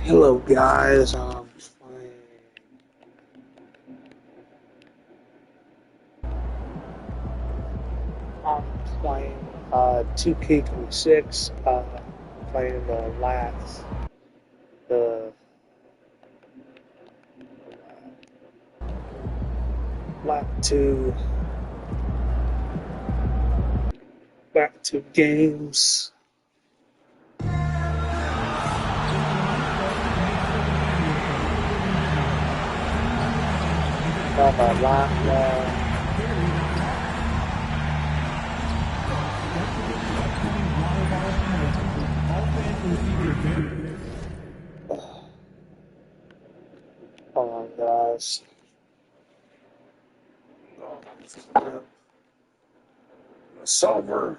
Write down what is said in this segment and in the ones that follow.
Hello guys, I'm playing 2k26, playing the last two games. On my lap now. Hold on, guys. It's over.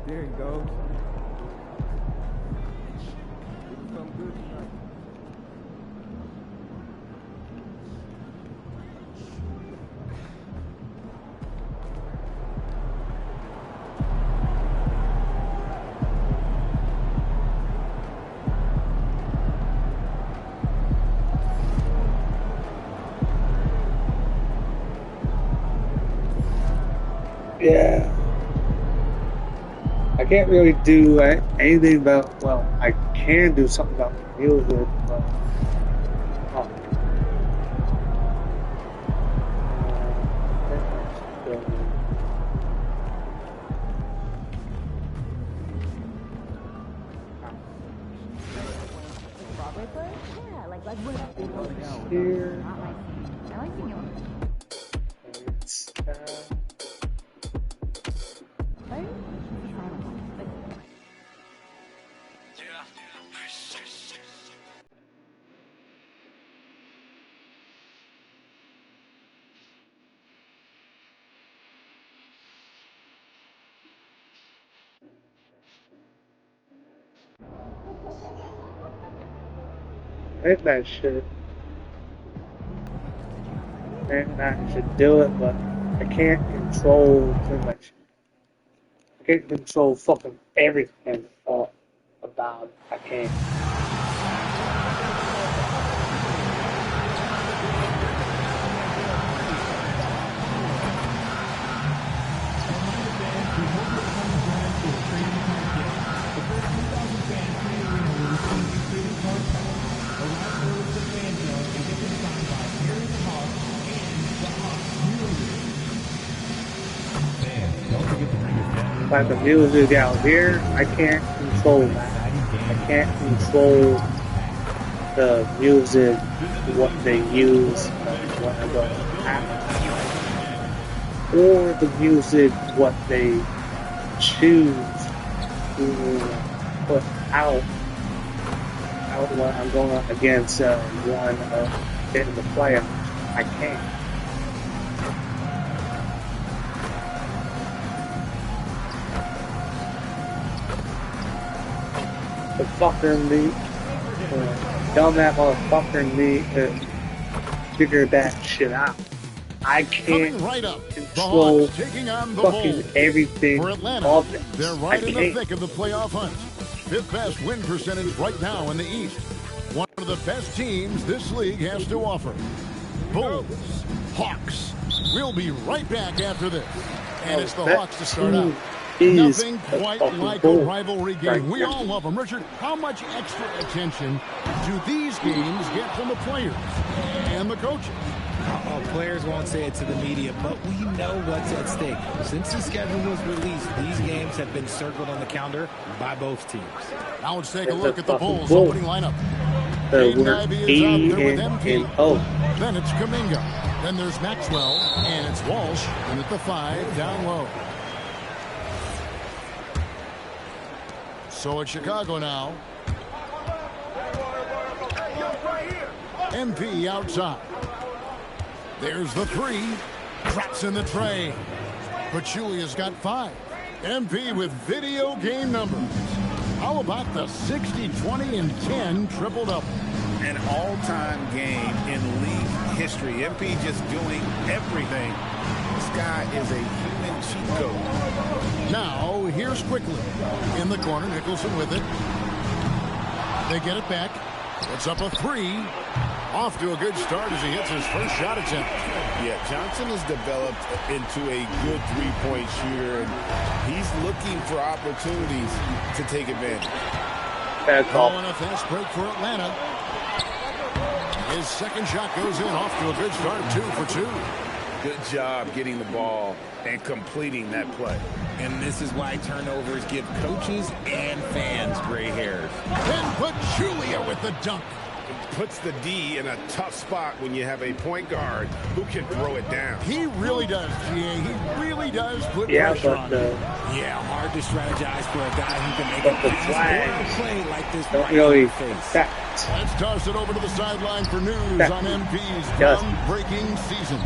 There he goes. Something good tonight. Yeah. I can't really do anything about, well, I can do something about the music, but, here, it's, hit that shit. And I should do it, but I can't control too much. I can't control fucking everything about it. I can't. Like the music out here, I can't control that. I can't control the music, what they use when I go out, or the music, what they choose to put out when I'm going against one in the playoffs. I can't. The fucker in me, dumbass motherfucker in me, figure that shit out. I can't control fucking everything of it. They're right in the thick of the playoff hunt. Fifth best win percentage right now in the East. One of the best teams this league has to offer. Bulls, Hawks. We'll be right back after this. And it's the Hawks to start out. Nothing quite like a rivalry game. We all love them. Richard, how much extra attention do these games get from the players and the coaches? Players won't say it to the media, but we know what's at stake. Since the schedule was released, these games have been circled on the calendar by both teams. Now let's take a look at the Bulls Bull. opening lineup. We're Aiden Ivey is out there with E MP. and O. Then it's Kuminga. Then there's Maxwell, and it's Walsh. And at the 5, down low. So it's Chicago now. MP outside. There's the 3. Drops in the tray. Pachulia's got 5. MP with video game numbers. How about the 60, 20, and 10 triple-double? An all-time game in league history. MP just doing everything. This guy is a human cheat code. Now, here's Quickly. In the corner, Nicholson with it. They get it back. It's up a 3. Off to a good start as he hits his first shot attempt. Yeah, Johnson has developed into a good three-point shooter, and he's looking for opportunities to take advantage. Bad call. Oh, and a fast break for Atlanta. His second shot goes in, off to a good start, 2 for 2. Good job getting the ball and completing that play. And this is why turnovers give coaches and fans gray hairs. Then Pachulia with the dunk. Puts the D in a tough spot when you have a point guard who can throw it down. He really does, GA. He really does put Yeah, pressure on but him. Yeah, hard to strategize for a guy who can make But a the pass or flags a play like this don't right really in the face. affect. Let's toss it over to the sideline for news Yeah. on MP's Yes. groundbreaking season.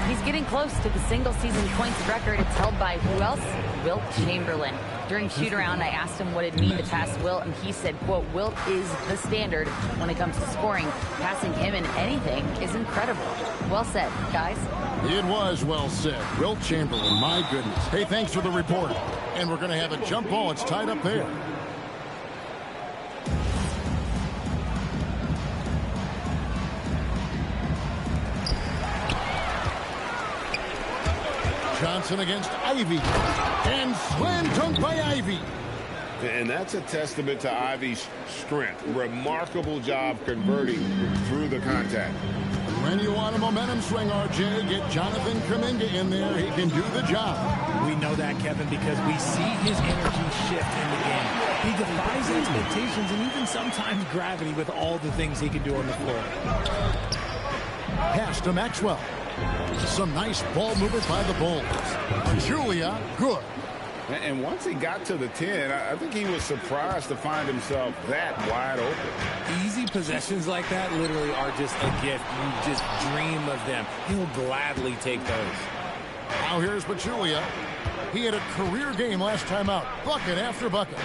He's getting close to the single-season points record. It's held by who else? Wilt Chamberlain. During shoot-around, I asked him what it'd mean to pass Wilt, and he said, quote, Wilt is the standard when it comes to scoring. Passing him in anything is incredible. Well said, guys. It was well said. Wilt Chamberlain, my goodness. Hey, thanks for the report. And we're going to have a jump ball. It's tied up there. Johnson against Ivy. And slam dunk by Ivy. And that's a testament to Ivy's strength. Remarkable job converting through the contact. When you want a momentum swing, RJ, get Jonathan Kuminga in there. He can do the job. We know that, Kevin, because we see his energy shift in the game. He defies expectations and even sometimes gravity with all the things he can do on the floor. Pass to Maxwell. Some nice ball movement by the Bulls. Julia, good. And once he got to the 10, I think he was surprised to find himself that wide open. Easy possessions like that literally are just a gift. You just dream of them. He'll gladly take those. Now here's Pachulia. He had a career game last time out. Bucket after bucket.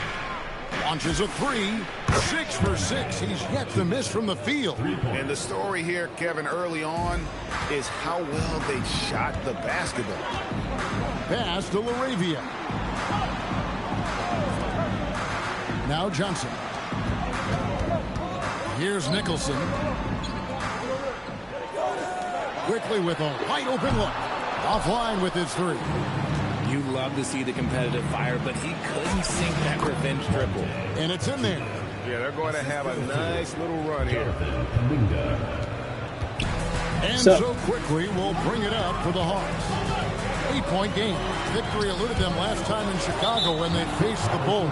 Launches a 3. 6 for 6. He's yet to miss from the field. And the story here, Kevin, early on is how well they shot the basketball. Pass to LaRavia. Now Johnson. Here's Nicholson. Quickly with a wide open look. Offline with his 3. You love to see the competitive fire, but he couldn't sink that revenge triple. And it's in there. Yeah, they're going to have a nice little run here. And so quickly we'll bring it up for the Hawks. 8-point game. Victory eluded them last time in Chicago when they faced the Bulls.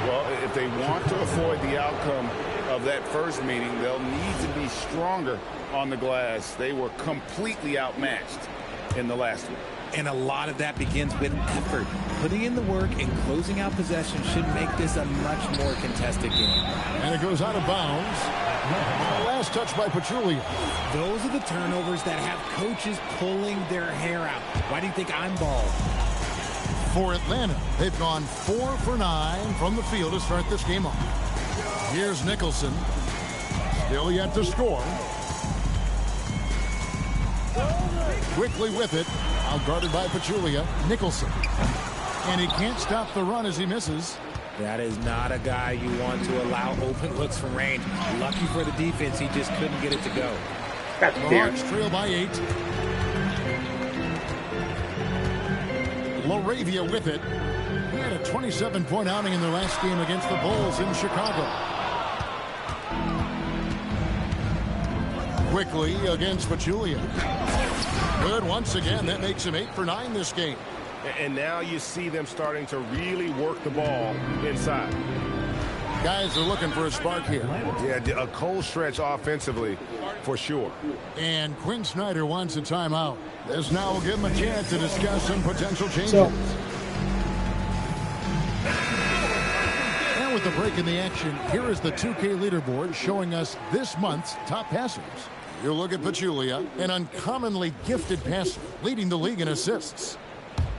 Well, if they want to avoid the outcome of that first meeting, they'll need to be stronger on the glass. They were completely outmatched in the last one. And a lot of that begins with effort. Putting in the work and closing out possession should make this a much more contested game. And it goes out of bounds. Last touch by Pachulia. Those are the turnovers that have coaches pulling their hair out. Why do you think I'm bald? For Atlanta, they've gone 4 for 9 from the field to start this game off. Here's Nicholson. Still yet to score. Quickly with it. Outguarded by Pachulia. Nicholson. And he can't stop the run as he misses. That is not a guy you want to allow open looks from range. Lucky for the defense, he just couldn't get it to go. The Hawks trail by 8. LaRavia with it. He had a 27-point outing in their last game against the Bulls in Chicago. Quickly against Pachulia. Good once again. That makes him 8 for 9 this game. And now you see them starting to really work the ball inside. Guys are looking for a spark here. Yeah, a cold stretch offensively for sure. And Quinn Snyder wants a timeout. This now will give him a chance to discuss some potential changes. And with the break in the action, here is the 2K leaderboard showing us this month's top passers. You look at Pachulia, an uncommonly gifted passer, leading the league in assists.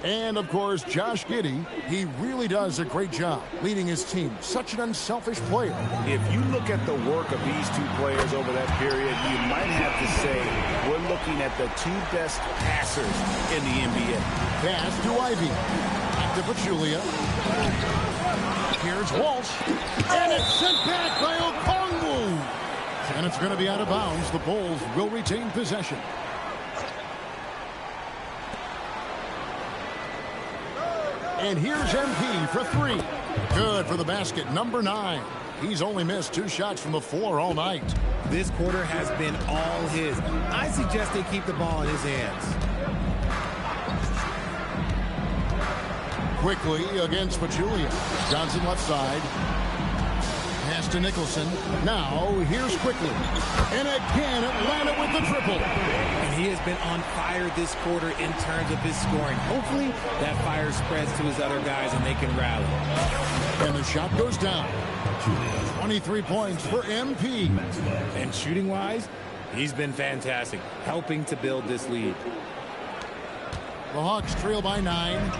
And, of course, Josh Giddey, he really does a great job leading his team. Such an unselfish player. If you look at the work of these two players over that period, you might have to say we're looking at the two best passers in the NBA. Pass to Ivy. Back to Pachulia. Here's Walsh. And it's sent back by Okongwu. And it's going to be out of bounds. The Bulls will retain possession. And here's MP for 3. Good for the basket, number 9. He's only missed 2 shots from the floor all night. This quarter has been all his. I suggest they keep the ball in his hands. Quickly against Pachulia. Johnson left side. Pass to Nicholson. Now here's Quickly. And again Atlanta with the triple. And he has been on fire this quarter in terms of his scoring. Hopefully that fire spreads to his other guys and they can rally. And the shot goes down. 23 points for MP. And shooting-wise, he's been fantastic, helping to build this lead. The Hawks trail by 9.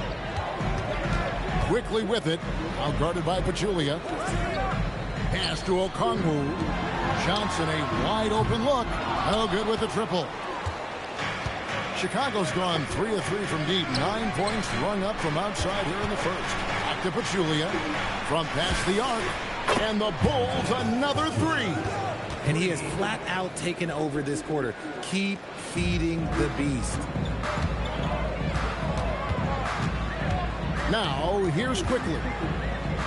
Quickly with it. Out guarded by Pachulia. Pass to Okongwu. Johnson, a wide open look. No good with the triple. Chicago's gone 3 of 3 from deep. 9 points rung up from outside here in the first. Back to Pachulia. From past the arc. And the Bulls another 3. And he has flat out taken over this quarter. Keep feeding the beast. Now, here's Quickly.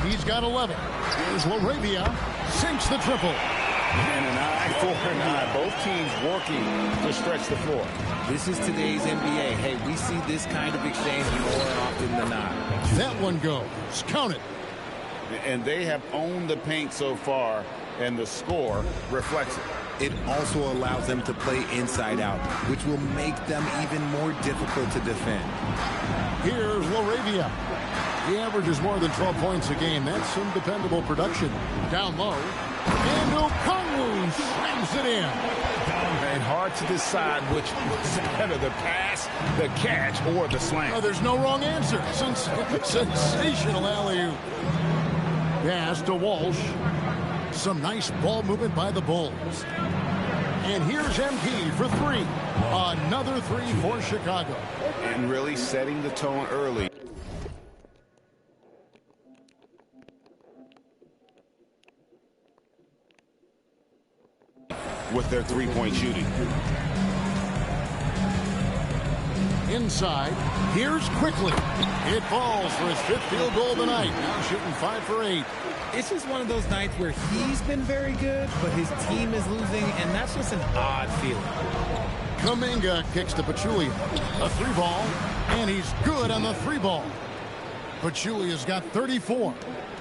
He's got 11. Here's LaRavia. Sinks the triple. And an eye for an eye. Both teams working to stretch the floor. This is today's NBA. Hey, we see this kind of exchange more often than not. That one goes. Count it. And they have owned the paint so far, and the score reflects it. It also allows them to play inside out, which will make them even more difficult to defend. Here's LaRavia. He averages more than 12 points a game. That's some dependable production. Down low. And Okongwu slams it in. And hard to decide which was better, the pass, the catch, or the slam. Oh, there's no wrong answer. Sensational alley-oop. Pass to Walsh. Some nice ball movement by the Bulls. And here's MP for 3. Another 3 for Chicago. And really setting the tone early. With their three-point shooting. Inside, here's Quickly. It falls for his 5th field goal of the night. Now shooting 5 for 8. It's just one of those nights where he's been very good, but his team is losing, and that's just an odd feeling. Kuminga kicks to Pachulia. A 3 ball, and he's good on the 3 ball. Pachulia's got 34.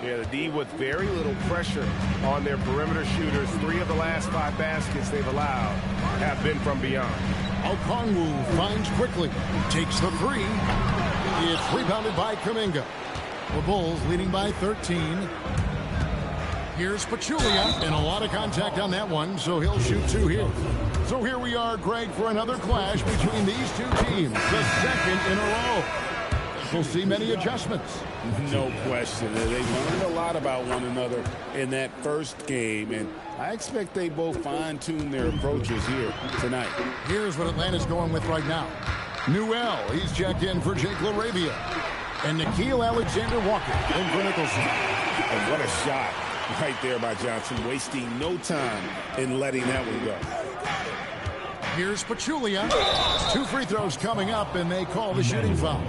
Yeah, the D with very little pressure on their perimeter shooters. 3 of the last 5 baskets they've allowed have been from beyond. Okongwu finds Quickly. Takes the 3. It's rebounded by Kuminga. The Bulls leading by 13. Here's Pachulia, and a lot of contact on that one, so he'll shoot 2 here. So here we are, Greg, for another clash between these two teams. The second in a row. We'll see many adjustments. No question. They learned a lot about one another in that first game, and I expect they both fine-tune their approaches here tonight. Here's what Atlanta's going with right now. Newell, he's checked in for Jake LaRavia. And Nickeil Alexander-Walker in for Nicholson. And what a shot right there by Johnson, wasting no time in letting that one go. Here's Pachulia. 2 free throws coming up, and they call the shooting foul.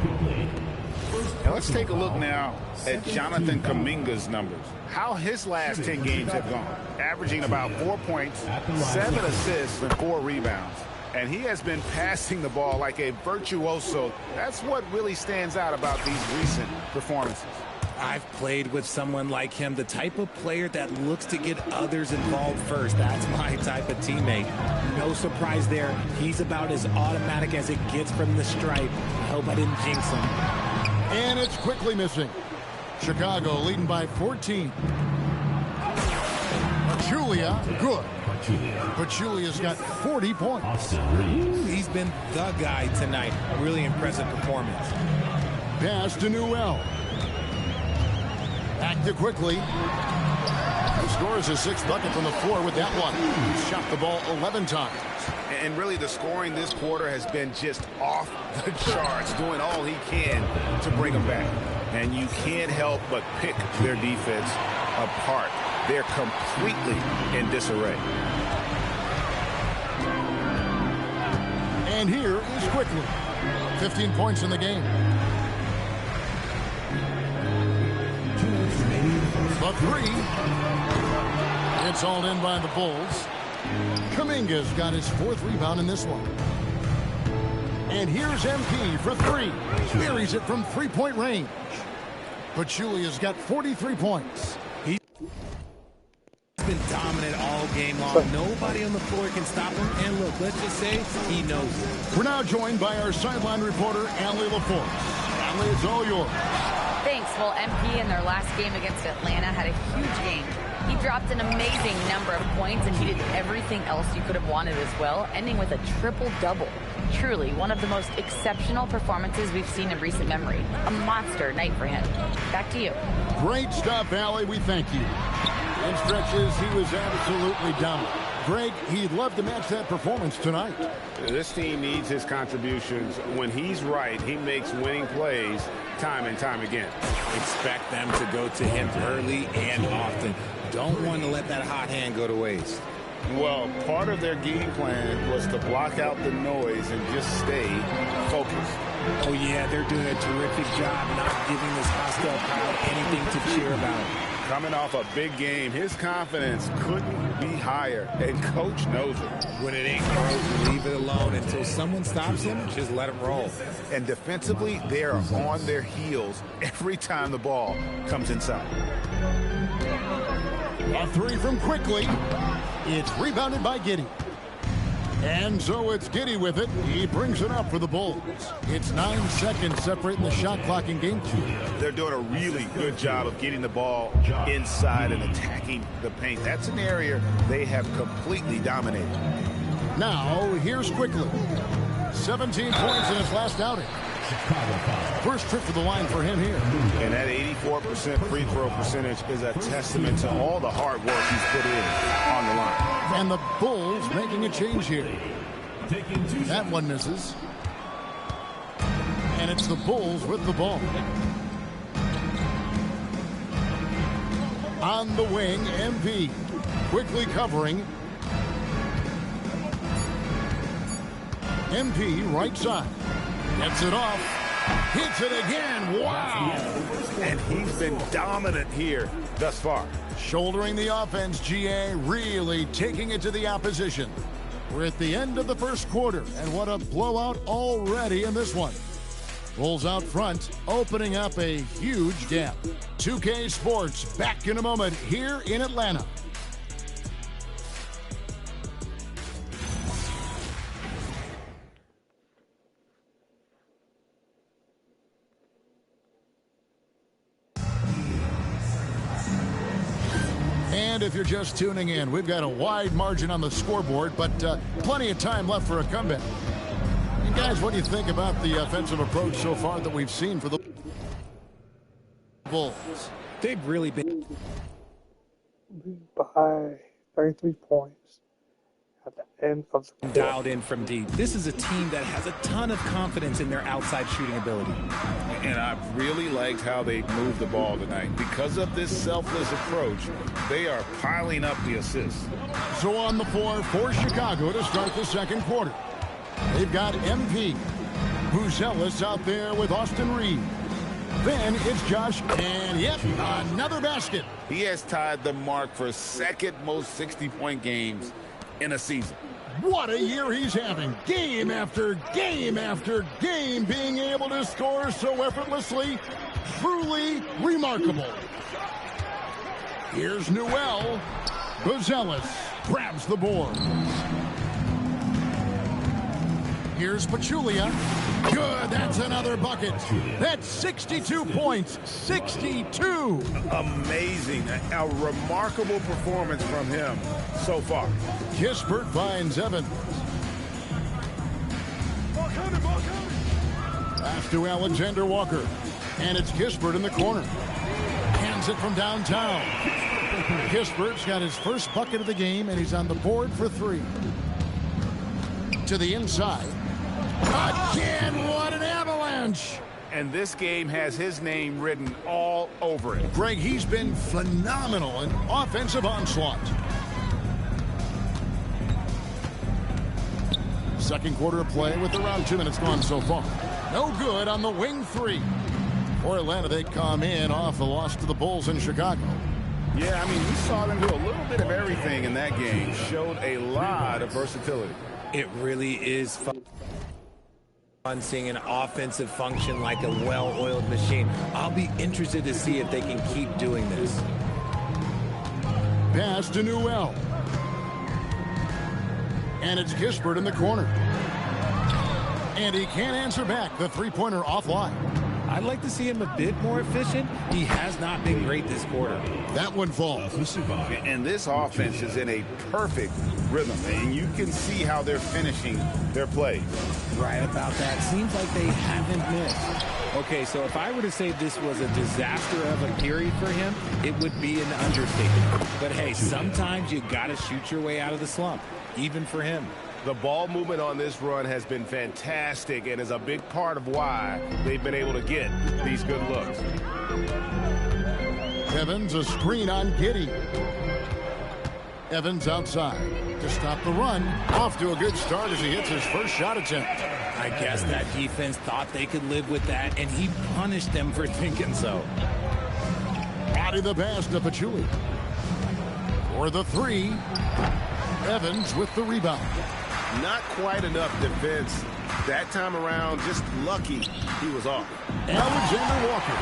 Now let's take a look now at Jonathan Kuminga's numbers. How his last 10 games have gone. Averaging about 4 points, 7 assists, and 4 rebounds. And he has been passing the ball like a virtuoso. That's what really stands out about these recent performances. I've played with someone like him, the type of player that looks to get others involved first. That's my type of teammate. No surprise there. He's about as automatic as it gets from the stripe. I hope I didn't jinx him. And it's quickly missing. Chicago leading by 14. Julia, good. Pachulia's got 40 points. He's been the guy tonight. Really impressive performance. Pass to Newell. Back to Quickly. He scores his 6th bucket from the floor with that one. He's shot the ball 11 times. And really the scoring this quarter has been just off the charts, doing all he can to bring them back. And you can't help but pick their defense apart. They're completely in disarray. And here is Quickly. 15 points in the game. The 3. It's hauled in by the Bulls. Kuminga's got his 4th rebound in this one. And here's MP for 3. Buries it from 3-point range. Pachulia's got 43 points. He's been dominant all game long. Nobody on the floor can stop him. And look, let's just say he knows it. We're now joined by our sideline reporter, Allie LaForce. Allie, it's all yours. Thanks. Well, MP in their last game against Atlanta had a huge game. He dropped an amazing number of points, and he did everything else you could have wanted as well, ending with a triple-double. Truly, one of the most exceptional performances we've seen in recent memory. A monster night for him. Back to you. Great stuff, Allie. We thank you. In stretches, he was absolutely dominant. Greg, he'd love to match that performance tonight. This team needs his contributions. When he's right, he makes winning plays time and time again. Expect them to go to him early and often. Don't want to let that hot hand go to waste. Well, part of their game plan was to block out the noise and just stay focused. Oh, yeah, they're doing a terrific job not giving this hostile crowd anything to cheer about. Coming off a big game, his confidence couldn't be higher, and Coach knows it. When it ain't broke, leave it alone until someone stops him. Just let him roll. And defensively, they are on their heels every time the ball comes inside. A 3 from Quickly. It's rebounded by Giddey. And so it's Giddey with it. He brings it up for the Bulls. It's 9 seconds separating the shot clock in game 2. They're doing a really good job of getting the ball inside and attacking the paint. That's an area they have completely dominated. Now, here's Quickly. 17 points in his last outing. First trip to the line for him here. And that 84% free throw percentage is a testament to all the hard work he's put in on the line. And the Bulls making a change here. That one misses. And it's the Bulls with the ball. On the wing, MP. Quickly covering. MP right side. Gets it off. Hits it again. Wow. And he's been dominant here thus far. Shouldering the offense, GA really taking it to the opposition. We're at the end of the first quarter, and what a blowout already in this one. Bulls out front, opening up a huge gap. 2K Sports back in a moment here in Atlanta. And if you're just tuning in, we've got a wide margin on the scoreboard, but plenty of time left for a comeback. And guys, what do you think about the offensive approach so far that we've seen for the Bulls? They've really been by 33 points at the end of the quarter. dialed in from deep. This is a team that has a ton of confidence in their outside shooting ability. And I've really liked how they moved the ball tonight. Because of this selfless approach, they are piling up the assists. So on the floor for Chicago to start the second quarter. They've got MP, Buzelis out there with Austin Reed. Then it's Josh, and yep, another basket. He has tied the mark for second most 60-point games in a season. What a year he's having. Game after game after game, being able to score so effortlessly. Truly remarkable. Here's Newell. Buzelis grabs the board. Here's Pachulia. Good, that's another bucket. That's 62 points. 62. Amazing. A remarkable performance from him so far. Kispert finds Evans. Pass to Alexander Walker. And it's Kispert in the corner. Hands it from downtown. Kispert's got his first bucket of the game, and he's on the board for 3. To the inside. Again, what an avalanche! And this game has his name written all over it. Greg, he's been phenomenal in offensive onslaught. Second quarter of play with around 2 minutes gone so far. No good on the wing 3. For Atlanta, they come in off the loss to the Bulls in Chicago. Yeah, I mean, we saw them do a little bit of everything in that game. Showed a lot of versatility. It really is fun seeing an offensive function like a well-oiled machine. I'll be interested to see if they can keep doing this. Pass to Newell. And it's Kispert in the corner. And he can't answer back. The three-pointer offline. I'd like to see him a bit more efficient. He has not been great this quarter. That one falls. And this offense is in a perfect rhythm, and you can see how they're finishing their play. Right about that. Seems like they haven't missed. Okay, so if I were to say this was a disaster of a period for him, it would be an understatement. But hey, sometimes you got to shoot your way out of the slump, even for him. The ball movement on this run has been fantastic and is a big part of why they've been able to get these good looks. Evans, a screen on Giddey. Evans outside to stop the run. Off to a good start as he hits his first shot attempt. I guess that defense thought they could live with that, and he punished them for thinking so. Body the pass to Pachulia. For the 3. Evans with the rebound. Not quite enough defense that time around. Just lucky he was off. Alexander Walker.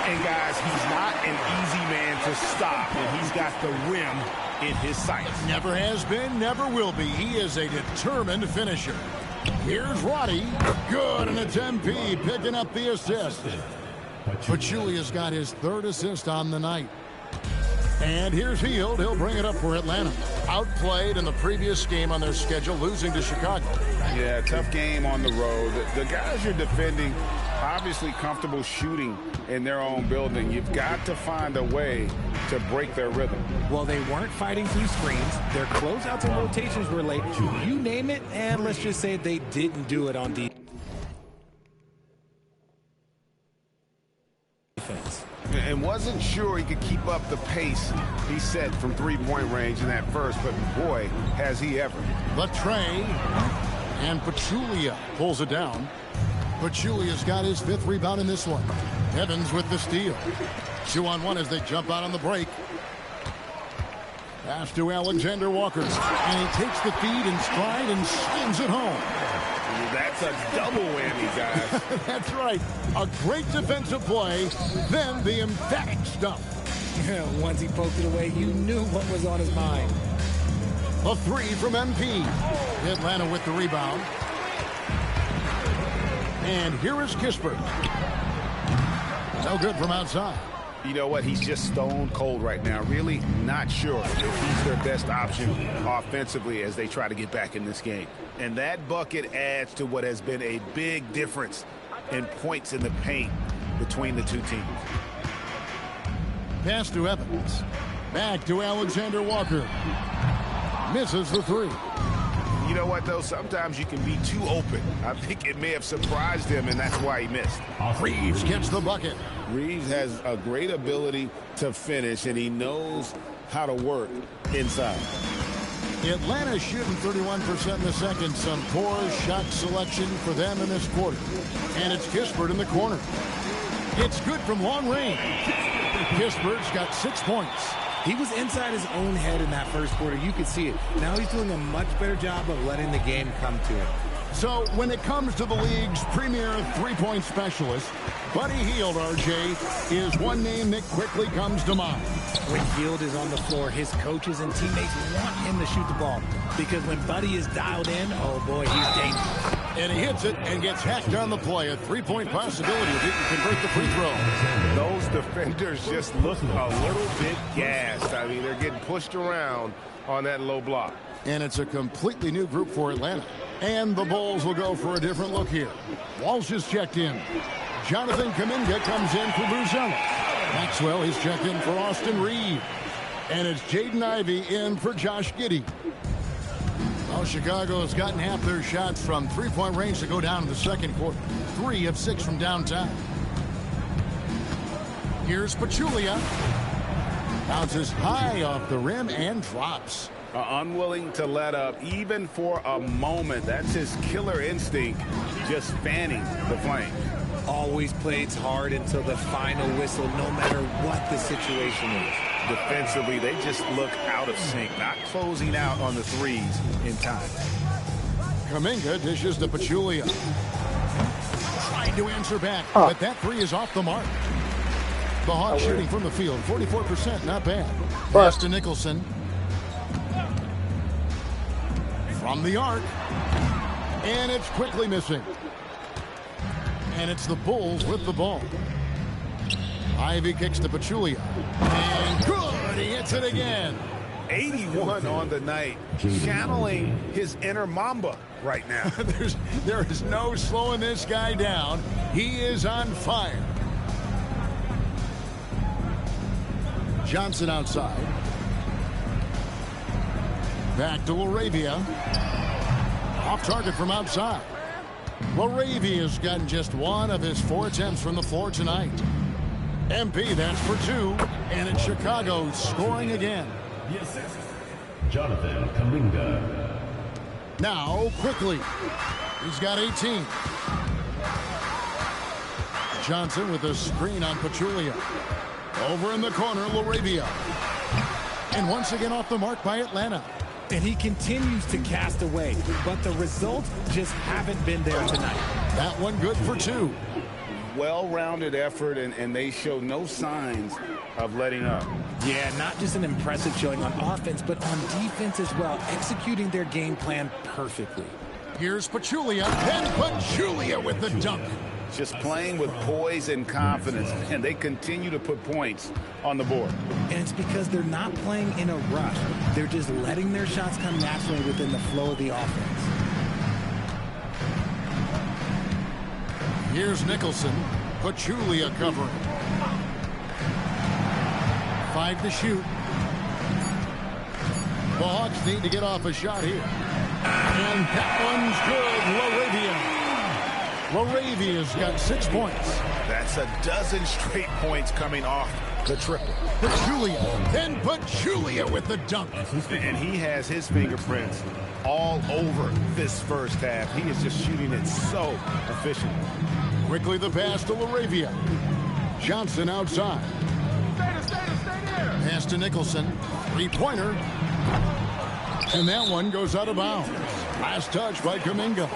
And guys, he's not an easy man to stop when he's got the rim in his sights. Never has been, never will be. He is a determined finisher. Here's Roddy. Good, and it's MP picking up the assist. Pachulia's got his 3rd assist on the night. And here's Hield. He'll bring it up for Atlanta. Outplayed in the previous game on their schedule, losing to Chicago. Yeah, tough game on the road. The guys you're defending, obviously comfortable shooting in their own building. You've got to find a way to break their rhythm. Well, they weren't fighting through screens. Their closeouts and rotations were late. You name it, and let's just say they didn't do it on defense. And wasn't sure he could keep up the pace he set from three-point range in that first, but boy, has he ever. Latre and Pachulia pulls it down. Pachulia's got his 5th rebound in this one. Evans with the steal. 2-on-1 as they jump out on the break. Pass to Alexander Walker. And he takes the feed in stride and slams it home. That's a double whammy, guys. That's right. A great defensive play, then the emphatic stuff. Once he poked it away, you knew what was on his mind. A 3 from MP. Atlanta with the rebound. And here is Kispert. No good from outside. You know what? He's just stone cold right now. Really not sure if he's their best option offensively as they try to get back in this game. And that bucket adds to what has been a big difference in points in the paint between the two teams. Pass to Evans. Back to Alexander Walker. Misses the 3. You know what, though? Sometimes you can be too open. I think it may have surprised him, and that's why he missed. Reeves gets the bucket. Reeves has a great ability to finish, and he knows how to work inside. Atlanta shooting 31% in the second. Some poor shot selection for them in this quarter. And it's Kispert in the corner. It's good from long range. Kispert's got 6 points. He was inside his own head in that first quarter. You could see it. Now he's doing a much better job of letting the game come to him. So when it comes to the league's premier three-point specialist, Buddy Hield, RJ, is one name that quickly comes to mind. When Hield is on the floor, his coaches and teammates want him to shoot the ball. Because when Buddy is dialed in, oh boy, he's dangerous. And he hits it and gets hacked on the play. A three-point possibility if he can convert the free throw. Those defenders just look a little bit gassed. I mean, they're getting pushed around on that low block. And it's a completely new group for Atlanta. And the Bulls will go for a different look here. Walsh is checked in. Jonathan Kuminga comes in for Buzella. Maxwell is checked in for Austin Reed. And it's Jaden Ivey in for Josh Giddey. Well, Chicago has gotten half their shots from three-point range to go down in the second quarter. 3 of 6 from downtown. Here's Pachulia. Bounces high off the rim and drops. Unwilling to let up even for a moment. That's his killer instinct, just fanning the flame. Always plays hard until the final whistle, no matter what the situation is. Defensively, they just look out of sync, not closing out on the threes in time. Kuminga dishes to Pachulia. Trying to answer back, but that three is off the mark. The Hawks shooting from the field, 44%, not bad. Pass to Nicholson. From the arc. And it's quickly missing. And it's the Bulls with the ball. Ivy kicks to Pachulia. And good, he hits it again. 81 on the night, channeling his inner Mamba right now. there is no slowing this guy down. He is on fire. Johnson outside. Back to Laravia. Off target from outside. Laravia's gotten just 1 of his 4 attempts from the floor tonight. MP, that's for 2. And it's Chicago scoring again. The assist, Jonathan Kuminga. Now, quickly. He's got 18. Johnson with a screen on Pachulia. Over in the corner, Laravia. And once again off the mark by Atlanta. And he continues to cast away, but the results just haven't been there tonight. That one good for 2. Well-rounded effort, and they show no signs of letting up. Yeah, not just an impressive showing on offense, but on defense as well, executing their game plan perfectly. Here's Pachulia, and Pachulia with the dunk. Just playing with poise and confidence, and they continue to put points on the board. And it's because they're not playing in a rush. They're just letting their shots come naturally within the flow of the offense. Here's Nicholson. Pachulia covering. 5 to shoot. The Hawks need to get off a shot here. And that one's good. Laravia. Laravia's got 6 points. That's a dozen straight points coming off the triple. Pachulia. And Pachulia with the dunk. And he has his fingerprints all over this first half. He is just shooting it so efficiently. Quickly the pass to Laravia. Johnson outside. Pass to Nicholson. 3-pointer. And that one goes out of bounds. Last touch by Kuminga.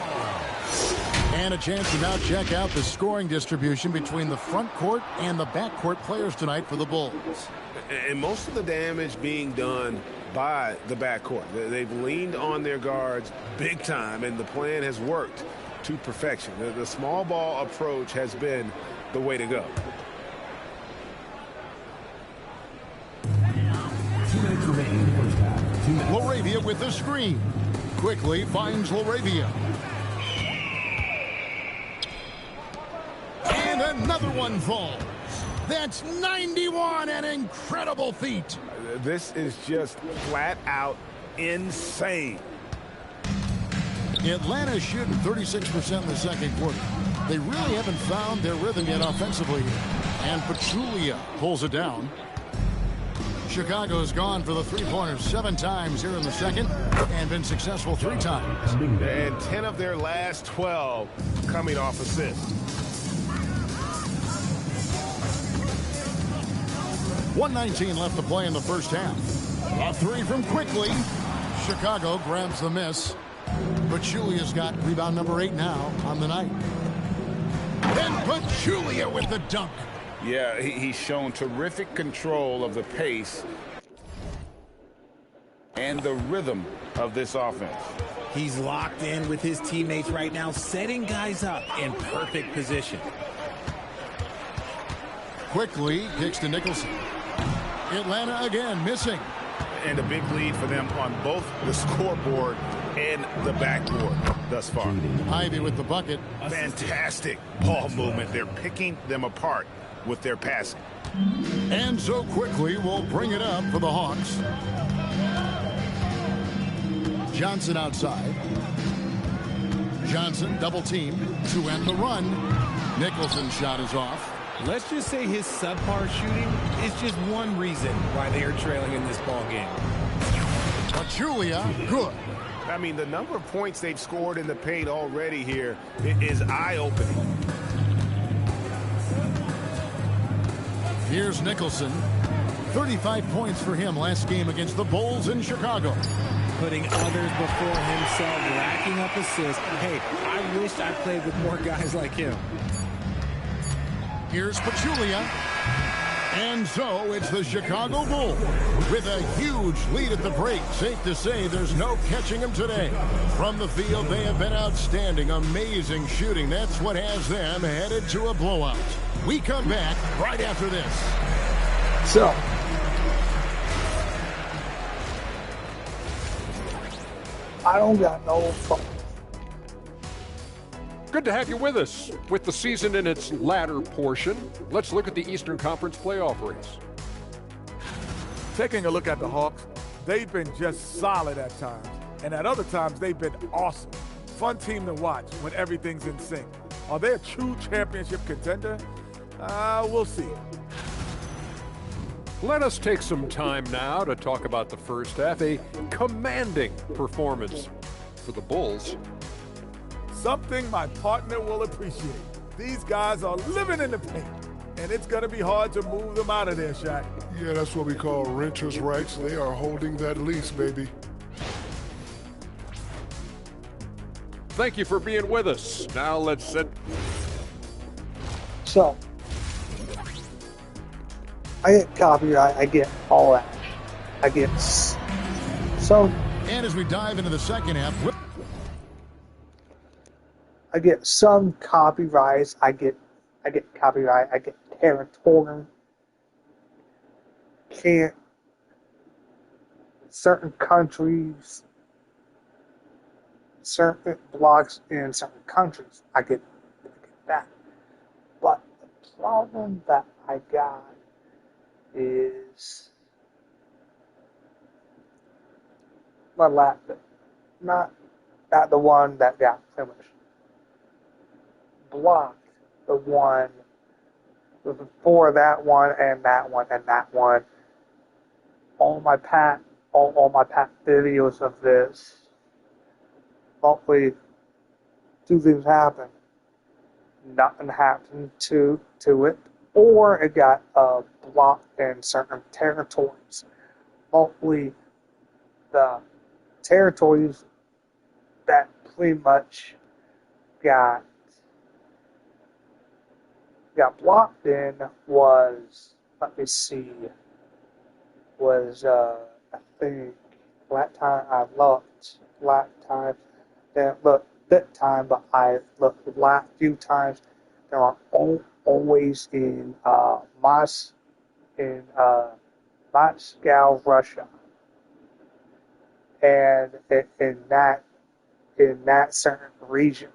And a chance to now check out the scoring distribution between the front court and the back court players tonight for the Bulls. And most of the damage being done by the backcourt. They've leaned on their guards big time, and the plan has worked to perfection. The small ball approach has been the way to go. 2 minutes remaining in the first half. 2 minutes. Laravia with the screen. Quickly finds Laravia. And another one falls. That's 91, an incredible feat. This is just flat out insane. Atlanta shooting 36% in the second quarter. They really haven't found their rhythm yet offensively. And Pachulia pulls it down. Chicago's gone for the 3-pointers 7 times here in the second and been successful 3 times. And 10 of their last 12 coming off assists. 1:19 left to play in the first half. A three from Quickly. Chicago grabs the miss. Pachulia's got rebound number 8 now on the night. Then Pachulia with the dunk. Yeah, he's shown terrific control of the pace and the rhythm of this offense. He's locked in with his teammates right now, setting guys up in perfect position. Quickly kicks to Nicholson. Atlanta again missing. And a big lead for them on both the scoreboard and the backboard thus far. Ivy with the bucket. Fantastic ball movement. They're picking them apart with their passing. And so Quickly will bring it up for the Hawks. Johnson outside. Johnson double team to end the run. Nicholson's shot is off. Let's just say his subpar shooting is just one reason why they are trailing in this ball game. Pachulia, good. I mean, the number of points they've scored in the paint already here is eye-opening. Here's Nicholson. 35 points for him last game against the Bulls in Chicago. Putting others before himself, racking up assists. Hey, I wish I played with more guys like him. Here's Pachulia. And so it's the Chicago Bulls with a huge lead at the break. Safe to say there's no catching them today. From the field, they have been outstanding. Amazing shooting. That's what has them headed to a blowout. We come back right after this. So, I don't got no fun. Good to have you with us. With the season in its latter portion, let's look at the Eastern Conference playoff race. Taking a look at the Hawks, they've been just solid at times. And at other times, they've been awesome. Fun team to watch when everything's in sync. Are they a true championship contender? We'll see. Let us take some time now to talk about the first half. A commanding performance for the Bulls. Something my partner will appreciate. These guys are living in the paint, and it's going to be hard to move them out of there, Shaq. Yeah, that's what we call renters' rights. They are holding that lease, baby. Thank you for being with us. Now let's sit. So, I get copyright, I get all that. I get some. And as we dive into the second half, I get some copyrights. I get copyright. I get territory. Can't certain countries, certain blocks in certain countries. I get that. But the problem that I got is my laptop, not the one that got finished. Blocked the one before that one and that one and that one. All my pat videos of this. Hopefully, two things happen. Nothing happened to it, or it got blocked in certain territories. Hopefully, the territories that pretty much got blocked in was, let me see, was I think last time I looked, didn't look that time, but I looked the last few times. There are always in Moscow, Russia, and in that certain region,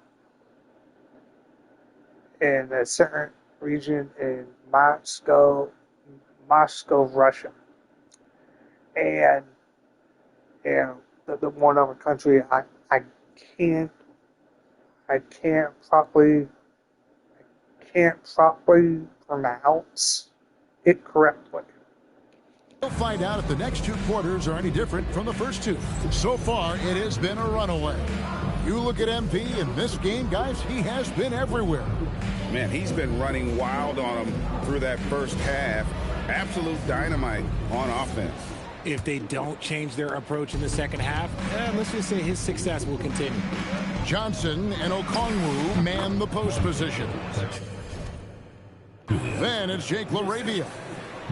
in a certain region in Moscow, Russia, and the one other country I can't properly pronounce it correctly. we'll find out if the next two quarters are any different from the first two. So far, it has been a runaway. You look at MP in this game, guys, he has been everywhere. Man, he's been running wild on them through that first half. Absolute dynamite on offense. If they don't change their approach in the second half, let's just say his success will continue. Johnson and Okongwu man the post position. Then it's Jake LaRavia.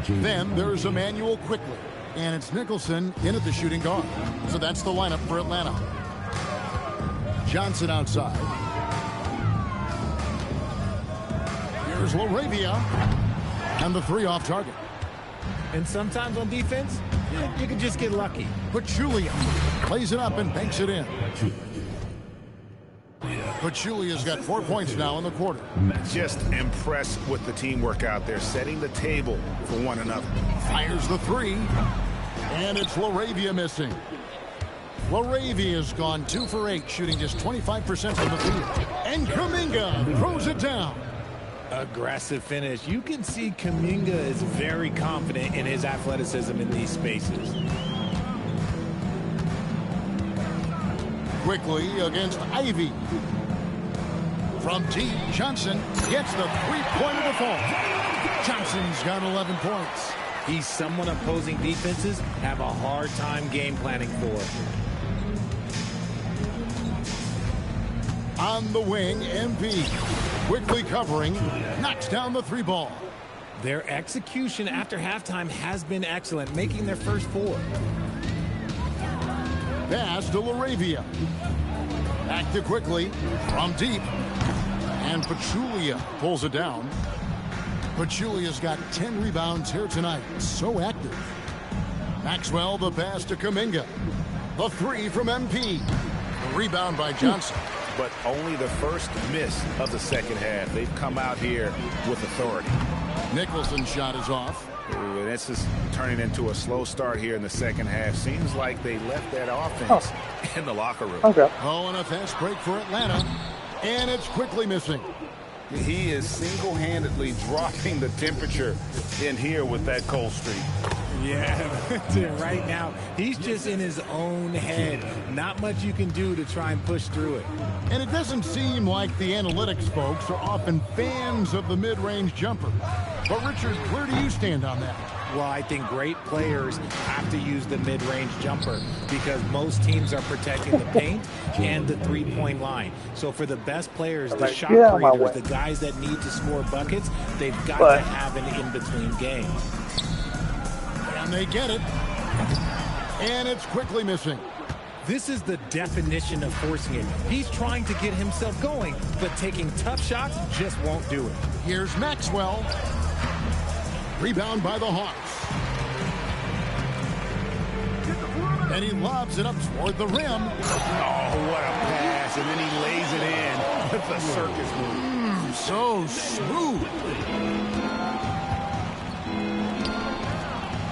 Then there's Emmanuel Quickly. And it's Nicholson in at the shooting guard. So that's the lineup for Atlanta. Johnson outside. Here's LaRavia. And the three off target. And sometimes on defense, you can just get lucky. Pachulia plays it up and banks it in. Pachulia's got 4 points now in the quarter. Just impressed with the teamwork out there, setting the table for one another. Fires the three. And it's LaRavia missing. LaRavia's gone 2 for 8, shooting just 25% from the field. And Kuminga throws it down. Aggressive finish. You can see Kuminga is very confident in his athleticism in these spaces. Quickly against Ivy. From deep, Johnson gets the three-pointer default. Johnson's got 11 points. He's someone opposing defenses have a hard time game planning for. On the wing, MP. Quickly covering, knocks down the three ball. Their execution after halftime has been excellent, making their first 4. Pass to LaRavia. Back to Quickly from deep. And Pachulia pulls it down. Pachulia's got 10 rebounds here tonight. So active. Maxwell the pass to Kuminga. The three from MP. The rebound by Johnson. But only the first miss of the second half. They've come out here with authority. Nicholson's shot is off. Ooh, this is turning into a slow start here in the second half. Seems like they left that offense in the locker room. Okay. Oh, and a fast break for Atlanta. And it's Quickly missing. He is single-handedly dropping the temperature in here with that cold streak. Yeah, right now, he's just in his own head. Not much you can do to try and push through it. And it doesn't seem like the analytics folks are often fans of the mid-range jumper. But, Richard, where do you stand on that? Well, I think great players have to use the mid-range jumper because most teams are protecting the paint and the three-point line. So for the best players, the shot creators, the guys that need to score buckets, they've got to have an in-between game. And they get it. And it's Quickly missing. This is the definition of forcing it. He's trying to get himself going, but taking tough shots just won't do it. Here's Maxwell. Rebound by the Hawks. And he lobs it up toward the rim. Oh, what a pass. And then he lays it in with a circus move. So smooth.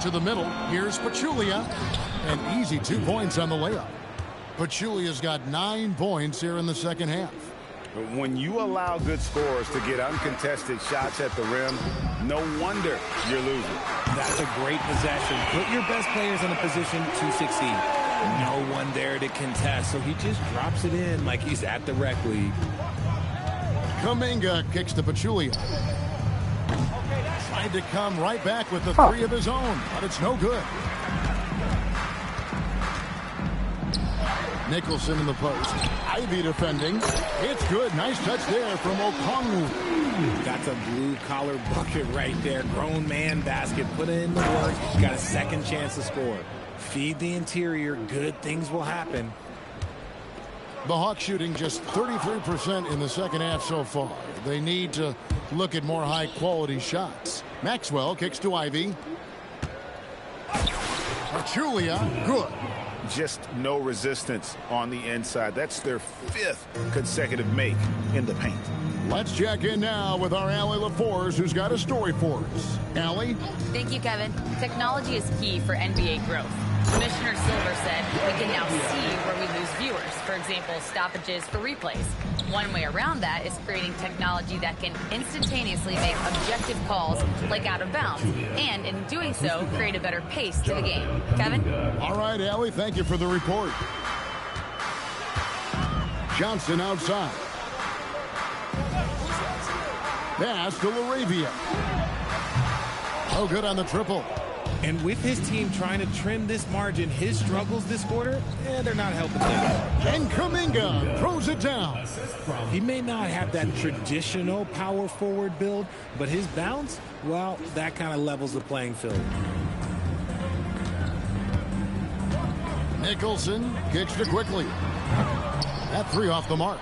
To the middle. Here's Pachulia. An easy 2 points on the layup. Pachulia's got 9 points here in the second half. When you allow good scorers to get uncontested shots at the rim, no wonder you're losing. That's a great possession. Put your best players in a position to succeed. No one there to contest, so he just drops it in like he's at the rec league. Kuminga kicks to Pachulia. Tried to come right back with the three of his own, but it's no good. Nicholson in the post. Ivy defending. It's good. Nice touch there from Okongwu. That's a blue-collar bucket right there. Grown man basket. Put in the work. Got a second chance to score. Feed the interior. Good things will happen. The Hawks shooting just 33% in the second half so far. They need to look at more high-quality shots. Maxwell kicks to Ivy. Pachulia, good. Just no resistance on the inside. That's their 5th consecutive make in the paint. Let's check in now with our Allie LaForce, who's got a story for us. Allie? Thank you, Kevin. Technology is key for NBA growth. Commissioner Silver said we can now see where we lose viewers. For example, stoppages for replays. One way around that is creating technology that can instantaneously make objective calls like out of bounds, and in doing so, create a better pace to the game. Kevin? All right, Allie, thank you for the report. Johnson outside. Pass to LaRavia. No good on the triple. And with his team trying to trim this margin, his struggles this quarter, they're not helping things. And Kuminga throws it down. He may not have that traditional power forward build, but his bounce, well, that kind of levels the playing field. Nicholson kicks it quickly. That three off the mark.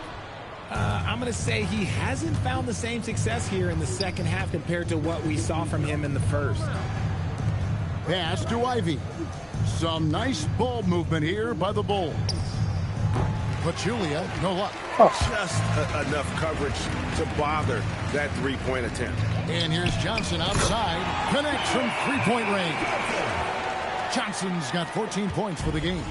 I'm going to say he hasn't found the same success here in the second half compared to what we saw from him in the first. Pass to Ivy. Some nice ball movement here by the Bulls. Pachulia, no luck. Just enough coverage to bother that three-point attempt. And here's Johnson outside. Connects from three-point range. Johnson's got 14 points for the game.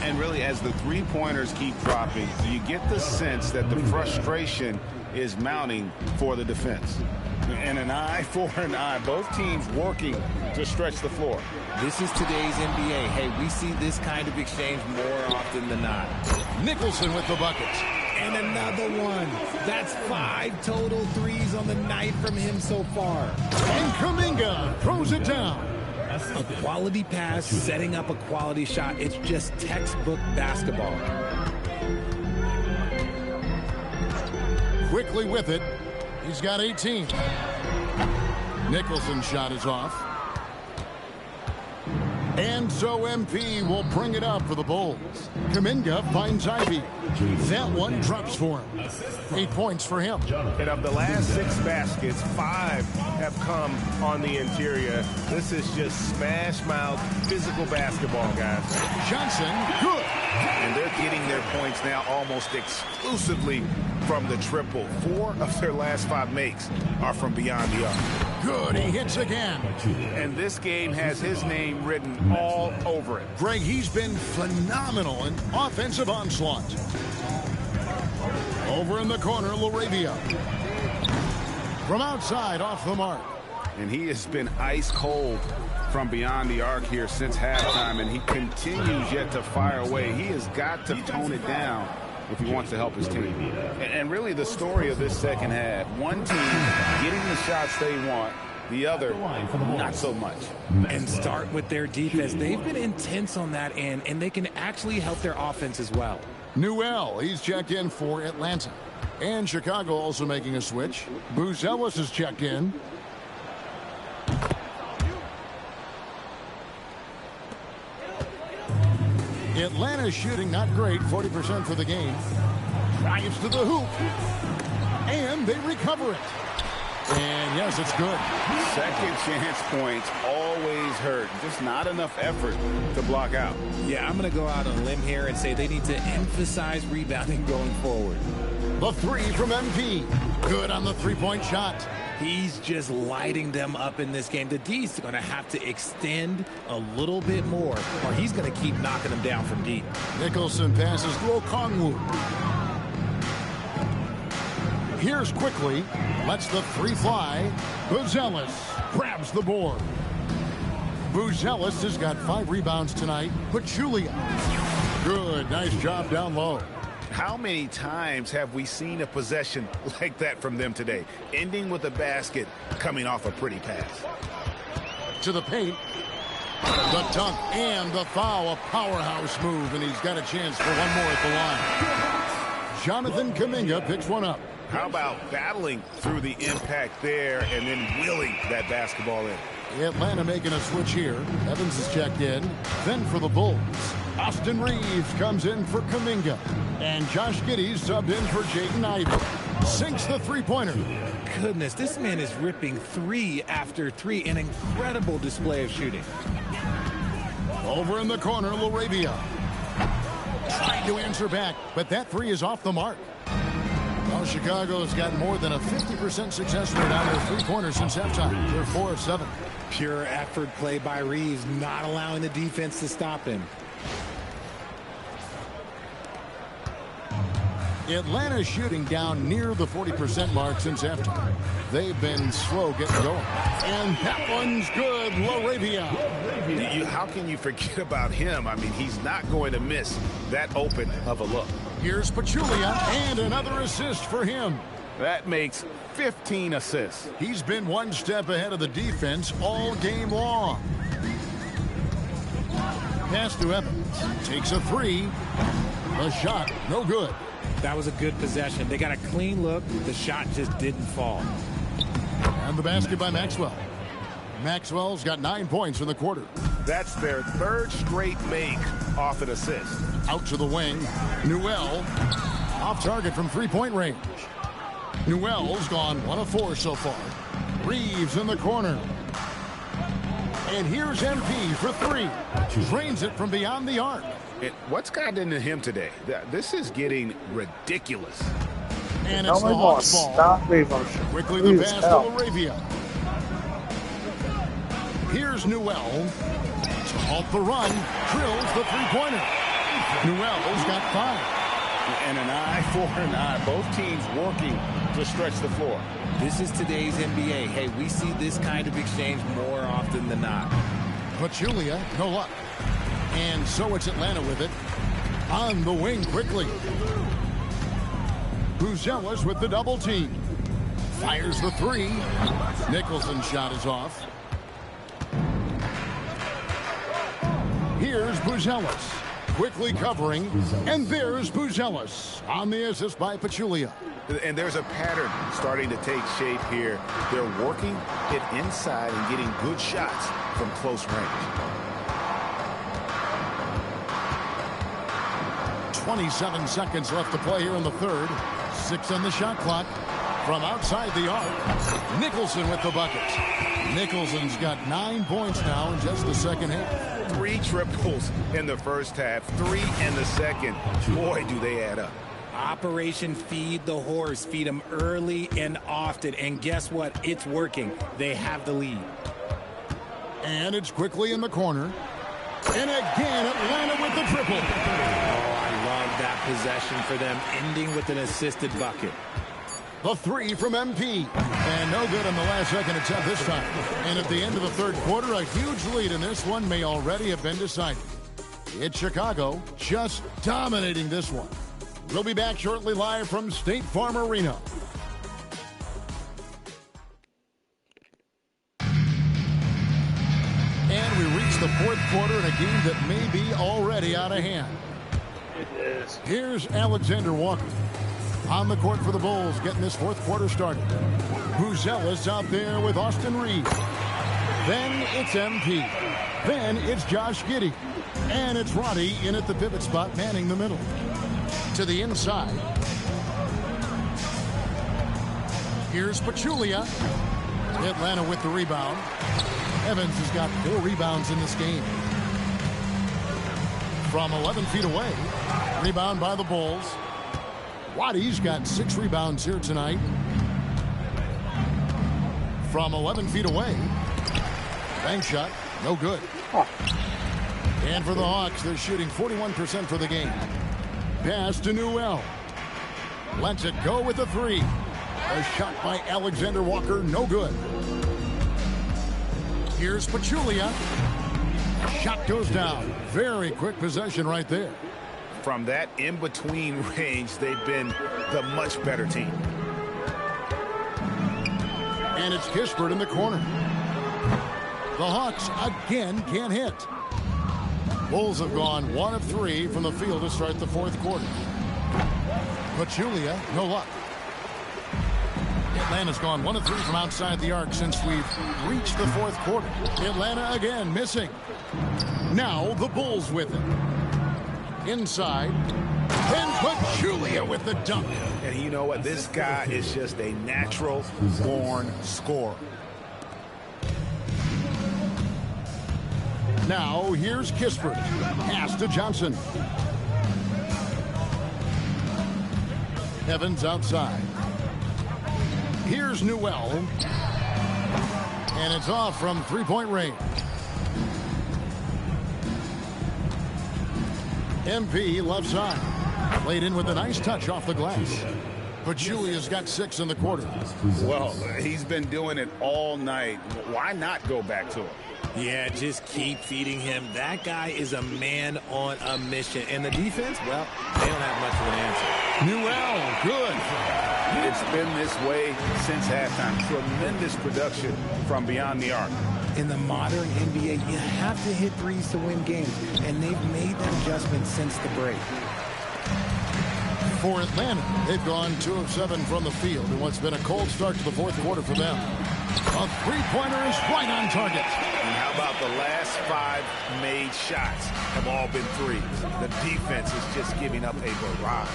And really, as the three-pointers keep dropping, you get the sense that the frustration is mounting for the defense. And an eye for an eye. Both teams working to stretch the floor. This is today's NBA. Hey, we see this kind of exchange more often than not. Nicholson with the buckets. And another one. That's 5 total threes on the night from him so far. And Kuminga throws it down. A quality pass, setting up a quality shot. It's just textbook basketball. Quickly with it. He's got 18. Nicholson's shot is off. And so MP will bring it up for the Bulls. Kuminga finds Ivy. That one drops for him. 8 points for him. And of the last 6 baskets, 5 have come on the interior. This is just smash-mouth physical basketball, guys. Johnson, good. And they're getting their points now almost exclusively from the triple. 4 of their last 5 makes are from beyond the arc. Good, he hits again. And this game has his name written all over it. Greg, he's been phenomenal in offensive onslaught. Over in the corner, LaRavia. From outside, off the mark. And he has been ice cold from beyond the arc here since halftime, and he continues yet to fire away. He has got to tone it down if he wants to help his team. And really the story of this second half, one team getting the shots they want, the other not so much. And start with their defense. They've been intense on that end, and they can actually help their offense as well. Newell, he's checked in for Atlanta. And Chicago also making a switch. Buzelis is checked in. Atlanta shooting not great, 40% for the game. Drives to the hoop. And they recover it. And yes, it's good. Second chance points always hurt. Just not enough effort to block out. Yeah, I'm going to go out on a limb here and say they need to emphasize rebounding going forward. The three from MP. Good on the three-point shot. He's just lighting them up in this game. The D's going to have to extend a little bit more, or he's going to keep knocking them down from deep. Nicholson passes to Okongwu. Here's quickly. Lets the three fly. Buzelis grabs the board. Buzelis has got 5 rebounds tonight. Pachulia. Good. Nice job down low. How many times have we seen a possession like that from them today? Ending with a basket, coming off a pretty pass. To the paint. The dunk and the foul. A powerhouse move, and he's got a chance for one more at the line. Jonathan Kuminga picks one up. How about battling through the impact there and then wheeling that basketball in? Atlanta making a switch here. Evans is checked in. Then for the Bulls, Austin Reeves comes in for Kuminga. And Josh Giddey's subbed in for Jaden Ivey. Sinks the three-pointer. Goodness, this man is ripping 3 after 3. An incredible display of shooting. Over in the corner, LaRavia. Trying to answer back, but that 3 is off the mark. Well, Chicago's got more than a 50% success rate on their three-pointers since halftime. They're 4 of 7. Pure effort play by Reeves, not allowing the defense to stop him. Atlanta shooting down near the 40% mark since halftime. They've been slow getting going. And that one's good, LaRavia. How can you forget about him? I mean, he's not going to miss that open of a look. Here's Pachulia, and another assist for him. That makes 15 assists. He's been one step ahead of the defense all game long. Pass to Evans. Takes a three. The shot, no good. That was a good possession. They got a clean look. The shot just didn't fall. And the basket by Maxwell. Maxwell's got 9 points in the quarter. That's their third straight make off an assist. Out to the wing. Newell off target from three-point range. Newell's gone 1 of 4 so far. Reeves in the corner. And here's MP for three. Drains it from beyond the arc. What's gotten into him today? This is getting ridiculous. And it's the Hawks ball. Stop me from Quickly the pass to Laravia. Here's Newell. To halt the run. Drills the three-pointer. Newell's got 5. And an eye for an eye. Both teams working to stretch the floor. This is today's NBA. Hey, we see this kind of exchange more often than not. Pachulia, no luck. And so it's Atlanta with it. On the wing quickly. Buzelis with the double team. Fires the three. Nicholson's shot is off. Here's Buzelis. Quickly covering. And there's Buzelis on the assist by Pachulia. And there's a pattern starting to take shape here. They're working it inside and getting good shots from close range. 27 seconds left to play here in the third. 6 on the shot clock. From outside the arc, Nicholson with the buckets. Nicholson's got 9 points now in just the second half. 3 triples in the first half, 3 in the second. Boy, do they add up. Operation Feed the Horse. Feed them early and often. And guess what? It's working. They have the lead. And it's quickly in the corner. And again, Atlanta with the triple. Oh, I love that possession for them, ending with an assisted bucket. The three from MP. And no good on the last second attempt this time. And at the end of the third quarter, a huge lead in this one may already have been decided. It's Chicago just dominating this one. We'll be back shortly live from State Farm Arena. And we reach the fourth quarter in a game that may be already out of hand. It is. Here's Alexander Walker on the court for the Bulls, getting this fourth quarter started. Buzelis out there with Austin Reeves. Then it's MP. Then it's Josh Giddey. And it's Roddy in at the pivot spot, manning the middle. To the inside. Here's Pachulia. Atlanta with the rebound. Evans has got 4 rebounds in this game. From 11 feet away. Rebound by the Bulls. Waddy's got 6 rebounds here tonight. From 11 feet away. Bank shot. No good. And for the Hawks, they're shooting 41% for the game. Pass to Newell. Lets it go with the 3. A shot by Alexander Walker. No good. Here's Pachulia. Shot goes down. Very quick possession right there. From that in-between range, they've been the much better team. And it's Kispert in the corner. The Hawks again can't hit. Bulls have gone 1 of 3 from the field to start the fourth quarter. Pachulia, no luck. Atlanta's gone 1 of 3 from outside the arc since we've reached the fourth quarter. Atlanta again missing. Now the Bulls with it. Inside. And Pachulia with the dunk. And you know what? This guy is just a natural-born scorer. Now here's Kispert. Pass to Johnson. Evans outside. Here's Newell. And it's off from three-point range. MP left side. Played in with a nice touch off the glass. Pachulia's got 6 in the quarter. Well, he's been doing it all night. Why not go back to him? Yeah, just keep feeding him. That guy is a man on a mission. And the defense, well, they don't have much of an answer. Newell, good. It's been this way since halftime. Tremendous production from beyond the arc. In the modern NBA, you have to hit threes to win games, and they've made that adjustment since the break. For Atlanta, they've gone 2 of 7 from the field in what's been a cold start to the fourth quarter for them. A three-pointer is right on target. And how about the last 5 made shots have all been threes? The defense is just giving up a barrage.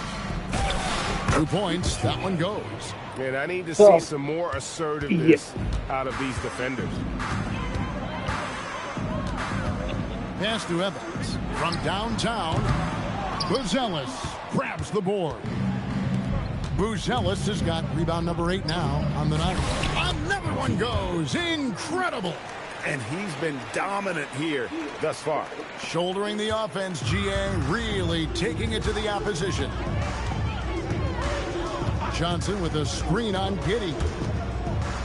2 points, that one goes. And I need to see some more assertiveness out of these defenders. Pass to Evans from downtown. Buzelis grabs the board. Buzelis has got rebound number 8 now on the night. Another one goes. Incredible. And he's been dominant here thus far. Shouldering the offense, GA really taking it to the opposition. Johnson with a screen on Giddey.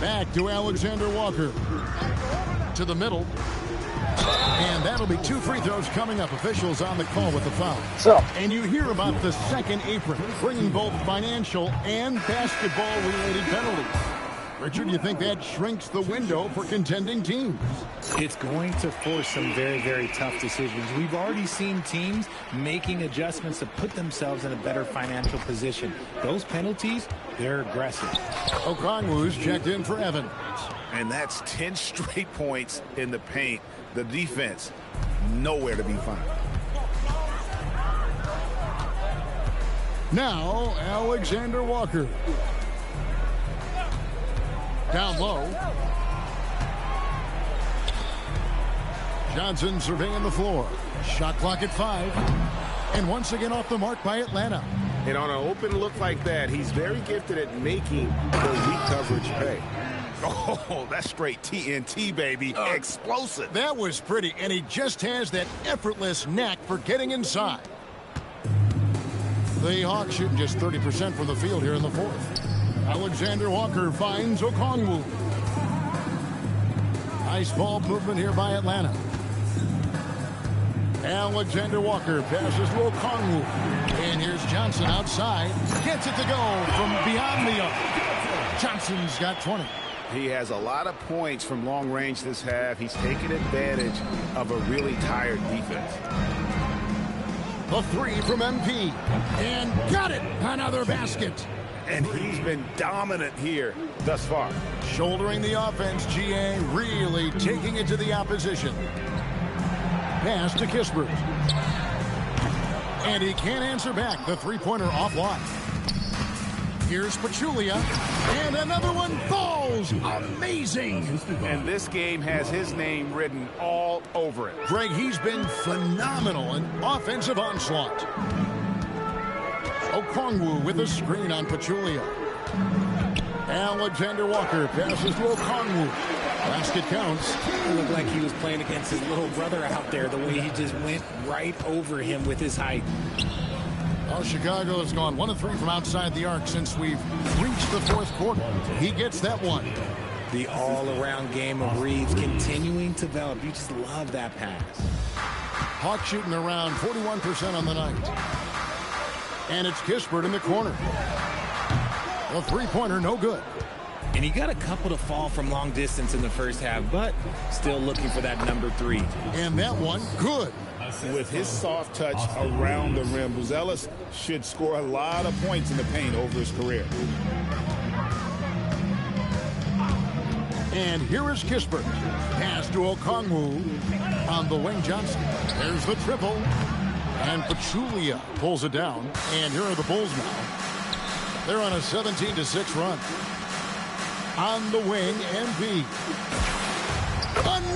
Back to Alexander Walker. To the middle. And that'll be 2 free throws coming up. Officials on the call with the foul. And you hear about the second apron, bringing both financial and basketball-related penalties. Richard, you think that shrinks the window for contending teams? It's going to force some very, very tough decisions. We've already seen teams making adjustments to put themselves in a better financial position. Those penalties, they're aggressive. Okongwu's checked in for Evans. And that's 10 straight points in the paint. The defense, nowhere to be found. Now, Alexander Walker. Down low. Johnson surveying the floor. Shot clock at 5. And once again off the mark by Atlanta. And on an open look like that, he's very gifted at making the weak coverage pay. Oh, that's straight TNT, baby. Explosive. That was pretty, and he just has that effortless knack for getting inside. The Hawks shooting just 30% from the field here in the fourth. Alexander Walker finds Okongwu. Nice ball movement here by Atlanta. Alexander Walker passes to Okongwu. And here's Johnson outside. Gets it to go from beyond the arc. Johnson's got 20. He has a lot of points from long range this half. He's taken advantage of a really tired defense. The 3 from MP. And got it. Another basket. And he's been dominant here thus far. Shouldering the offense, GA really taking it to the opposition. Pass to Kispert. And he can't answer back. The three-pointer offline. Here's Pachulia. And another one falls. Amazing. And this game has his name written all over it. Greg, he's been phenomenal in offensive onslaught. Okongwu with a screen on Pachulia. Alexander Walker passes to Okongwu. Basket counts. It looked like he was playing against his little brother out there, the way he just went right over him with his height. Well, Chicago has gone 1 of 3 from outside the arc since we've reached the fourth quarter. He gets that one. The all-around game of Reeves continuing to develop. You just love that pass. Hawks shooting around 41% on the night. And it's Kispert in the corner. The three-pointer, no good. And he got a couple to fall from long distance in the first half, but still looking for that number 3. And that one, good. With his soft touch around the rim, Buzelis should score a lot of points in the paint over his career. And here is Kispert. Pass to Okongwu on the wing. Johnson. There's the triple. And Pachulia pulls it down. And here are the Bulls now. They're on a 17-6 run. On the wing, MP.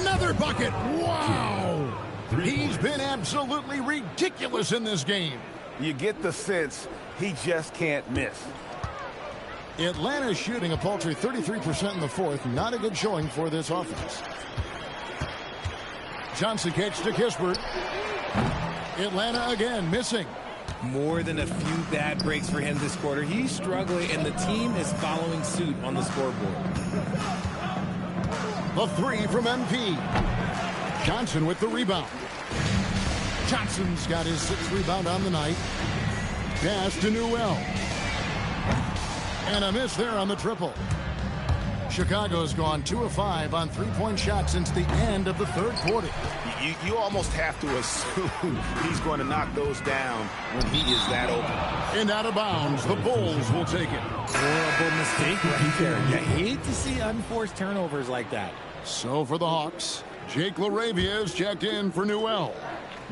Another bucket. Wow. He's been absolutely ridiculous in this game. You get the sense he just can't miss. Atlanta's shooting a paltry 33% in the fourth. Not a good showing for this offense. Johnson catch to Kispert. Atlanta again missing. More than a few bad breaks for him this quarter. He's struggling, and the team is following suit on the scoreboard. The 3 from MP. Johnson with the rebound. Johnson's got his 6th rebound on the night. Pass to Newell. And a miss there on the triple. Chicago's gone 2 of 5 on three-point shots since the end of the third quarter. You almost have to assume he's going to knock those down when he is that open. And out of bounds, the Bulls will take it. Horrible mistake right there. You hate to see unforced turnovers like that. So for the Hawks, Jake LaRavia is checked in for Newell.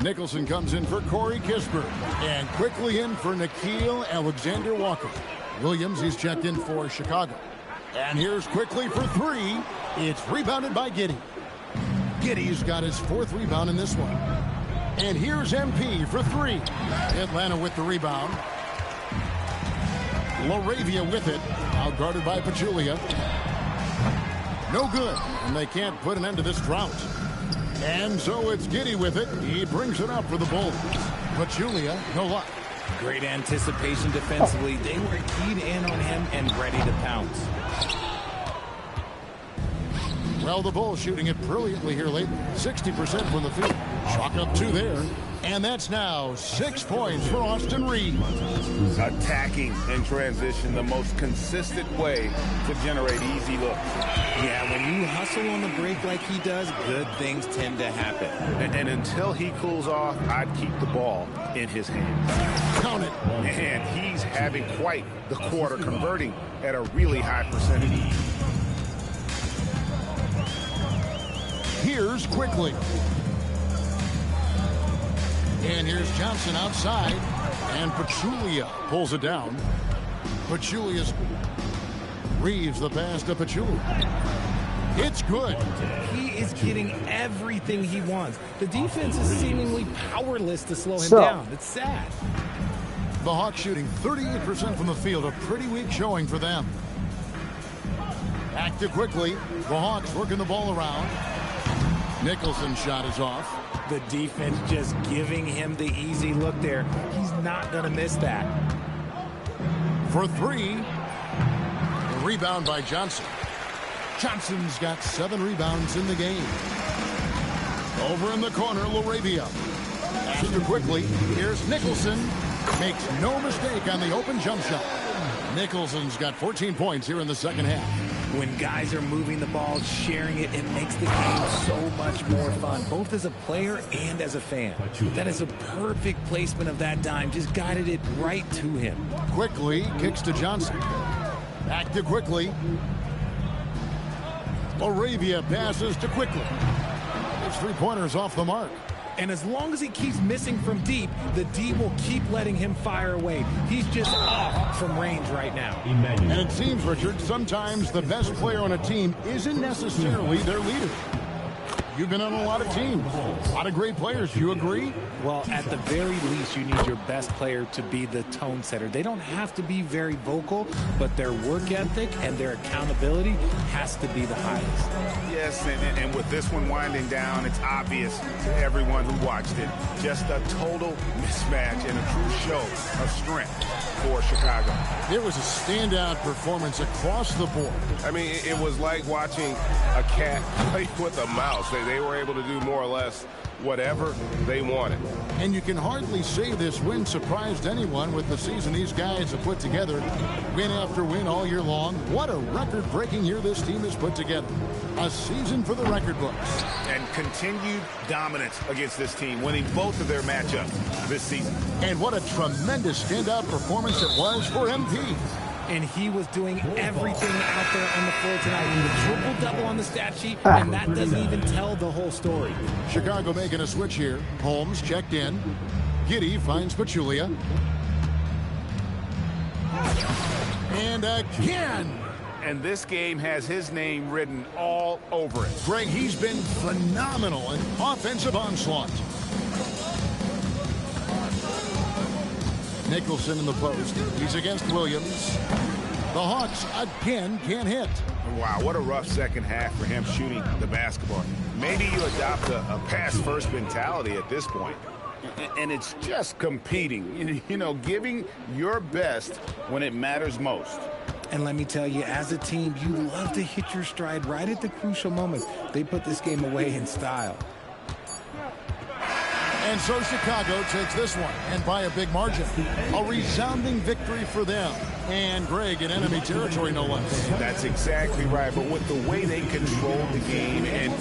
Nicholson comes in for Corey Kispert. And quickly in for Nickeil Alexander-Walker. Williams is checked in for Chicago. And here's quickly for three. It's rebounded by Giddey. Giddey's got his 4th rebound in this one. And here's MP for three. Atlanta with the rebound. LaRavia with it. Outguarded by Pachulia. No good. And they can't put an end to this drought. And so it's Giddey with it. He brings it up for the Bulls. Pachulia, no luck. Great anticipation defensively. They were keyed in on him and ready to pounce. Well, the Bulls shooting it brilliantly here late. 60% from the field. Chalk up 2 there. And that's now 6 points for Austin Reeves. Attacking in transition, the most consistent way to generate easy looks. Yeah, when you hustle on the break like he does, good things tend to happen. And until he cools off, I'd keep the ball in his hands. Count it. And he's having quite the quarter, converting at a really high percentage. Here's quickly. And here's Johnson outside. And Pachulia pulls it down. Pachulia's Reeves the pass to Pachulia. It's good. He is getting everything he wants. The defense is seemingly powerless to slow him down. It's sad. The Hawks shooting 38% from the field. A pretty weak showing for them. Back to quickly. The Hawks working the ball around. Nicholson's shot is off. The defense just giving him the easy look there. He's not going to miss that. For three. The rebound by Johnson. Johnson's got 7 rebounds in the game. Over in the corner, LaRavia. After quickly, here's Nicholson. Makes no mistake on the open jump shot. Nicholson's got 14 points here in the second half. When guys are moving the ball, sharing it, it makes the game so much more fun, both as a player and as a fan. That is a perfect placement of that dime. Just guided it right to him. Quickly kicks to Johnson. Back to quickly. LaRavia passes to quickly. His 3-pointers off the mark. And as long as he keeps missing from deep, the D will keep letting him fire away. He's just off from range right now. And it seems, Richard, sometimes the best player on a team isn't necessarily their leader. You've been on a lot of teams, a lot of great players. Do you agree? Well, at the very least, you need your best player to be the tone setter. They don't have to be very vocal, but their work ethic and their accountability has to be the highest. Yes, and with this one winding down, it's obvious to everyone who watched it. Just a total mismatch and a true show of strength for Chicago. It was a standout performance across the board. I mean, it was like watching a cat play with a mouse. They were able to do more or less whatever they wanted. And you can hardly say this win surprised anyone with the season these guys have put together. Win after win all year long. What a record-breaking year this team has put together. A season for the record books. And continued dominance against this team, winning both of their matchups this season. And what a tremendous standout performance it was for MP. And he was doing everything out there on the floor tonight. The triple-double on the stat sheet, and that doesn't even tell the whole story. Chicago making a switch here. Holmes checked in. Giddey finds Pachulia. And again. And this game has his name written all over it. Greg, he's been phenomenal in offensive onslaught. Nicholson in the post. He's against Williams. The Hawks again can't hit. Wow, what a rough second half for him shooting the basketball. Maybe you adopt a pass-first mentality at this point. And it's just competing, you know, giving your best when it matters most. And let me tell you, as a team, you love to hit your stride right at the crucial moments. They put this game away in style. And so Chicago takes this one, and by a big margin. A resounding victory for them. And Greg in enemy territory, no less. That's exactly right. But with the way they controlled the game and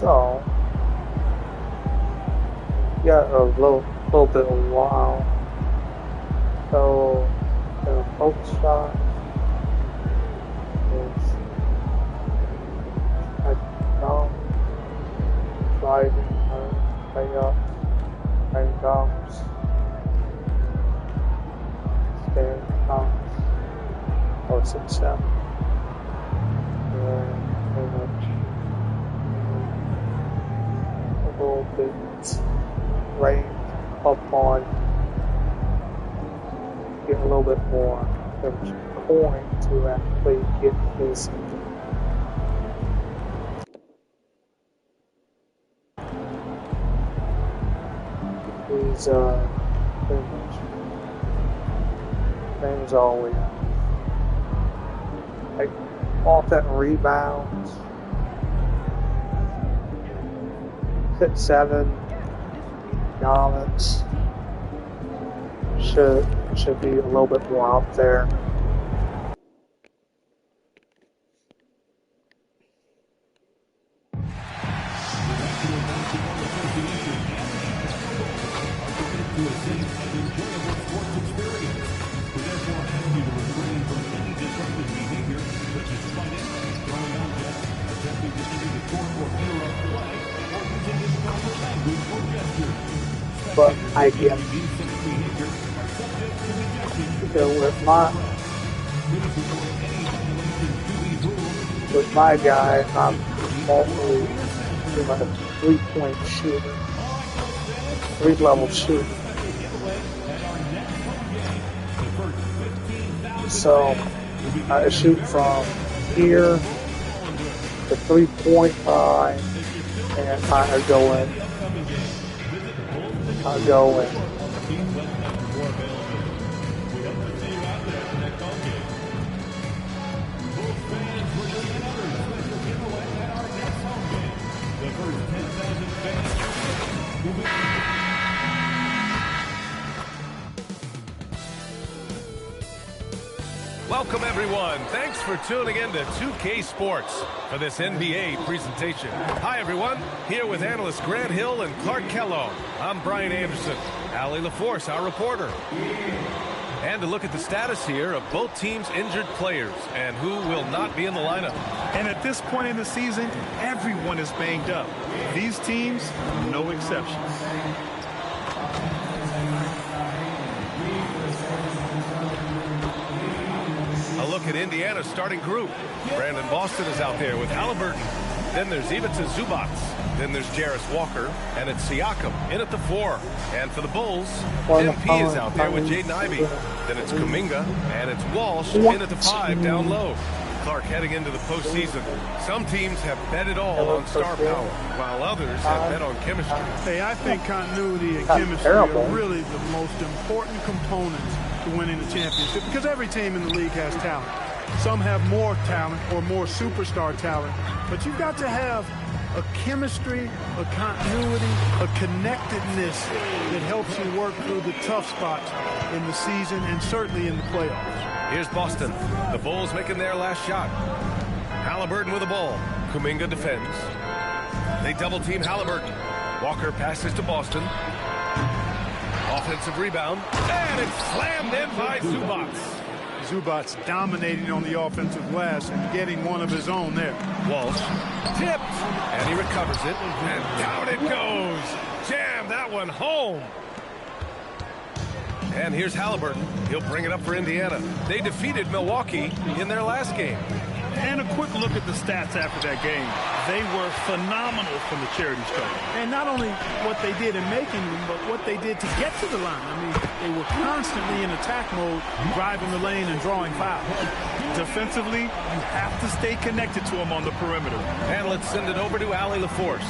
So, got a little bit of a while. So, the focus shot is sliding, pay up, pay comes, stand comes, or 6-7. Pretty much a little bit range up on, get a little bit more coin to actually get this. These pretty much same as always. Like offense rebounds, hit 7 dominance should be a little bit more out there. But I get with my guy, I'm mostly like a 3-point shooter, 3-level shooter. So I shoot from here to 3-point line, and I go in. Welcome, everyone. Thanks for tuning in to 2K Sports for this NBA presentation. Hi, everyone. Here with analysts Grant Hill and Clark Kellogg. I'm Brian Anderson. Allie LaForce, our reporter. And to look at the status here of both teams' injured players and who will not be in the lineup. And at this point in the season, everyone is banged up. These teams, no exceptions. A look at Indiana's starting group. Brandon Boston is out there with Halliburton. Then there's Ivica Zubac. Then there's Jarris Walker. And it's Siakam in at the 4. And for the Bulls, MP is out there with Jaden Ivey. Then it's Kuminga. And it's Walsh in at the 5 down low. Clark heading into the postseason. Some teams have bet it all on star power, while others have bet on chemistry. Hey, I think continuity and chemistry are really the most important components to winning the championship, because every team in the league has talent. Some have more talent or more superstar talent, but you've got to have a chemistry, a continuity, a connectedness that helps you work through the tough spots in the season and certainly in the playoffs. Here's Boston. The Bulls making their last shot. Halliburton with the ball. Kuminga defends. They double-team Halliburton. Walker passes to Boston. Offensive rebound. And it's slammed in by Zubac. Zubac dominating on the offensive glass and getting one of his own there. Walsh tipped. And he recovers it. And down it goes. Jam that one home. And here's Halliburton. He'll bring it up for Indiana. They defeated Milwaukee in their last game. And a quick look at the stats after that game. They were phenomenal from the charity stripe. And not only what they did in making them, but what they did to get to the line. I mean, they were constantly in attack mode, driving the lane and drawing fouls. Defensively, you have to stay connected to them on the perimeter. And let's send it over to Allie LaForce.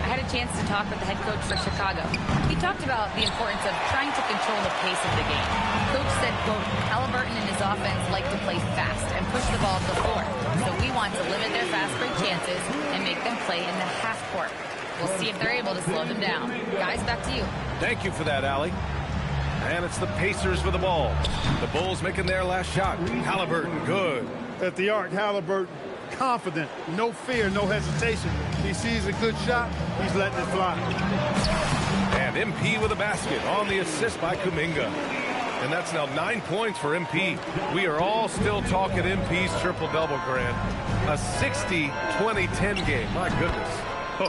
I had a chance to talk with the head coach for Chicago. He talked about the importance of trying to control the pace of the game. Coach said, quote, Halliburton and his offense like to play fast and push the ball to the floor. So we want to limit their fast break chances and make them play in the half court. We'll see if they're able to slow them down. Guys, back to you. Thank you for that, Allie. And it's the Pacers with the ball. The Bulls making their last shot. Halliburton, good. At the arc, Halliburton, confident, no fear, no hesitation. He sees a good shot, he's letting it fly. And MP with a basket on the assist by Kuminga. And that's now 9 points for MP. We are all still talking MP's triple-double, Grant. A 60-20-10 game. My goodness.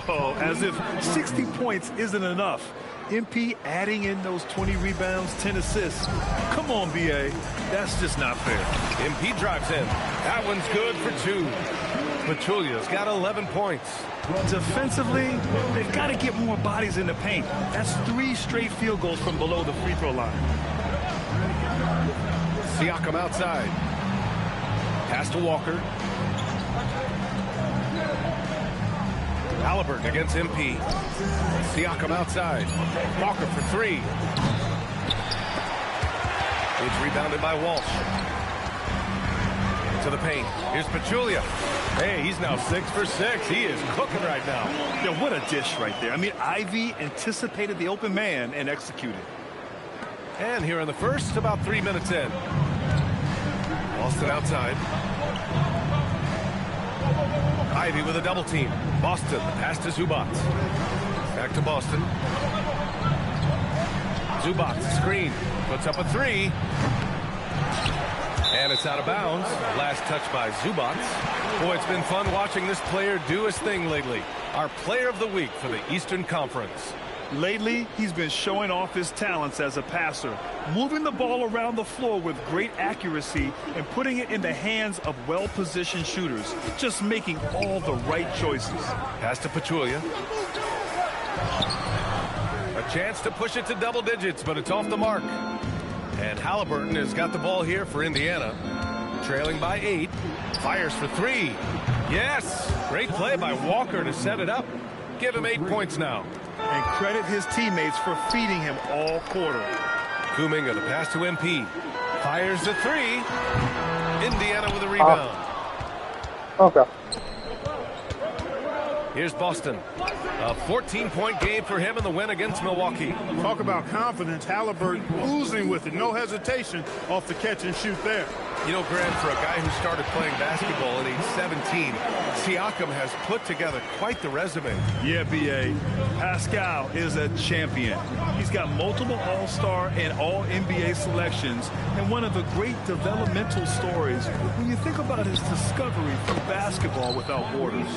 Oh, as if 60 points isn't enough. MP adding in those 20 rebounds, 10 assists. Come on, BA. That's just not fair. MP drives in. That one's good for 2. Pachulia's got 11 points. Defensively, they've got to get more bodies in the paint. That's 3 straight field goals from below the free throw line. Siakam outside. Pass to Walker. Halliburton against MP. Siakam outside. Walker for 3. It's rebounded by Walsh. To the paint. Here's Pachulia. Hey, he's now 6 for 6. He is cooking right now. Yeah, what a dish right there. I mean, Ivy anticipated the open man and executed. And here in the first, about 3 minutes in. Boston outside. Ivy with a double team. Boston, pass to Zubac. Back to Boston. Zubac, screen. Puts up a 3. And it's out of bounds. Last touch by Zubac. Boy, it's been fun watching this player do his thing lately. Our player of the week for the Eastern Conference. Lately, he's been showing off his talents as a passer, moving the ball around the floor with great accuracy and putting it in the hands of well-positioned shooters, just making all the right choices. Pass to Pachulia. A chance to push it to double digits, but it's off the mark. And Halliburton has got the ball here for Indiana. Trailing by 8. Fires for 3. Yes! Great play by Walker to set it up. Give him 8 points now. And credit his teammates for feeding him all quarter. Kuminga, the pass to MP. Fires the 3. Indiana with a rebound. Okay. Here's Boston. A 14-point game for him in the win against Milwaukee. Talk about confidence. Halliburton oozing with it. No hesitation off the catch and shoot there. You know, Grant, for a guy who started playing basketball at age 17, Siakam has put together quite the resume. Yeah, B.A. Pascal is a champion. He's got multiple All-Star and All-NBA selections, and one of the great developmental stories when you think about his discovery through basketball without borders.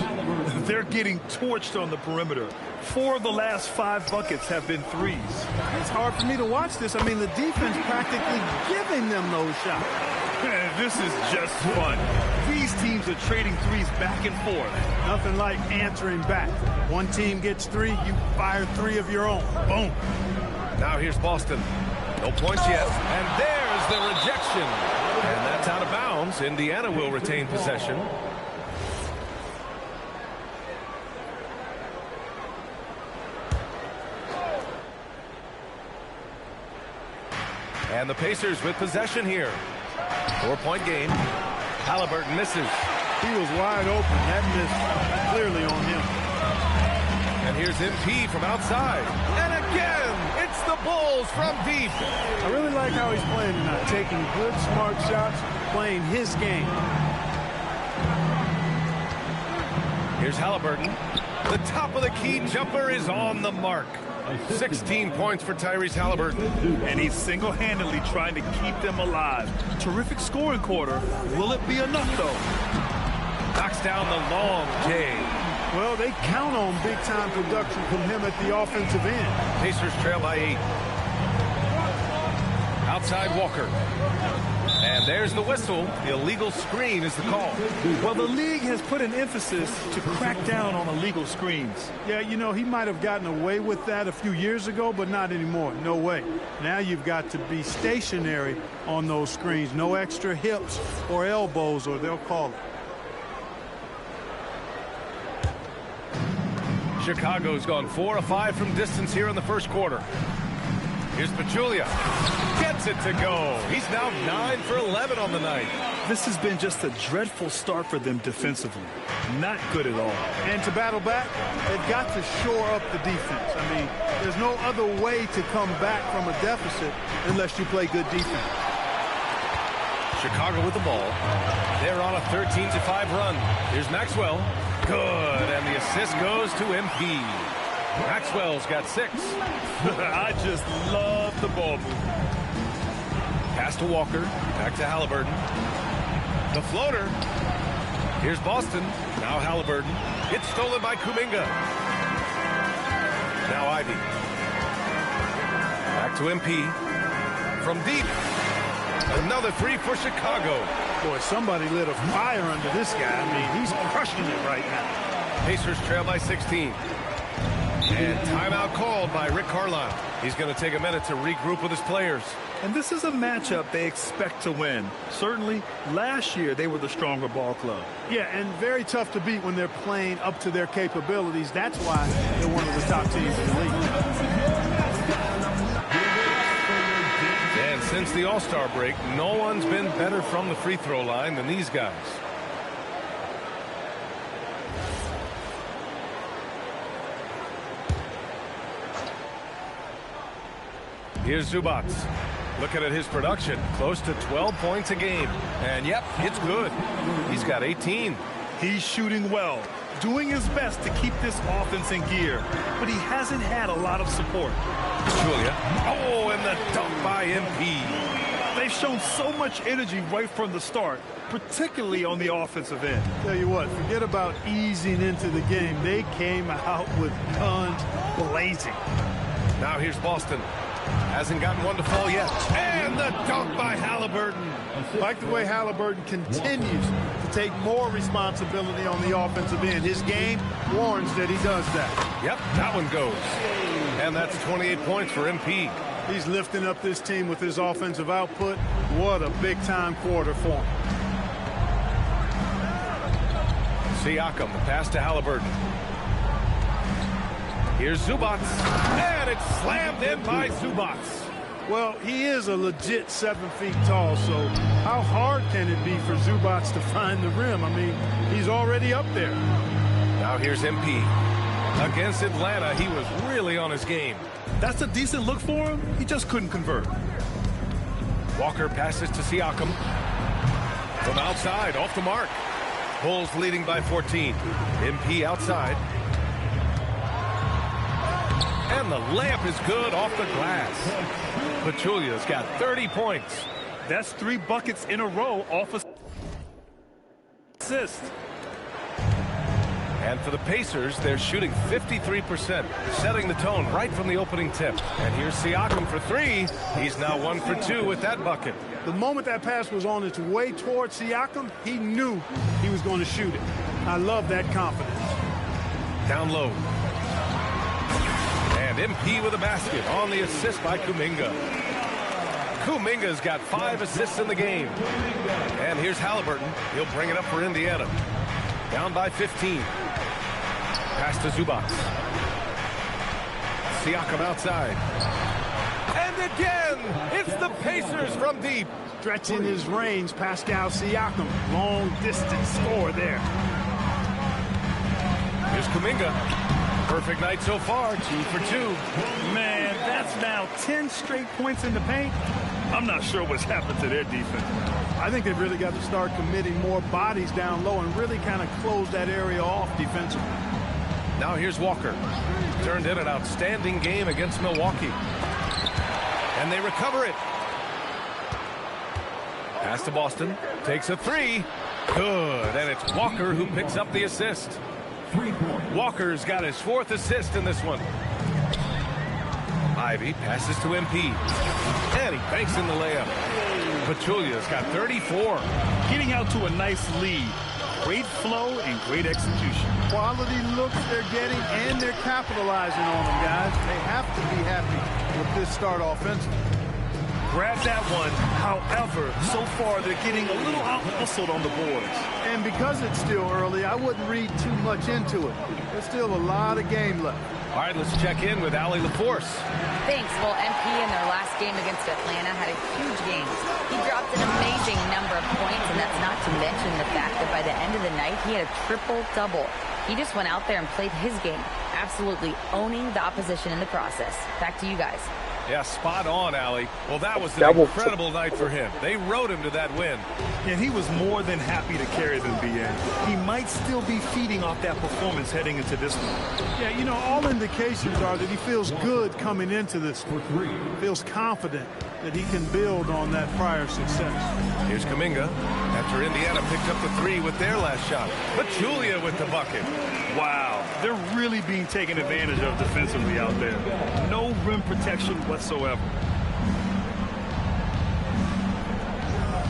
They're getting torched on the perimeter. 4 of the last 5 buckets have been threes. It's hard for me to watch this. I mean, the defense practically giving them those shots. This is just fun. These teams are trading threes back and forth. Nothing like answering back. One team gets 3, you fire 3 of your own. Boom. Now here's Boston. No points yet. And there's the rejection. And that's out of bounds. Indiana will retain possession. And the Pacers with possession here. 4-point game. Halliburton misses. He was wide open. That miss clearly on him. And here's MP from outside. And again, it's the Bulls from deep. I really like how he's playing tonight. Taking good, smart shots, playing his game. Here's Halliburton. The top of the key jumper is on the mark. 16 points for Tyrese Halliburton. And he's single-handedly trying to keep them alive. Terrific scoring quarter. Will it be enough, though? Knocks down the long J. Well, they count on big-time production from him at the offensive end. Pacers trail by 8. Outside Walker. And there's the whistle. The illegal screen is the call. Well, the league has put an emphasis to crack down on illegal screens. Yeah, you know, he might have gotten away with that a few years ago, but not anymore. No way. Now you've got to be stationary on those screens. No extra hips or elbows, or they'll call it. Chicago's gone 4 of 5 from distance here in the first quarter. Here's Pachulia. Gets it to go. He's now 9 for 11 on the night. This has been just a dreadful start for them defensively. Not good at all. And to battle back, they've got to shore up the defense. I mean, there's no other way to come back from a deficit unless you play good defense. Chicago with the ball. They're on a 13-5 run. Here's Maxwell. Good. And the assist goes to MP. Maxwell's got 6. I just love the ball movement. Pass to Walker. Back to Halliburton. The floater. Here's Boston. Now Halliburton. It's stolen by Kuminga. Now Ivy. Back to MP. From deep. Another 3 for Chicago. Boy, somebody lit a fire under this guy. I mean, he's crushing it right now. Pacers trail by 16. And timeout called by Rick Carlisle. He's going to take a minute to regroup with his players. And this is a matchup they expect to win. Certainly, last year they were the stronger ball club. Yeah, and very tough to beat when they're playing up to their capabilities. That's why they're one of the top teams in the league. And since the All-Star break, no one's been better from the free throw line than these guys. Here's Zubac. Looking at his production, close to 12 points a game. And yep, it's good. He's got 18. He's shooting well, doing his best to keep this offense in gear, but he hasn't had a lot of support. Julia. Oh, and the dunk by MP. They've shown so much energy right from the start, particularly on the offensive end. Tell you what, forget about easing into the game. They came out with guns blazing. Now here's Boston. Hasn't gotten one to fall yet. And the dunk by Halliburton. Like the way Halliburton continues to take more responsibility on the offensive end. His game warrants that he does that. Yep, that one goes. And that's 28 points for MP. He's lifting up this team with his offensive output. What a big-time quarter for him. Siakam, the pass to Halliburton. Here's Zubac, and it's slammed in by Zubac. Well, he is a legit 7 feet tall, so how hard can it be for Zubac to find the rim? I mean, he's already up there. Now here's MP. Against Atlanta, he was really on his game. That's a decent look for him. He just couldn't convert. Walker passes to Siakam. From outside, off the mark. Bulls leading by 14. MP outside. And the layup is good off the glass. Pachulia's got 30 points. That's 3 buckets in a row off a assist. And for the Pacers, they're shooting 53%, setting the tone right from the opening tip. And here's Siakam for 3. He's now 1 for 2 with that bucket. The moment that pass was on its way towards Siakam, he knew he was going to shoot it. I love that confidence. Down low. And MP with a basket on the assist by Kuminga. Kuminga's got 5 assists in the game. And here's Halliburton. He'll bring it up for Indiana. Down by 15. Pass to Zubac. Siakam outside. And again, it's the Pacers from deep. Stretching his range, Pascal Siakam. Long distance score there. Here's Kuminga. Perfect night so far, 2 for 2. Man, that's now 10 straight points in the paint. I'm not sure what's happened to their defense. I think they've really got to start committing more bodies down low and really kind of close that area off defensively. Now here's Walker. Turned in an outstanding game against Milwaukee. And they recover it. Pass to Boston. Takes a 3. Good. And it's Walker who picks up the assist. Walker's got his 4th assist in this one. Ivy passes to MP. And he banks in the layup. Pachulia's got 34. Getting out to a nice lead. Great flow and great execution. Quality looks they're getting, and they're capitalizing on them, guys. They have to be happy with this start offensively. Grab that one. However, so far they're getting a little out-hustled on the boards. And because it's still early, I wouldn't read too much into it. There's still a lot of game left. All right, let's check in with Allie LaForce. Thanks. Well, MP in their last game against Atlanta had a huge game. He dropped an amazing number of points, and that's not to mention the fact that by the end of the night, he had a triple-double. He just went out there and played his game, absolutely owning the opposition in the process. Back to you guys. Yeah, spot on, Allie. Well, that was an incredible night for him. They rode him to that win. And he was more than happy to carry them, BA. He might still be feeding off that performance heading into this one. Yeah, you know, all indications are that he feels good coming into this one. Feels confident that he can build on that prior success. Here's Kuminga after Indiana picked up the 3 with their last shot. Pachulia with the bucket. Wow, they're really being taken advantage of defensively out there. No rim protection whatsoever.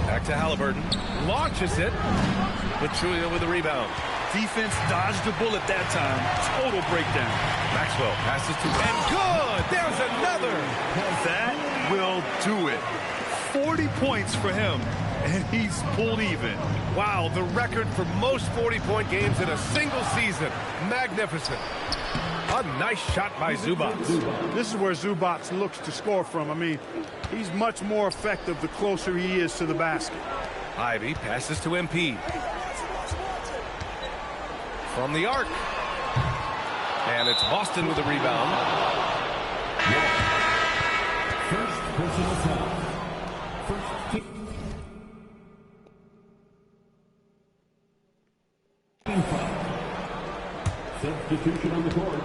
Back to Halliburton. Launches it. Pachulia with the rebound. Defense dodged the bullet that time. Total breakdown. Maxwell passes to and good. There's another. That will do it. 40 points for him, and he's pulled even. Wow, the record for most 40-point games in a single season. Magnificent. A nice shot by Zubac. This is where Zubac looks to score from. I mean, he's much more effective the closer he is to the basket. Ivy passes to MP. From the arc. And it's Boston with the rebound. First personal foul. First team. Substitution on the court.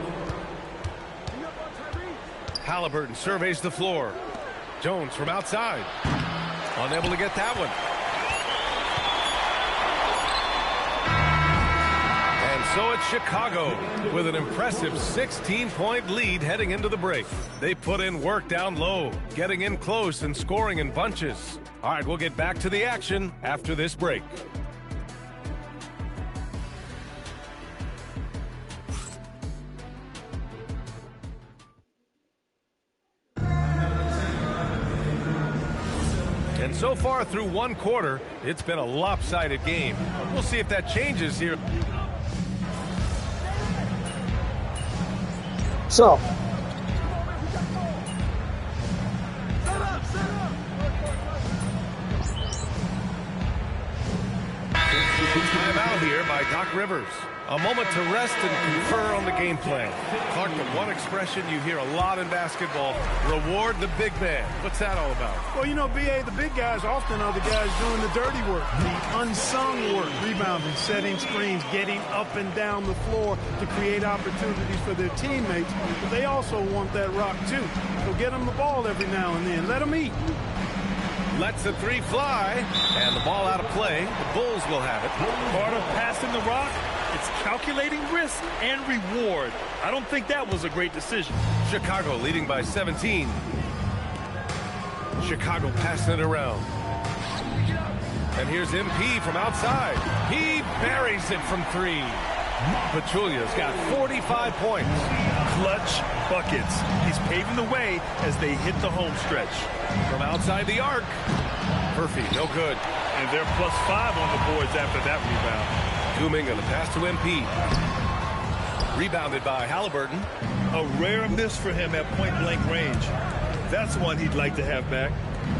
Halliburton surveys the floor. Jones from outside. Unable to get that one. And so it's Chicago with an impressive 16-point lead heading into the break. They put in work down low, getting in close and scoring in bunches. All right, we'll get back to the action after this break. And so far through one quarter, it's been a lopsided game. We'll see if that changes here. So, Time out here by Doc Rivers. A moment to rest and confer on the game plan. Clark, the one expression you hear a lot in basketball, reward the big man. What's that all about? Well, you know, B.A., the big guys often are the guys doing the dirty work, the unsung work, rebounding, setting screens, getting up and down the floor to create opportunities for their teammates. But they also want that rock, too. So get them the ball every now and then. Let them eat. Lets the three fly, and the ball out of play. The Bulls will have it. Part of passing the rock, it's calculating risk and reward. I don't think that was a great decision. Chicago leading by 17. Chicago passing it around. And here's MP from outside. He buries it from three. Pachulia's got 45 points. Clutch buckets. He's paving the way as they hit the home stretch. From outside the arc. Murphy, no good. And they're +5 on the boards after that rebound. Kuminga, the pass to MP. Rebounded by Halliburton. A rare miss for him at point-blank range. That's one he'd like to have back.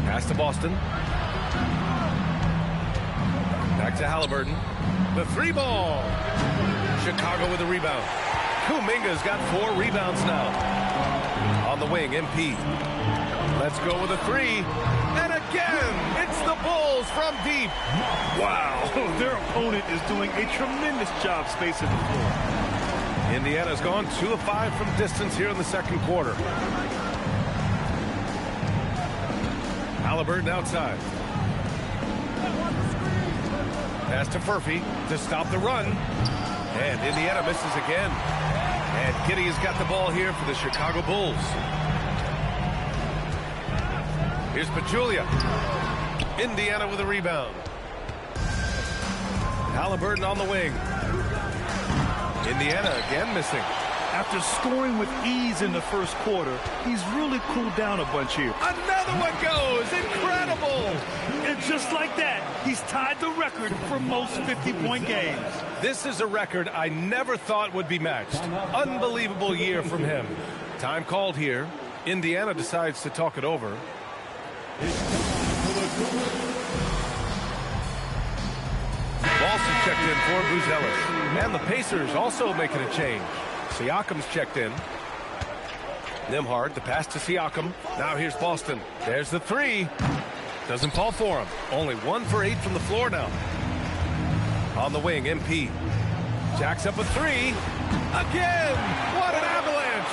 Pass to Boston. Back to Halliburton. The three ball. Chicago with a rebound. Kuminga's got 4 rebounds now. On the wing, MP. Let's go with a three. And again, it's the Bulls from deep. Wow, their opponent is doing a tremendous job spacing the floor. Indiana's gone 2 of 5 from distance here in the second quarter. Halliburton outside. Pass to Murphy to stop the run. And Indiana misses again. And Giddey has got the ball here for the Chicago Bulls. Here's Pachulia. Indiana with a rebound. Halliburton on the wing. Indiana again missing. After scoring with ease in the first quarter, he's really cooled down a bunch here. Another one goes! Incredible! And just like that, he's tied the record for most 50-point games. This is a record I never thought would be matched. Unbelievable year from him. Time called here. Indiana decides to talk it over. Boston checked in for Buzelis. And the Pacers also making a change. Siakam's checked in. Nembhard, the pass to Siakam. Now here's Boston. There's the three. Doesn't fall for him. Only 1 for 8 from the floor now. On the wing, MP. Jacks up a three. Again! What an avalanche!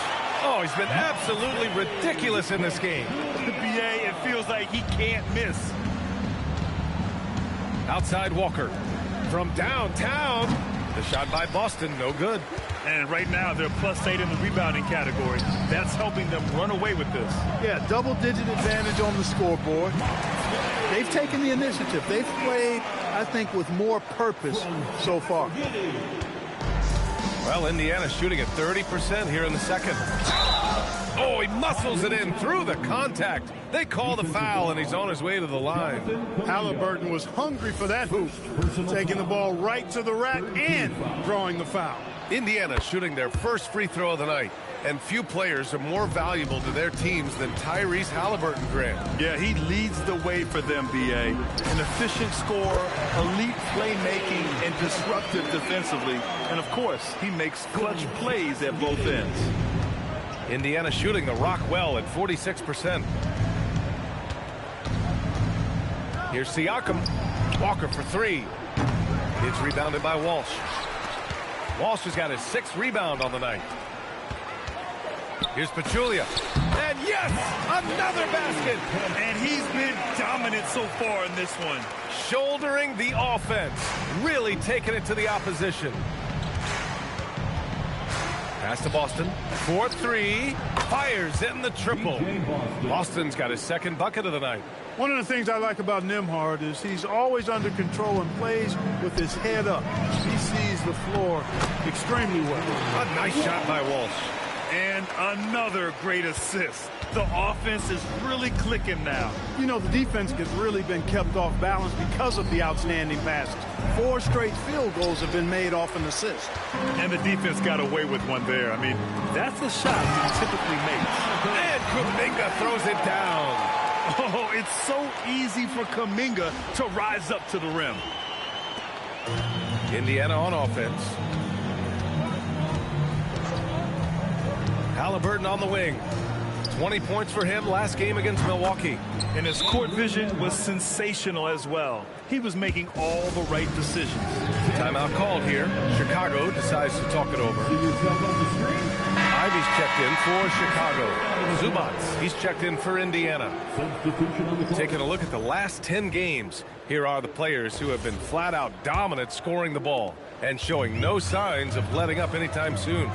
Oh, he's been absolutely ridiculous in this game. BA, it feels like he can't miss. Outside Walker. From downtown. The shot by Boston, no good. And right now, they're +8 in the rebounding category. That's helping them run away with this. Yeah, double-digit advantage on the scoreboard. They've taken the initiative. They've played, I think, with more purpose so far. Well, Indiana shooting at 30% here in the second. Oh, he muscles it in through the contact. They call the foul, and he's on his way to the line. Halliburton was hungry for that hoop, taking the ball right to the rack and drawing the foul. Indiana shooting their first free throw of the night, and few players are more valuable to their teams than Tyrese Halliburton, Grant. Yeah, he leads the way for them, B.A. An efficient scorer, elite playmaking, and disruptive defensively. And, of course, he makes clutch plays at both ends. Indiana shooting the rock well at 46%. Here's Siakam. Walker for three. It's rebounded by Walsh. Walsh has got his 6th rebound on the night. Here's Pachulia. And yes, another basket. And he's been dominant so far in this one. Shouldering the offense. Really taking it to the opposition. Pass to Boston. 4-3. Fires in the triple. Boston's got his 2nd bucket of the night. One of the things I like about Nembhard is he's always under control and plays with his head up. He sees the floor extremely well. A nice shot by Walsh. And another great assist. The offense is really clicking now. You know, the defense has really been kept off balance because of the outstanding passes. 4 straight field goals have been made off an assist. And the defense got away with one there. I mean, that's a shot he typically makes. And Kuminga throws it down. Oh, it's so easy for Kuminga to rise up to the rim. Indiana on offense. Halliburton on the wing. 20 points for him last game against Milwaukee. And his court vision was sensational as well. He was making all the right decisions. Timeout called here. Chicago decides to talk it over. Ivy's checked in for Chicago. Zubats, he's checked in for Indiana. Taking a look at the last 10 games, here are the players who have been flat out dominant scoring the ball and showing no signs of letting up anytime soon.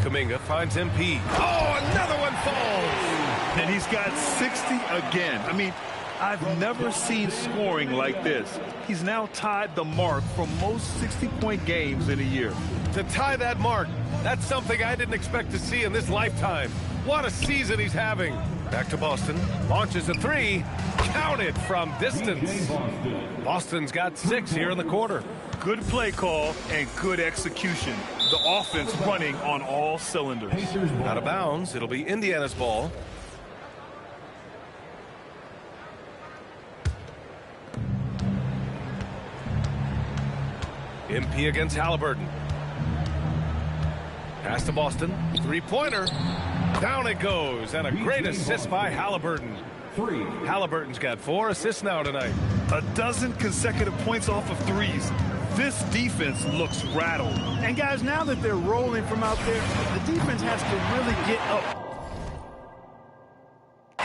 Kuminga finds MP. Oh, another one falls! And he's got 60 again. I mean, I've never seen scoring like this. He's now tied the mark for most 60-point games in a year. To tie that mark, that's something I didn't expect to see in this lifetime. What a season he's having. Back to Boston. Launches a three. Counted from distance. Boston's got 6 here in the quarter. Good play call and good execution. The offense running on all cylinders. Out of bounds. It'll be Indiana's ball. MP against Halliburton. Pass to Boston. Three-pointer. Down it goes. And a great assist by Halliburton. Halliburton's got 4 assists now tonight. A dozen consecutive points off of threes. This defense looks rattled. And guys, now that they're rolling from out there, the defense has to really get up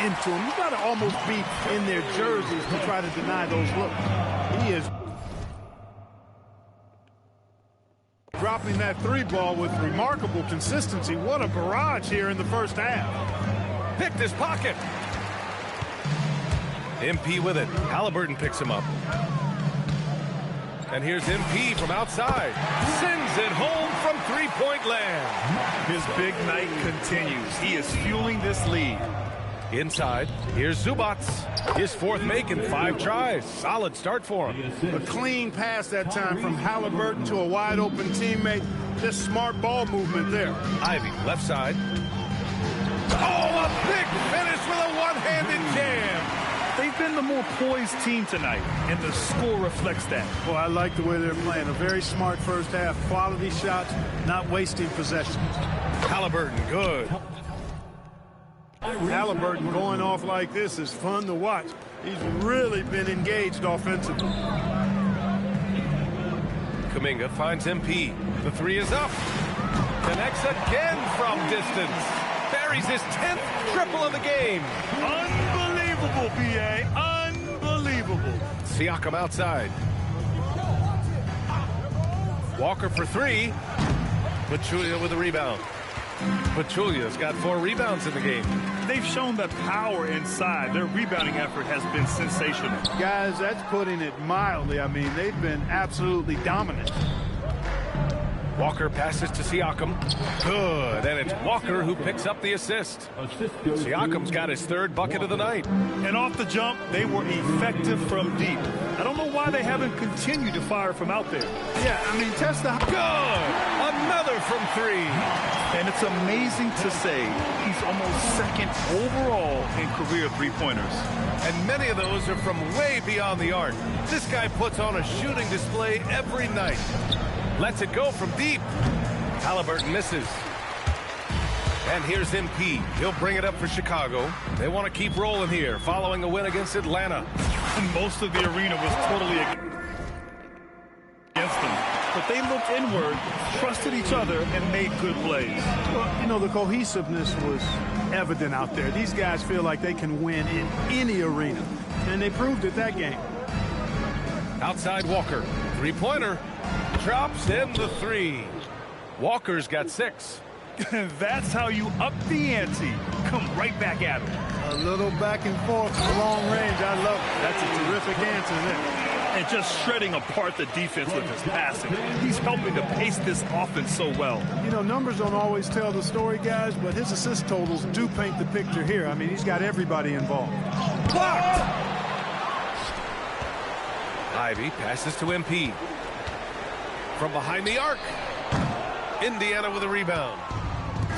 into them. You got to almost be in their jerseys to try to deny those looks. He is dropping that three ball with remarkable consistency. What a barrage here in the first half. Picked his pocket. MP with it. Halliburton picks him up. And here's MP from outside. Sends it home from three-point land. His big night continues. He is fueling this lead. Inside, here's Zubats. His 4th make in 5 tries. Solid start for him. A clean pass that time from Halliburton to a wide-open teammate. Just smart ball movement there. Ivy, left side. Oh, a big finish with a one-handed jam. They've been the more poised team tonight, and the score reflects that. Well, I like the way they're playing. A very smart first half. Quality shots, not wasting possessions. Halliburton, good. Halliburton going off like this is fun to watch. He's really been engaged offensively. Kuminga finds MP. The 3 is up. Connects again from distance. Buries his 10th triple of the game. Unbelievable, B.A. Unbelievable. Siakam outside. Walker for 3. Pachulia with a rebound. Pachulia's got 4 rebounds in the game. They've shown that power inside. Their rebounding effort has been sensational. Guys, that's putting it mildly. I mean, they've been absolutely dominant. Walker passes to Siakam. Good. And it's Walker who picks up the assist. Siakam's got his 3rd bucket of the night. And off the jump, they were effective from deep. I don't know why they haven't continued to fire from out there. Yeah, I mean, test the... Good. Another from 3. And it's amazing to say he's almost 2nd overall in career three-pointers. And many of those are from way beyond the arc. This guy puts on a shooting display every night. Lets it go from deep. Halliburton misses. And here's MP. He'll bring it up for Chicago. They want to keep rolling here following a win against Atlanta. And most of the arena was totally against them. But they looked inward, trusted each other, and made good plays. Well, you know, the cohesiveness was evident out there. These guys feel like they can win in any arena. And they proved it that game. Outside Walker. Three-pointer. Drops in the 3. Walker's got 6. That's how you up the ante. Come right back at him. A little back and forth from long range. I love it. That's a terrific answer there. And just shredding apart the defense with his passing. He's helping to pace this offense so well. You know, numbers don't always tell the story, guys, but his assist totals do paint the picture here. I mean, he's got everybody involved. Blocked! Ivy passes to MP. From behind the arc. Indiana with a rebound.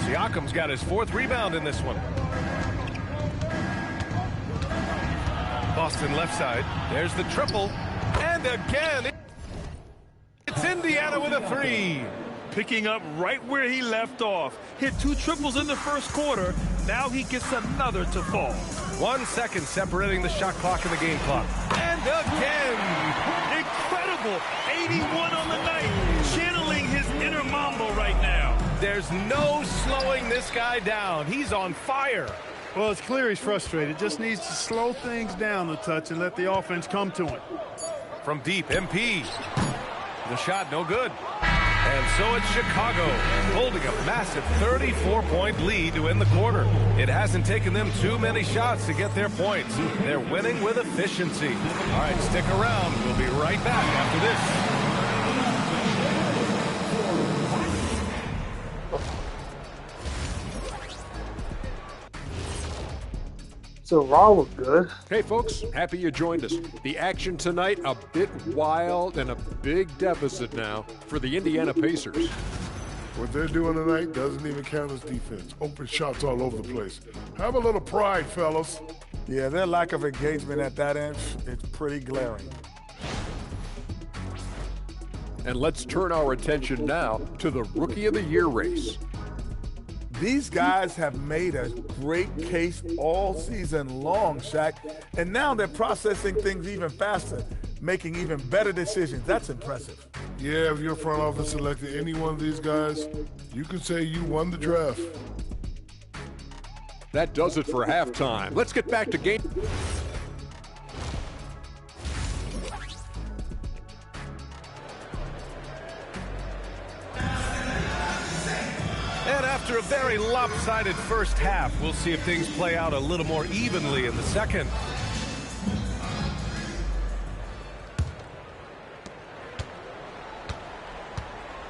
Siakam's got his 4th rebound in this one. Boston left side. There's the triple. And again, it's Indiana with a 3. picking up right where he left off. Hit 2 triples in the first quarter. Now he gets another to fall. 1 second separating the shot clock and the game clock. And again! Incredible! 81 on the night. Channeling his inner Mambo right now. There's no slowing this guy down. He's on fire. Well, it's clear he's frustrated. Just needs to slow things down a touch and let the offense come to him. From deep, MP. The shot no good. And so it's Chicago holding a massive 34-point lead to end the quarter. It hasn't taken them too many shots to get their points. They're winning with efficiency. All right, stick around. We'll be right back after this. So Raw was good. Hey folks, happy you joined us. The action tonight a bit wild and a big deficit now for the Indiana Pacers. What they're doing tonight doesn't even count as defense. Open shots all over the place. Have a little pride, fellas. Yeah, their lack of engagement at that end, it's pretty glaring. And let's turn our attention now to the Rookie of the Year race. These guys have made a great case all season long, Shaq, and now they're processing things even faster, making even better decisions. That's impressive. Yeah, if your front office selected any one of these guys, you can say you won the draft. That does it for halftime. Let's get back to game. And after a very lopsided first half, we'll see if things play out a little more evenly in the second.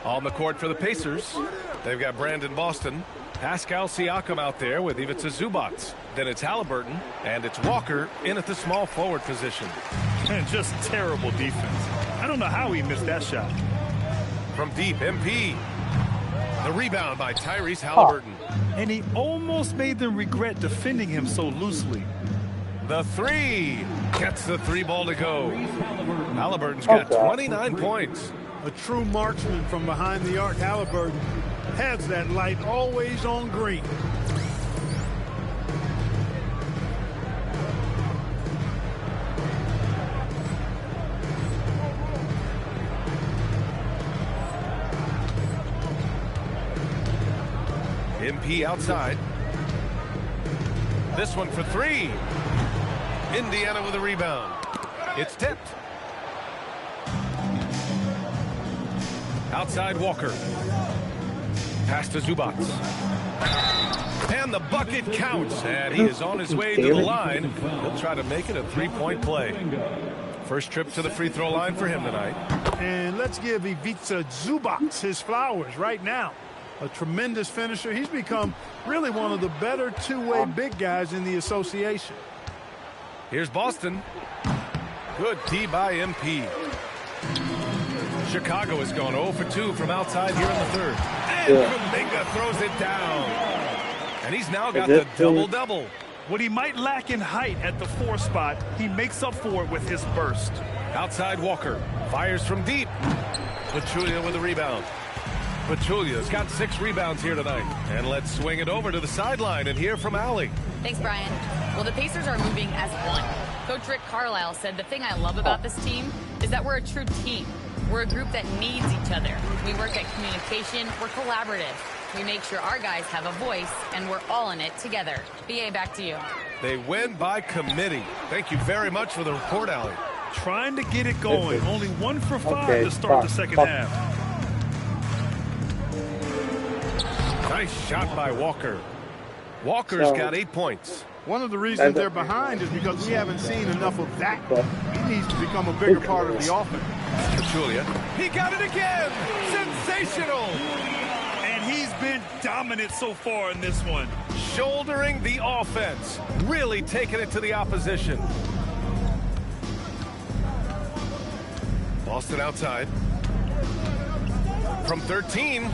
On the court for the Pacers, they've got Brandon Boston, Pascal Siakam out there with Ivica Zubac. Then it's Halliburton, and it's Walker in at the small forward position. And just terrible defense. I don't know how he missed that shot. From deep, MP. The rebound by Tyrese Halliburton. And he almost made them regret defending him so loosely. The three. Gets the 3 ball to go. Halliburton's got 29 points. A true marksman from behind the arc. Halliburton has that light always on green. MP outside. This one for 3. Indiana with a rebound. It's tipped. Outside Walker. Pass to Zubac. And the bucket counts. And he is on his way to the line. He'll try to make it a 3-point play. First trip to the free throw line for him tonight. And let's give Ivica Zubac his flowers right now. A tremendous finisher. He's become really one of the better two-way big guys in the association. Here's Boston. Good D by MP. Chicago has gone 0 for 2 from outside here in the third. And Kuminga throws it down. And he's now got the double-double. What he might lack in height at the 4 spot, he makes up for it with his burst. Outside Walker. Fires from deep. Pachulia with a rebound. Pachulia's got 6 rebounds here tonight. And let's swing it over to the sideline and hear from Allie. Thanks, Brian. Well, the Pacers are moving as one. Coach Rick Carlisle said, the thing I love about this team is that we're a true team. We're a group that needs each other. We work at communication. We're collaborative. We make sure our guys have a voice, and we're all in it together. BA, back to you. They win by committee. Thank you very much for the report, Allie. Trying to get it going. Only 1 for 5 to start the second half. Nice shot by Walker. Walker's got 8 points. One of the reasons they're behind is because we haven't seen enough of that. He needs to become a bigger part of the offense. Pachulia. He got it again. Sensational. And he's been dominant so far in this one. Shouldering the offense. Really taking it to the opposition. Boston outside. From 13.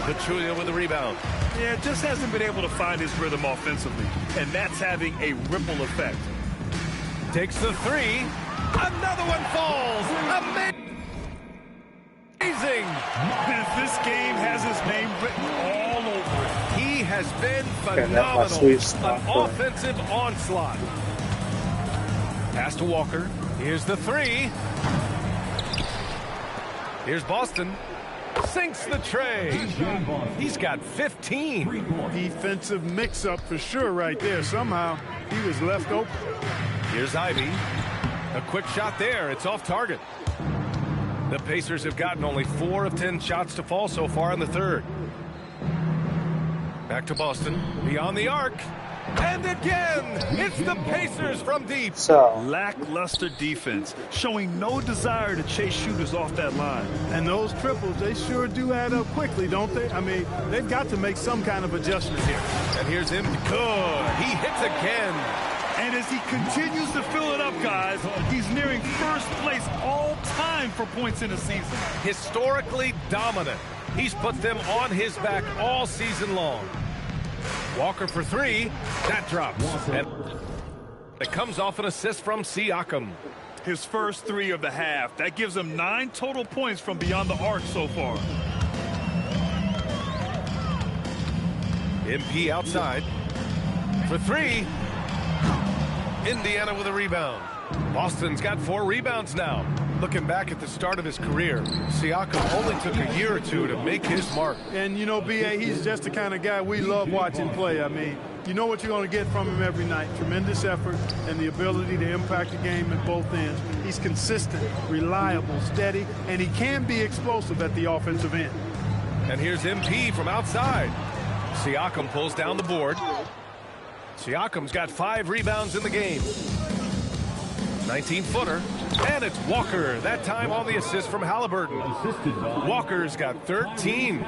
Pachulia with a rebound. Yeah, just hasn't been able to find his rhythm offensively, and that's having a ripple effect. Takes the 3. Another one falls. Amazing amazing. This game has his name written all over it. He has been phenomenal. An offensive onslaught. Pass to Walker. Here's the three. Here's Boston. Sinks the tray. He's got 15. Defensive mix-up for sure right there. Somehow he was left open. Here's Ivy. A quick shot there. It's off target. The Pacers have gotten only 4 of 10 shots to fall so far in the third. Back to Boston. Beyond the arc. And again, it's the Pacers from deep. Lackluster defense, showing no desire to chase shooters off that line. And those triples, they sure do add up quickly, don't they? I mean, they've got to make some kind of adjustment here. And here's him. Good. He hits again. And as he continues to fill it up, guys, he's nearing first place all time for points in a season. Historically dominant. He's put them on his back all season long. Walker for three. That drops. And it comes off an assist from Siakam. His first 3 of the half. That gives him 9 total points from beyond the arc so far. MP outside. For three. Indiana with a rebound. Boston's got 4 rebounds now. Looking back at the start of his career, Siakam only took a year or 2 to make his mark. And, you know, B.A., he's just the kind of guy we love watching play. I mean, you know what you're going to get from him every night. Tremendous effort and the ability to impact the game at both ends. He's consistent, reliable, steady, and he can be explosive at the offensive end. And here's MP from outside. Siakam pulls down the board. Siakam's got 5 rebounds in the game. 19-footer. And it's Walker, that time on the assist from Halliburton. Walker's got 13.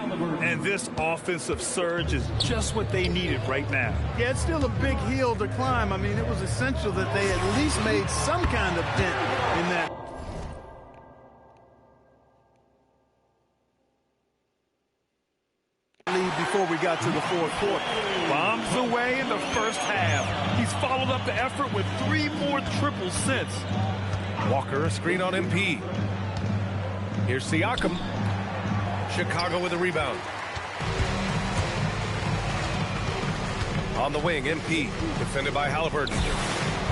And this offensive surge is just what they needed right now. Yeah, it's still a big hill to climb. I mean, it was essential that they at least made some kind of dent in that. Lead before we got to the fourth quarter. Bombs away in the first half. He's followed up the effort with 3 more triples since. Walker, a screen on MP. Here's Siakam. Chicago with a rebound. On the wing, MP. Defended by Halliburton.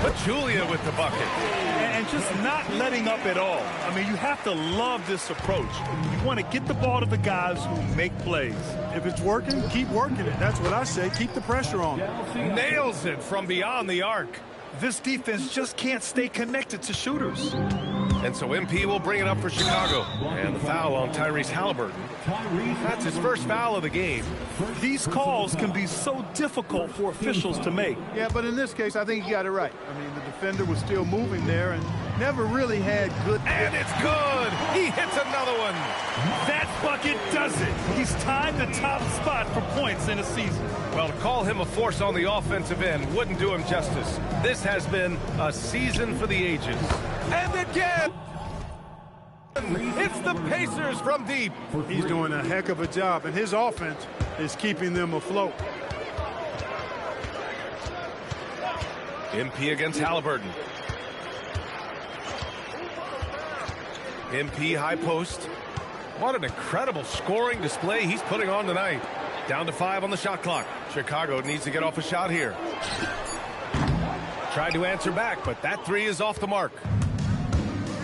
But Julia with the bucket. And just not letting up at all. I mean, you have to love this approach. You want to get the ball to the guys who make plays. If it's working, keep working it. That's what I say. Keep the pressure on. Nails it from beyond the arc. This defense just can't stay connected to shooters. And so MP will bring it up for Chicago. And the foul on Tyrese Halliburton. That's his first foul of the game. These calls can be so difficult for officials to make. Yeah, but in this case, I think he got it right. I mean, the defender was still moving there and never really had good... And it's good! He hits another one! That bucket does it! He's tied the top spot for points in a season. Well, to call him a force on the offensive end wouldn't do him justice. This has been a season for the ages. And again! It's the Pacers from deep. He's doing a heck of a job, and his offense is keeping them afloat. MP against Halliburton. MP high post. What an incredible scoring display he's putting on tonight. Down to 5 on the shot clock. Chicago needs to get off a shot here. Tried to answer back, but that 3 is off the mark.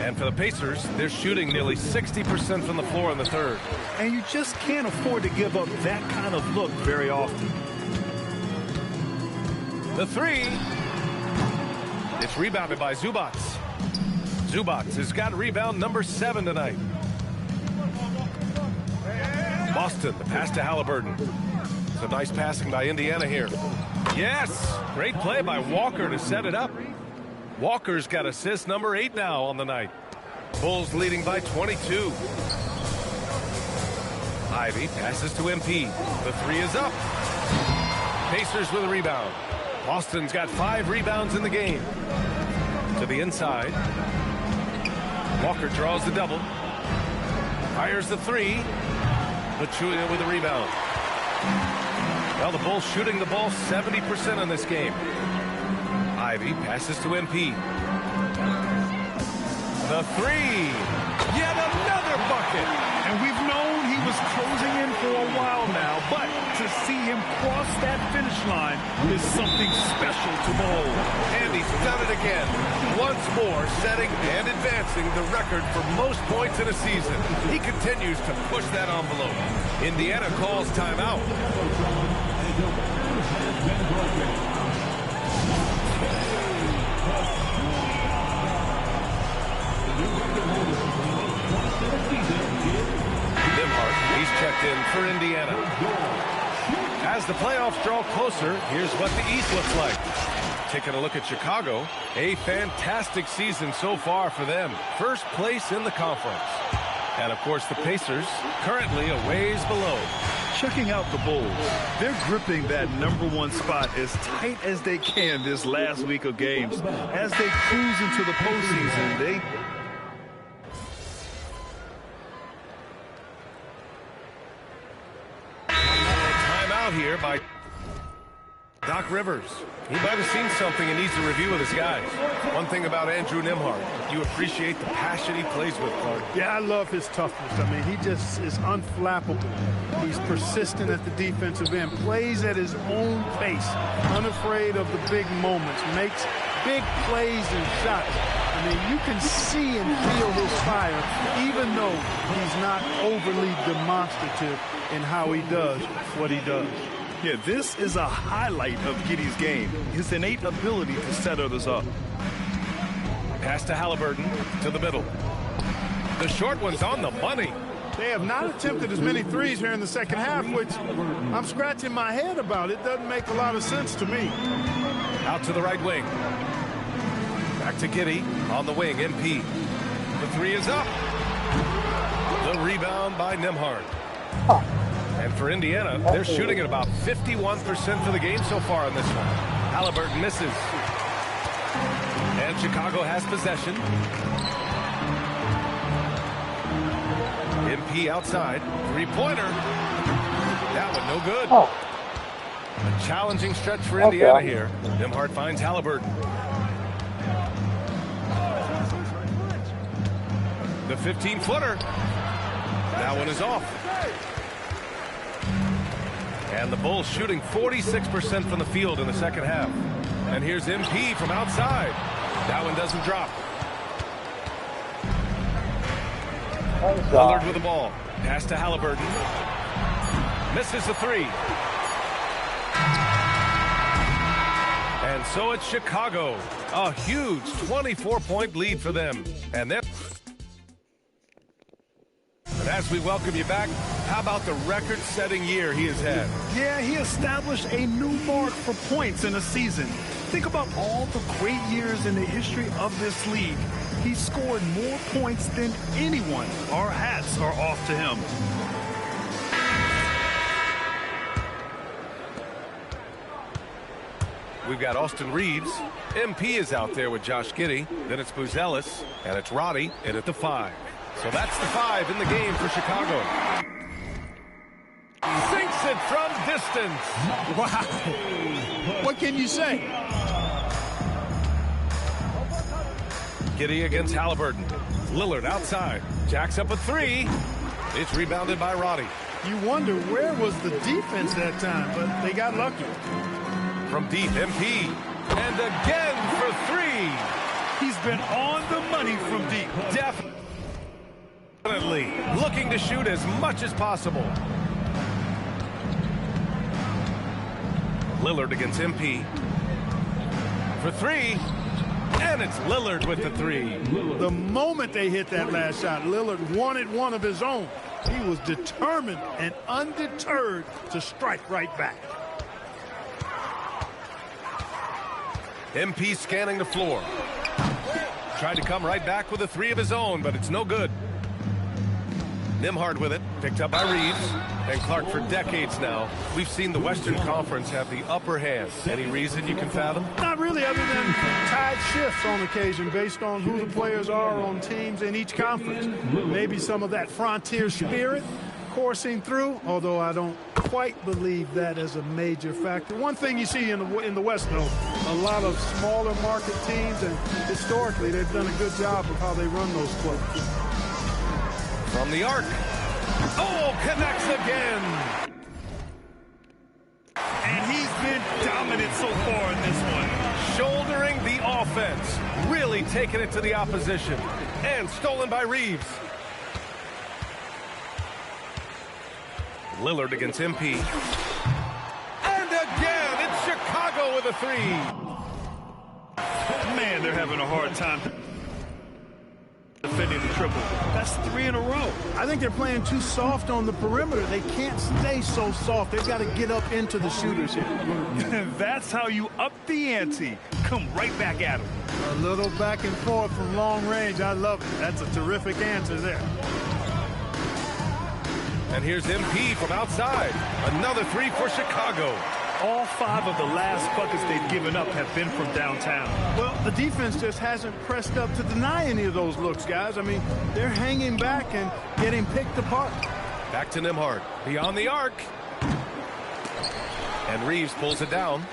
And for the Pacers, they're shooting nearly 60% from the floor in the third. And you just can't afford to give up that kind of look very often. The 3. It's rebounded by Zubats. Zubats has got rebound number 7 tonight. Boston, the pass to Halliburton. It's a nice passing by Indiana here. Yes! Great play by Walker to set it up. Walker's got assist number 8 now on the night. Bulls leading by 22. Ivy passes to MP. The 3 is up. Pacers with a rebound. Boston's got 5 rebounds in the game. To the inside. Walker draws the double. Fires the 3. Pachulia with a rebound. Well, the Bulls shooting the ball 70% in this game. Ivy passes to MP. The 3. Yet another bucket. And we've was closing in for a while now, but to see him cross that finish line is something special to behold. And he's done it again. Once more, setting and advancing the record for most points in a season. He continues to push that envelope. Indiana calls timeout. He's checked in for Indiana. As the playoffs draw closer, here's what the East looks like. Taking a look at Chicago, a fantastic season so far for them. First place in the conference. And, of course, the Pacers currently a ways below. Checking out the Bulls, they're gripping that #1 spot as tight as they can this last week of games. As they cruise into the postseason, here by Doc Rivers. He might have seen something and needs to review with his guys. One thing about Andrew Nembhard, you appreciate the passion he plays with, Clark. Yeah, I love his toughness. I mean, he just is unflappable. He's persistent at the defensive end, plays at his own pace, unafraid of the big moments, makes big plays and shots. I mean, you can see and feel his fire, even though he's not overly demonstrative in how he does what he does. Yeah, this is a highlight of Giddey's game, his innate ability to set others up. Pass to Halliburton, to the middle. The short one's on the money. They have not attempted as many threes here in the second half, which I'm scratching my head about. It doesn't make a lot of sense to me. Out to the right wing. Back to Giddey on the wing, MP. The three is up. The rebound by Nembhard. And for Indiana, they're shooting at about 51% for the game so far on this one. Halliburton misses. And Chicago has possession. MP outside. Three-pointer. That one no good. A challenging stretch for Indiana here. Nembhard finds Halliburton. The 15-footer. That one is off. And the Bulls shooting 46% from the field in the second half. And here's MP from outside. That one doesn't drop. Lillard with the ball. Pass to Halliburton. Misses the three. And so it's Chicago. A huge 24-point lead for them. And as we welcome you back, how about the record-setting year he has had? Yeah, he established a new mark for points in a season. Think about all the great years in the history of this league. He scored more points than anyone. Our hats are off to him. We've got Austin Reeves. MP is out there with Josh Giddey. Then it's Buzelis, and it's Roddy in at the 5. So that's the 5 in the game for Chicago. Sinks it from distance. Wow. What can you say? Giddey against Halliburton. Lillard outside. Jacks up a 3. It's rebounded by Roddy. You wonder where was the defense that time, but they got lucky. From deep, MP. And again for 3. He's been on the money from deep. Definitely looking to shoot as much as possible. Lillard against MP. For 3. And it's Lillard with the 3. The moment they hit that last shot, Lillard wanted one of his own. He was determined and undeterred to strike right back. MP scanning the floor. Tried to come right back with a 3 of his own, but it's no good. Nembhard with it, picked up by Reeves. And Clark, for decades now, we've seen the Western Conference have the upper hand. Any reason you can fathom? Not really, other than tide shifts on occasion based on who the players are on teams in each conference. Maybe some of that frontier spirit coursing through, although I don't quite believe that as a major factor. One thing you see in the West, though, a lot of smaller market teams, and historically they've done a good job of how they run those clubs. From the arc. Oh, connects again. And he's been dominant so far in this one. Shouldering the offense. Really taking it to the opposition. And stolen by Reeves. Lillard against MP. And again, it's Chicago with a three. Man, they're having a hard time defending the triple. That's 3 in a row. I think they're playing too soft on the perimeter. They can't stay so soft. They've got to get up into the shooters here. That's how you up the ante. Come right back at them. A little back and forth from long range. I love it. That's a terrific answer there. And here's MP from outside. Another three for Chicago. All 5 of the last buckets they've given up have been from downtown. Well, the defense just hasn't pressed up to deny any of those looks, guys. I mean, they're hanging back and getting picked apart. Back to Nembhard. Beyond the arc. And Reeves pulls it down.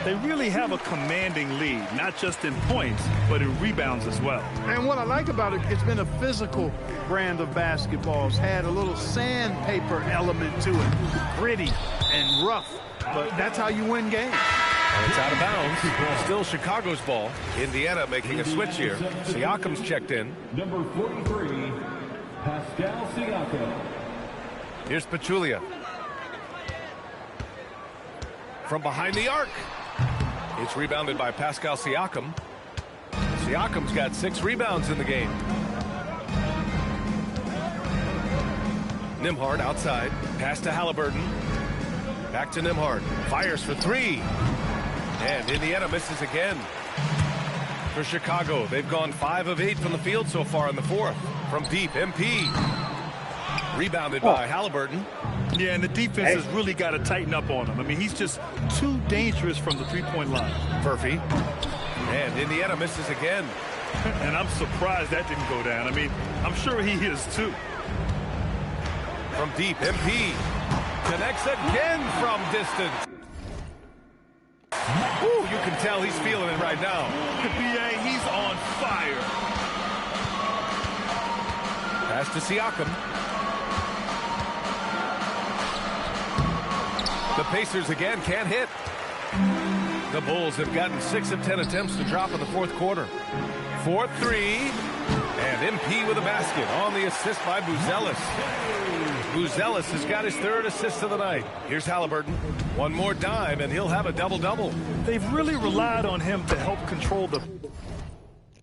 They really have a commanding lead, not just in points, but in rebounds as well. And what I like about it, it's been a physical brand of basketball. It's had a little sandpaper element to it. Gritty and rough. But that's how you win games. And it's out of bounds. Still Chicago's ball. Indiana making a switch here. Siakam's checked in. Number 43, Pascal Siakam. Here's Pachulia. From behind the arc. It's rebounded by Pascal Siakam. Siakam's got 6 rebounds in the game. Nembhard outside. Pass to Halliburton. Back to Nembhard. Fires for 3. And Indiana misses again. For Chicago, they've gone 5 of 8 from the field so far in the 4th. From deep, MP. Rebounded by Halliburton. Yeah, and the defense has really got to tighten up on him. I mean, he's just too dangerous from the three-point line. Murphy. And Indiana misses again. And I'm surprised that didn't go down. I mean, I'm sure he is too. From deep, MP. Connects again from distance. Ooh, you can tell he's feeling it right now. BA, he's on fire. Pass to Siakam. The Pacers again can't hit. The Bulls have gotten 6 of 10 attempts to drop in the 4th quarter. 4-3. And MP with a basket on the assist by Buzelis. Buzelis has got his 3rd assist of the night. Here's Halliburton. One more dime, and he'll have a double-double. They've really relied on him to help control the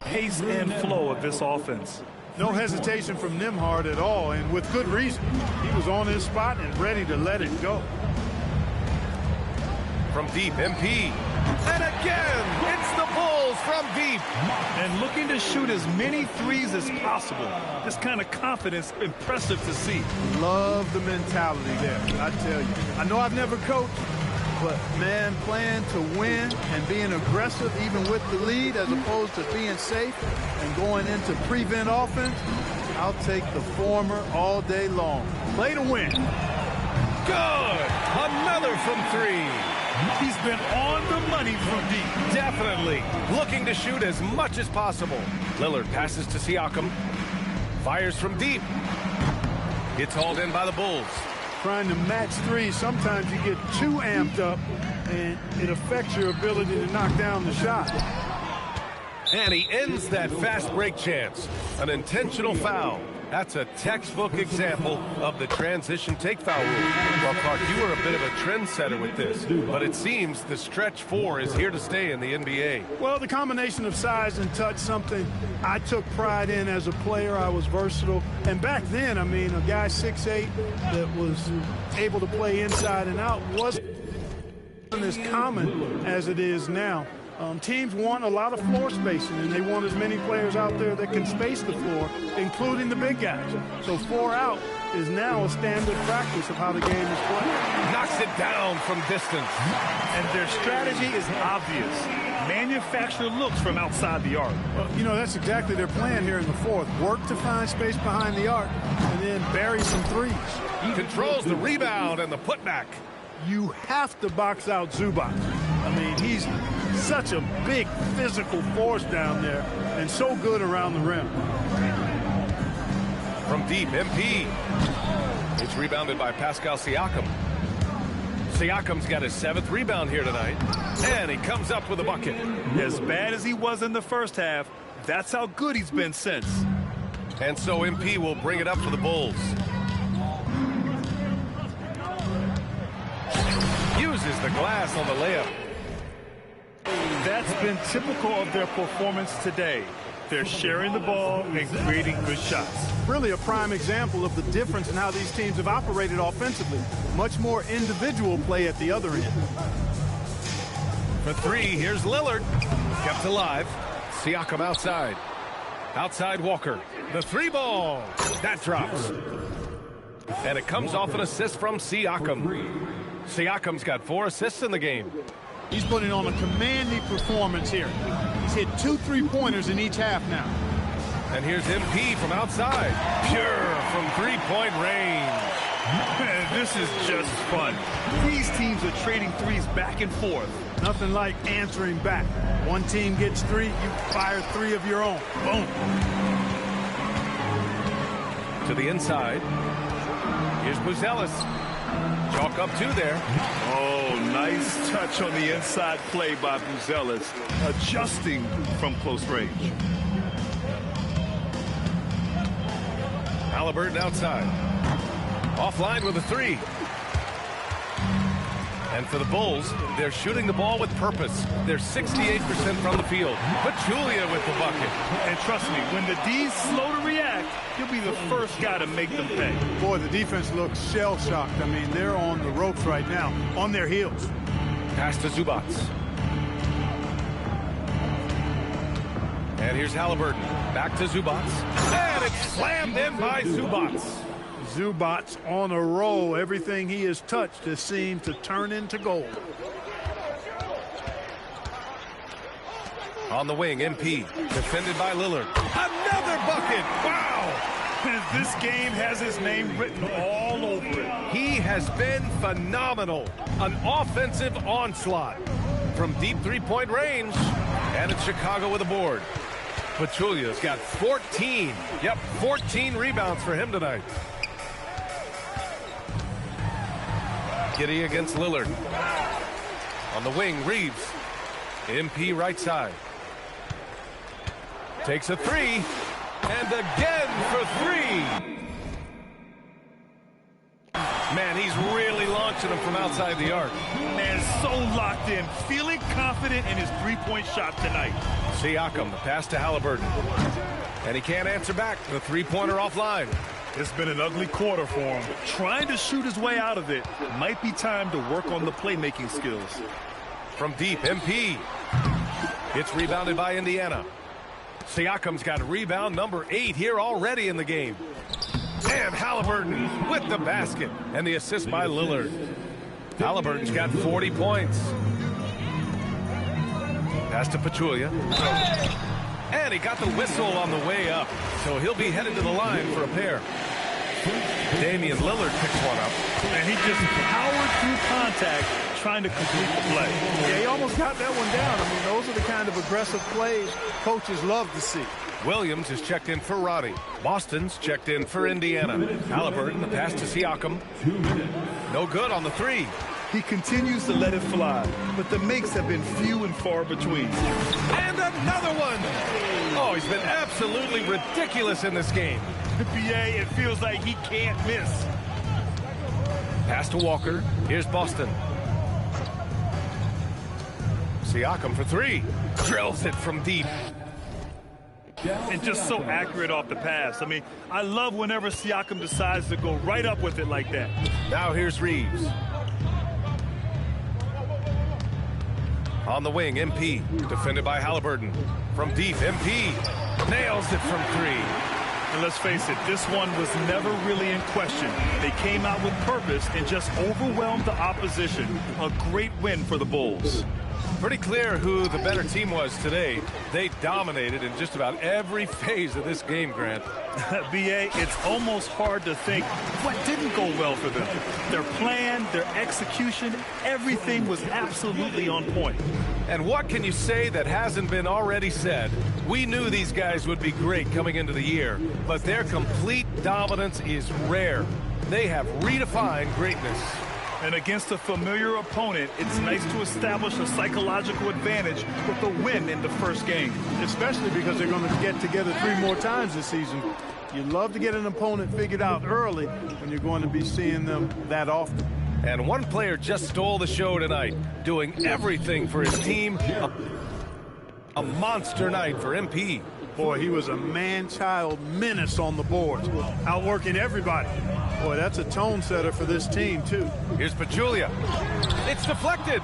pace and flow of this offense. No hesitation from Nembhard at all, and with good reason. He was on his spot and ready to let it go. From deep, MP. And again, it's the Bulls from deep. And looking to shoot as many threes as possible. This kind of confidence, impressive to see. Love the mentality there, I tell you. I know I've never coached, but, man, playing to win and being aggressive even with the lead as opposed to being safe and going into prevent offense, I'll take the former all day long. Play to win. Good. Another from 3. He's been on the money from deep. Definitely. Looking to shoot as much as possible. Lillard passes to Siakam. Fires from deep. Gets hauled in by the Bulls. Trying to match 3, sometimes you get too amped up, and it affects your ability to knock down the shot. And he ends that fast break chance. An intentional foul. That's a textbook example of the transition take foul rule. Well, Clark, you were a bit of a trendsetter with this, but it seems the stretch 4 is here to stay in the NBA. Well, the combination of size and touch, something I took pride in as a player. I was versatile. And back then, I mean, a guy 6'8" that was able to play inside and out wasn't as common as it is now. Teams want a lot of floor spacing, and they want as many players out there that can space the floor, including the big guys. So 4 out is now a standard practice of how the game is played. Knocks it down from distance. And their strategy is obvious. Manufacture looks from outside the arc. Well, you know, that's exactly their plan here in the 4th. Work to find space behind the arc, and then bury some threes. He controls the rebound and the putback. You have to box out Zubac. I mean, he's such a big physical force down there and so good around the rim. From deep, MP. It's rebounded by Pascal Siakam. Siakam's got his 7th rebound here tonight. And he comes up with a bucket. As bad as he was in the first half, that's how good he's been since. And so MP will bring it up for the Bulls. Uses the glass on the layup. That's been typical of their performance today. They're sharing the ball and creating good shots. Really a prime example of the difference in how these teams have operated offensively. Much more individual play at the other end. For 3, here's Lillard. Kept alive. Siakam outside. Outside Walker. The 3 ball. That drops. And it comes off an assist from Siakam. Siakam's got 4 assists in the game. He's putting on a commanding performance here. He's hit 2 3-pointers in each half now. And here's MP from outside. Pure from 3-point range. Man, this is just fun. These teams are trading threes back and forth. Nothing like answering back. One team gets 3, you fire 3 of your own. Boom. To the inside. Here's Buzelis. Chalk up 2 there. Oh, nice touch on the inside play by Buzelis, adjusting from close range. Halliburton outside. Offline with a 3. And for the Bulls, they're shooting the ball with purpose. They're 68% from the field. Pachulia with the bucket. And trust me, when the D's slow to react, you'll be the first guy to make them pay. Boy, the defense looks shell-shocked. I mean, they're on the ropes right now, on their heels. Pass to Zubac. And here's Halliburton. Back to Zubac. And it's slammed in by Zubac. Zubac on a roll. Everything he has touched has seemed to turn into gold. On the wing, MP. Defended by Lillard. Another bucket. Wow. This game has his name written all over it. He has been phenomenal. An offensive onslaught from deep 3-point range. And it's Chicago with a board. Pachulia's got 14. Yep, 14 rebounds for him tonight. Giddy against Lillard. On the wing, Reeves. MP right side. Takes a 3. And again for 3. Man, he's really launching them from outside the arc. Man, so locked in, feeling confident in his 3-point shot tonight. Siakam, the pass to Halliburton. And he can't answer back. The 3-pointer offline. It's been an ugly quarter for him. Trying to shoot his way out of it. Might be time to work on the playmaking skills. From deep, MP. It's rebounded by Indiana. Siakam's got rebound number 8 here already in the game. And Halliburton with the basket. And the assist by Lillard. Halliburton's got 40 points. Pass to Pachulia. And he got the whistle on the way up. So he'll be headed to the line for a pair. Damian Lillard picks one up. And he just powered through contact trying to complete the play. Yeah, he almost got that one down. I mean, those are the kind of aggressive plays coaches love to see. Williams is checked in for Roddy. Boston's checked in for Indiana. Halliburton, the pass to Siakam. No good on the 3. He continues to let it fly, but the makes have been few and far between. And another one! Oh, he's been absolutely ridiculous in this game. BA, it feels like he can't miss. Pass to Walker. Here's Boston. Siakam for 3. Drills it from deep. And just so accurate off the pass. I mean, I love whenever Siakam decides to go right up with it like that. Now here's Reeves. On the wing, MP. Defended by Halliburton. From deep, MP. Nails it from 3. And let's face it, this one was never really in question. They came out with purpose and just overwhelmed the opposition. A great win for the Bulls. Pretty clear who the better team was today. They dominated in just about every phase of this game, Grant. BA, it's almost hard to think what didn't go well for them. Their plan, their execution, everything was absolutely on point. And what can you say that hasn't been already said? We knew these guys would be great coming into the year, but their complete dominance is rare. They have redefined greatness. And against a familiar opponent, it's nice to establish a psychological advantage with a win in the first game. Especially because they're going to get together 3 more times this season. You love to get an opponent figured out early when you're going to be seeing them that often. And one player just stole the show tonight, doing everything for his team. A monster night for MP. Boy, he was a man-child menace on the boards, outworking everybody. Boy, that's a tone setter for this team, too. Here's Pachulia. It's deflected.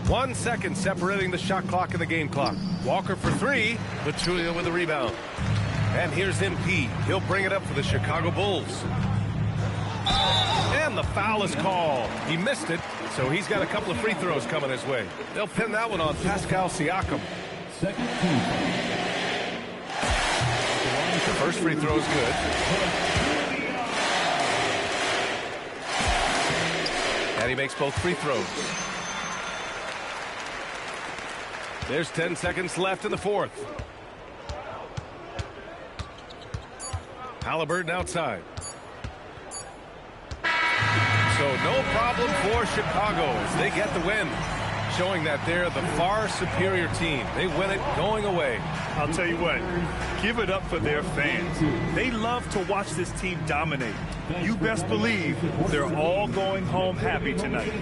1 second separating the shot clock and the game clock. Walker for 3. Pachulia with the rebound. And here's MP. He'll bring it up for the Chicago Bulls. And the foul is called. He missed it, so he's got a couple of free throws coming his way. They'll pin that one on Pascal Siakam. Second team. First free throw is good. And he makes both free throws. There's 10 seconds left in the fourth. Halliburton outside. So no problem for Chicago as they get the win, showing that they're the far superior team. They win it going away. I'll tell you what, give it up for their fans. They love to watch this team dominate. You best believe they're all going home happy tonight.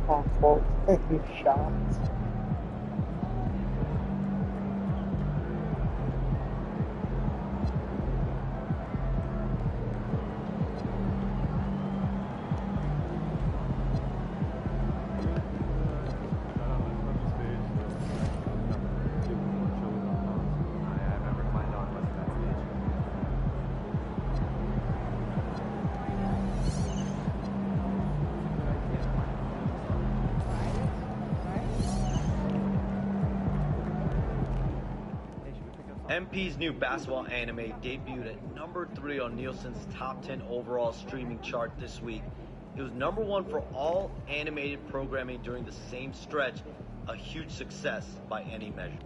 On 14 shots. MP's new basketball anime debuted at #3 on Nielsen's top 10 overall streaming chart this week. It was #1 for all animated programming during the same stretch, a huge success by any measure.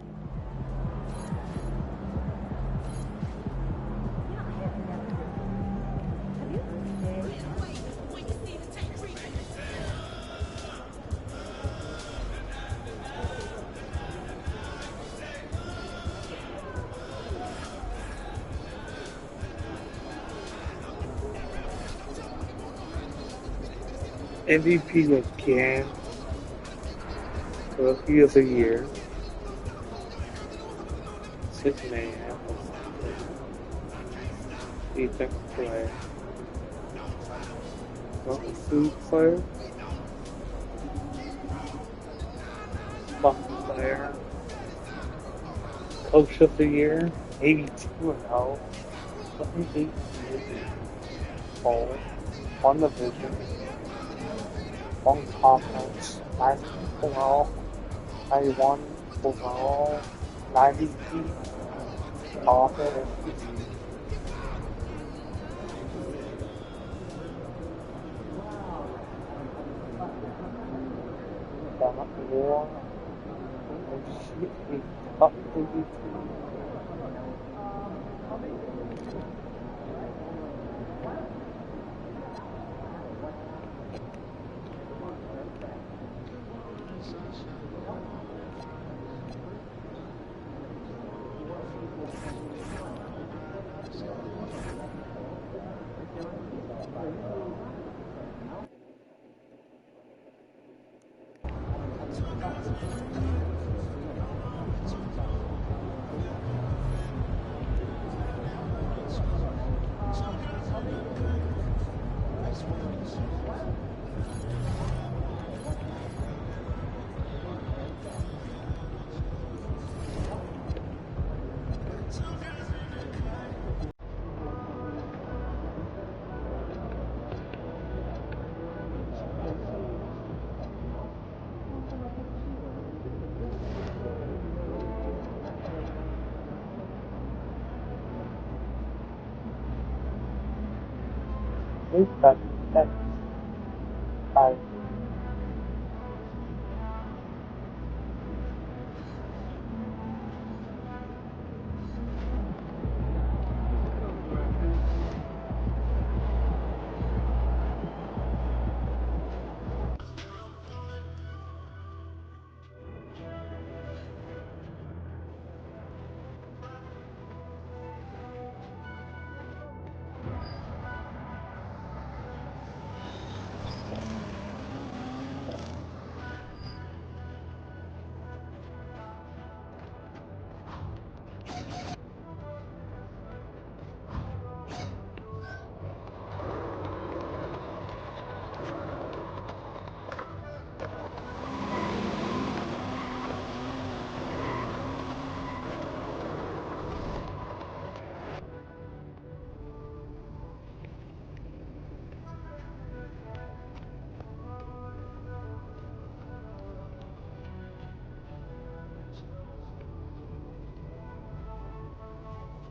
MVP again. Rookie of the Year. 6 man. Defensive player. Food player. Bucket player. Coach of the Year. 82-0. 28 ball on the vision. On conference, 90 overall, 91 overall, 90 feet, offense. War, and up to That's fine.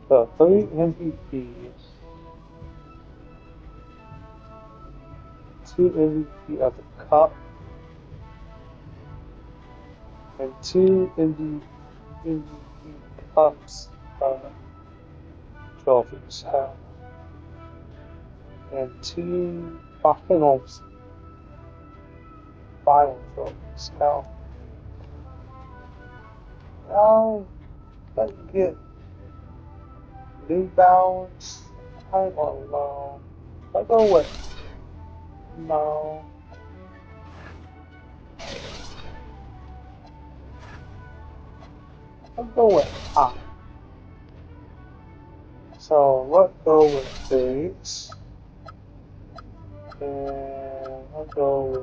The 3 MVPs, 2 MVP of the Cup, and 2 MVP Cups trophies, and 2 finals trophies. Let's get rebounds. I don't know. I'll go with no. I'll go with high. So let's go with these. And I'll go with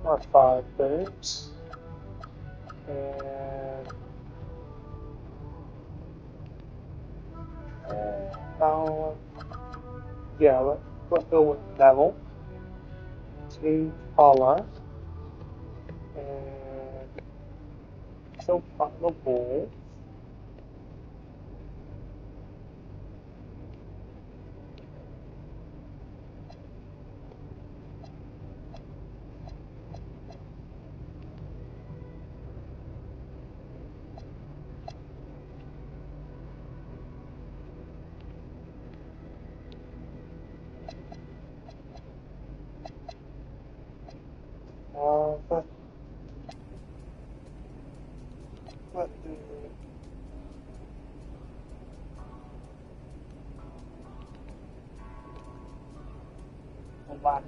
my 5 bigs. And now, yeah, let's go with Neville. Team Paula. And so far the ball. Let's do black.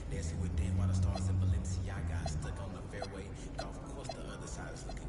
Dancing with them while the stars in Balenciaga stuck on the fairway. Golf course, the other side is looking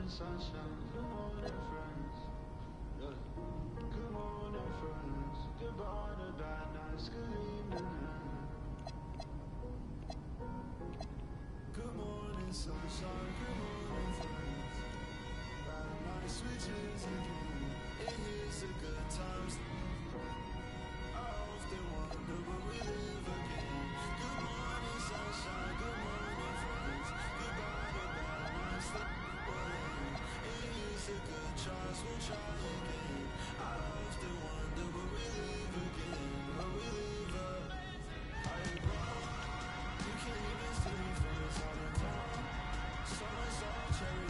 morning, sunshine. Good morning, friends. Good morning, friends. Goodbye to bad nights. Good evening. Good morning, sunshine. Good morning, friends. Bad night switches again. It hits the good times. I often wonder will we live again. Good morning, sunshine. Good morning, friends. Goodbye to bad nights. It hits the good times. We'll try again. I often wonder will we live again. Will we live again? You can't even see me from this on the top. Summer's all cherry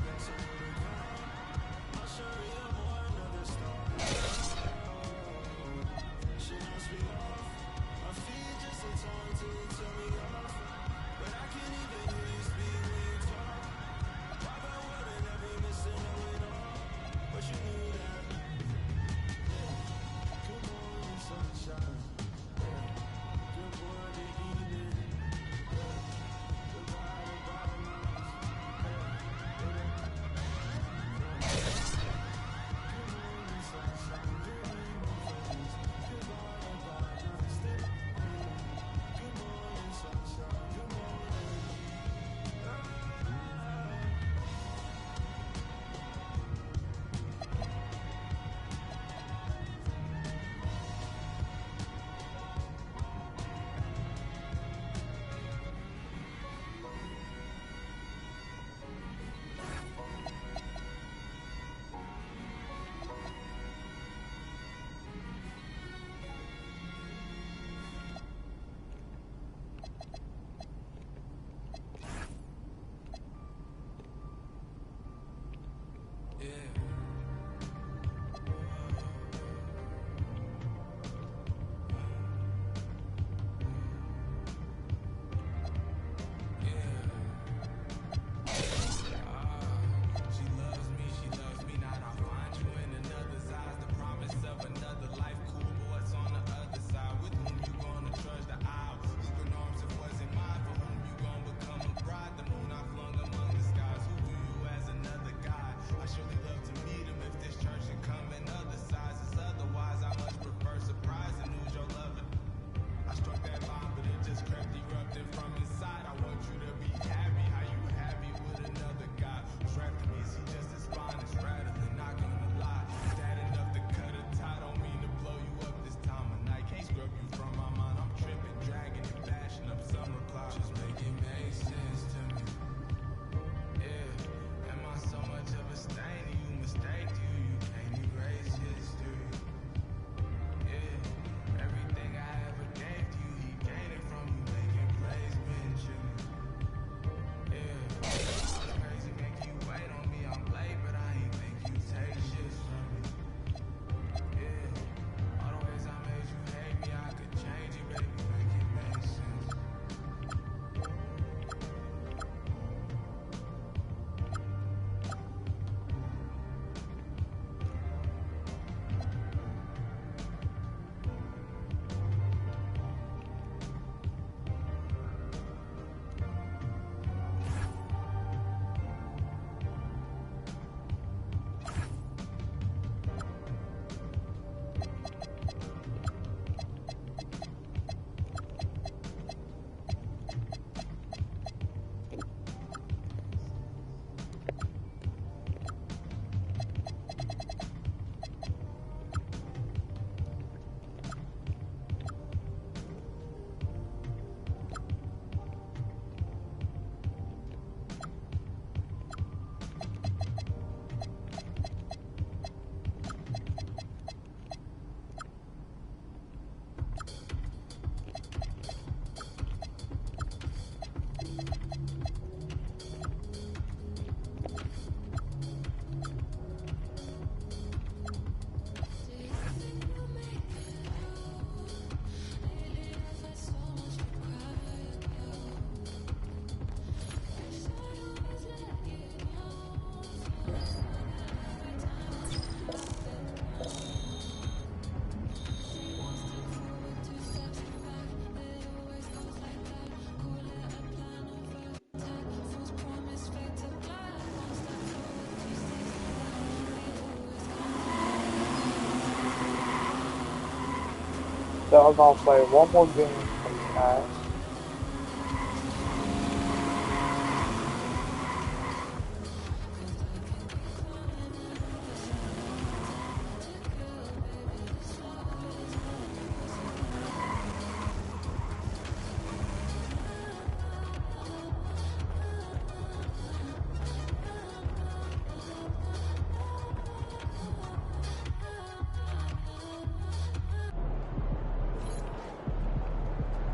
So I'm gonna play one more game for you guys.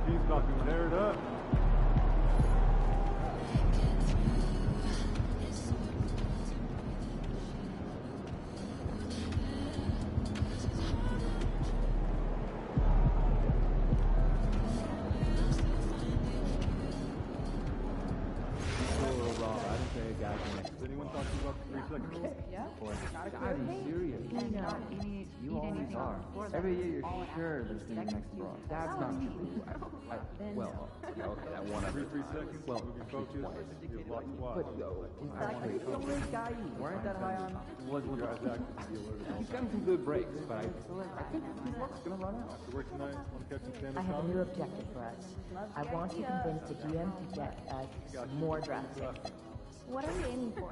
He's about to tear it up. Did anyone talk to you about the 3 seconds? Yeah. God, are you serious? You always are. Every year you're sure there's going to be next bra. That's not true. Well, okay, that one other 3 seconds. Well, moving focus. You've lost but are you the only guy you weren't that high on? Was You guys actually He's gotten some good breaks, but I think his luck's going to run out. After work tonight, want to catch some stand-up I have a comedy? new objective for us. I want to convince the GM to get us more draft picks. What are we aiming for?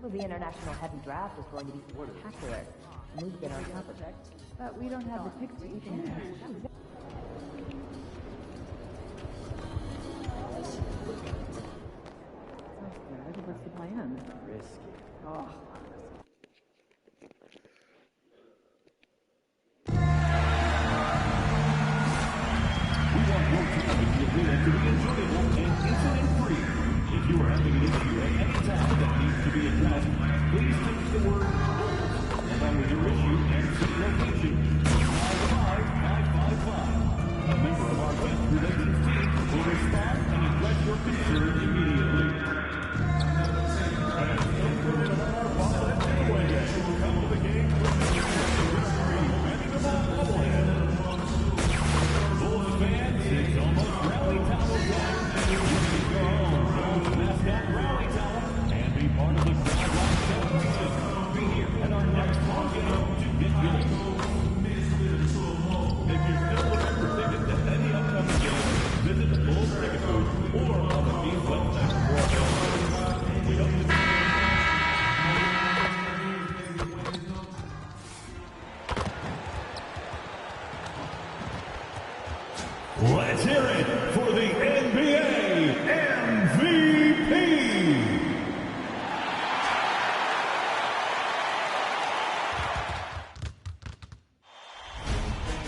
Well, the international heavy draft is going to be spectacular. And we've been on top of it. But we don't have the picks to begin with. What's the plan? Risky. Oh. If you are having an issue at any time that needs to be addressed, please text the word and then with your issue and city location. 55555. A member of our guest relations team will respond and address your concern immediately. And included on our file anyway, we'll come to the game with the referee bending the ball bubbling. Bulls fans, it's almost rally towel time. Mascot rally towel and be part of the crowd rock celebration. Be here at our next home game to get going. If you're still looking for tickets to any upcoming game, visit the Bulls ticket booth or on the team's website for more availability. We hope to see you. Let's hear it for the NBA MVP!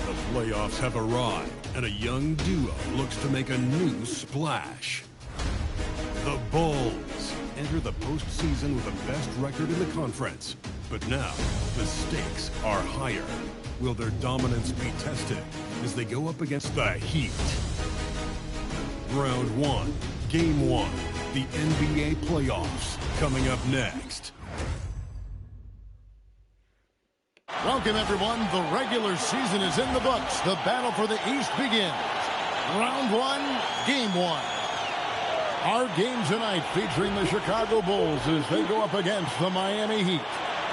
The playoffs have arrived, and a young duo looks to make a new splash. The Bulls enter the postseason with the best record in the conference. But now, the stakes are higher. Will their dominance be tested as they go up against the Heat? Round 1, Game 1, the NBA playoffs, coming up next. Welcome, everyone. The regular season is in the books. The battle for the East begins. Round 1, Game 1. Our game tonight featuring the Chicago Bulls as they go up against the Miami Heat.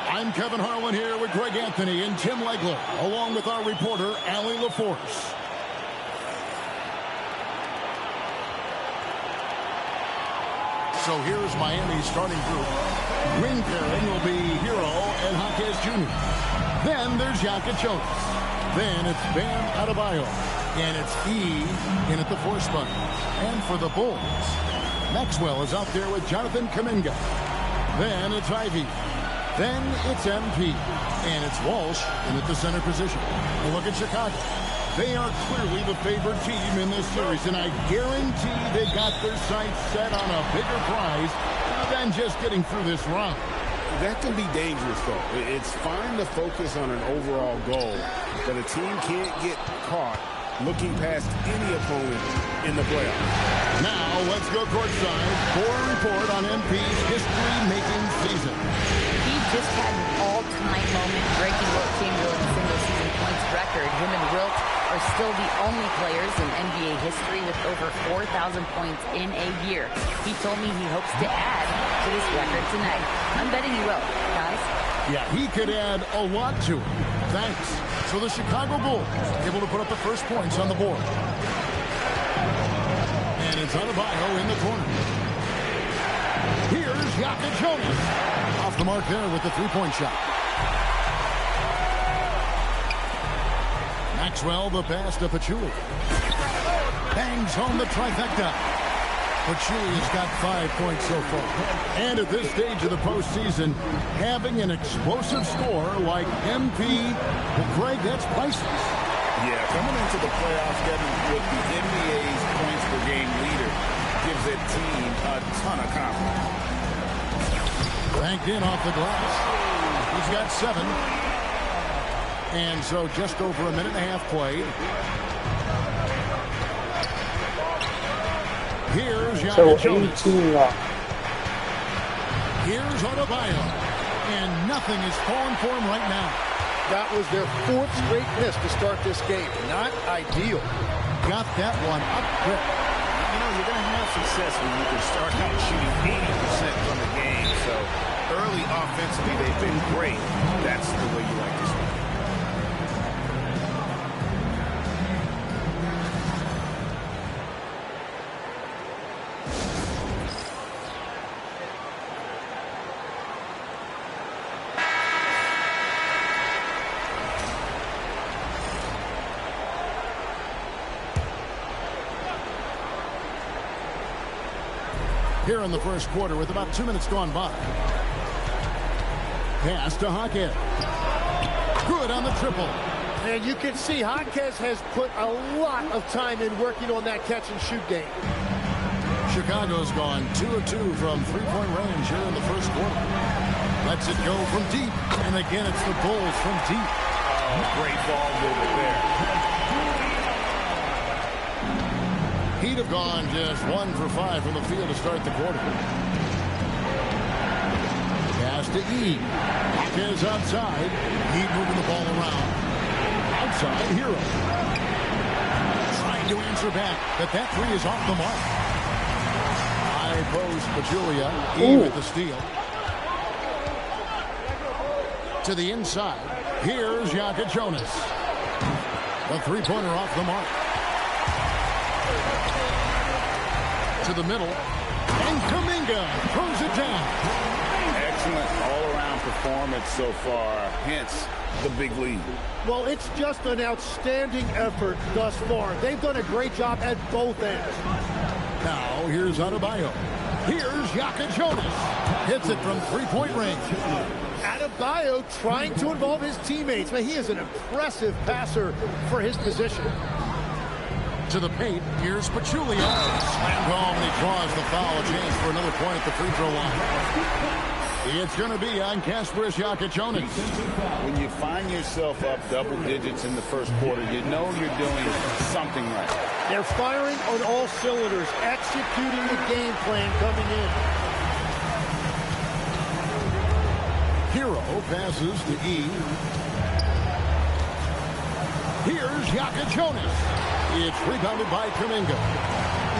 I'm Kevin Harlan here with Greg Anthony and Tim Legler, along with our reporter, Allie LaForce. So here's Miami's starting group. Wing pairing will be Hero and Jaquez Jr. Then there's Jokic Jonas. Then it's Bam Adebayo. And it's E in at the 4 spot. And for the Bulls, Maxwell is out there with Jonathan Kuminga. Then it's Ivy. Then it's MP. And it's Walsh in at the center position. And look at Chicago. They are clearly the favored team in this series, and I guarantee they got their sights set on a bigger prize than just getting through this round. That can be dangerous, though. It's fine to focus on an overall goal, but a team can't get caught looking past any opponent in the playoffs. Now let's go courtside for a report on MP's history-making season. He just had an all-time moment breaking Wilt Chamberlain's single-season points record. Him and Wilt are still the only players in NBA history with over 4,000 points in a year. He told me he hopes to add to this record tonight. I'm betting he will, guys. Yeah, he could add a lot to it. thanks. So the Chicago Bulls able to put up the first points on the board. And it's Adebayo in the corner. Here's Yaka Jonas. Off the mark there with the three-point shot. Maxwell, the pass to Pachulia. Bangs home the trifecta. Pachulia's got 5 points so far. And at this stage of the postseason, having an explosive score like MP, well, Greg, that's priceless. Yeah, coming into the playoffs, getting with the NBA's points per game leader gives that team a ton of confidence. Banked in off the glass. He's got 7. And so just over a minute and a half played. Here's Yaka Jonas. Here's Adebayo. And nothing is falling for him right now. That was their 4th straight miss to start this game. Not ideal. Got that one up quick. You know, you're going to have success when you can start out shooting 80% from the game. So early offensively, they've been great. That's the way you like to see it. Here in the first quarter with about 2 minutes gone by. Pass to Jaquez. Good on the triple. And you can see Jaquez has put a lot of time in working on that catch and shoot game. Chicago's gone 2 of 2 from three-point range here in the first quarter. Lets it go from deep. And again, it's the Bulls from deep. Oh, great ball movement there. He'd have gone just 1 for 5 from the field to start the quarter. Pass to E. Jaquez outside. Heat moving the ball around. Outside, Hero. Trying to answer back, but that 3 is off the mark. High post, Pachulia. E with the steal. To the inside. Here's Yaka Jonas. The three-pointer off the mark. To the middle, and Kuminga throws it down. Excellent all-around performance so far, hence the big lead. Well, it's just an outstanding effort thus far. They've done a great job at both ends. Now, here's Adebayo. Here's Yaka Jonas. Hits it from three-point range. Adebayo trying to involve his teammates. Man, he is an impressive passer for his position. To the paint, here's Pachulia. Slammed home, and he draws the foul. A chance for another point at the free throw line. It's going to be on Kasparis Yaka Jonas. When you find yourself up double digits in the first quarter, you know you're doing something right. They're firing on all cylinders, executing the game plan coming in. Hero passes to E. Here's Yaka Jonas. It's rebounded by Kuminga.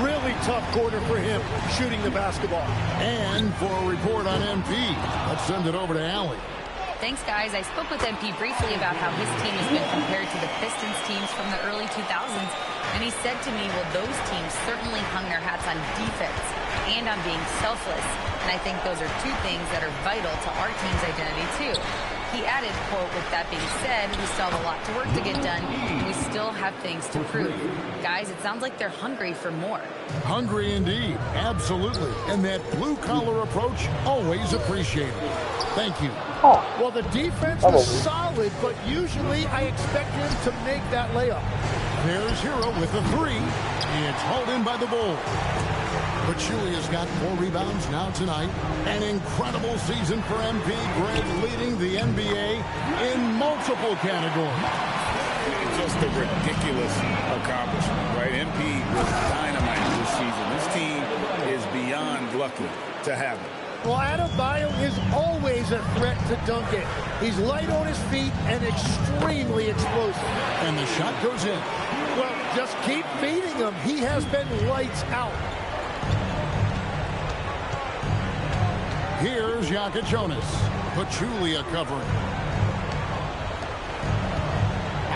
Really tough quarter for him, shooting the basketball. And for a report on MP, let's send it over to Allie. Thanks, guys. I spoke with MP briefly about how his team has been compared to the Pistons teams from the early 2000s. And he said to me, well, those teams certainly hung their hats on defense and on being selfless. And I think those are two things that are vital to our team's identity, too. He added, quote, with that being said, we still have a lot to work to get done. We still have things to prove. Guys, it sounds like they're hungry for more. Hungry indeed. Absolutely. And that blue-collar approach, always appreciated. Thank you. Well, the defense was solid, but usually I expect him to make that layup. There's Hero with the 3. It's hauled in by the Bulls. Pachulia's got 4 rebounds now tonight. An incredible season for MP. Greg leading the NBA in multiple categories. Just a ridiculous accomplishment, right? MP was dynamite this season. This team is beyond lucky to have him. Well, Adebayo is always a threat to dunk it. He's light on his feet and extremely explosive. And the shot goes in. Well, just keep feeding him. He has been lights out. Here's Yaka Jonas. Pachulia covering.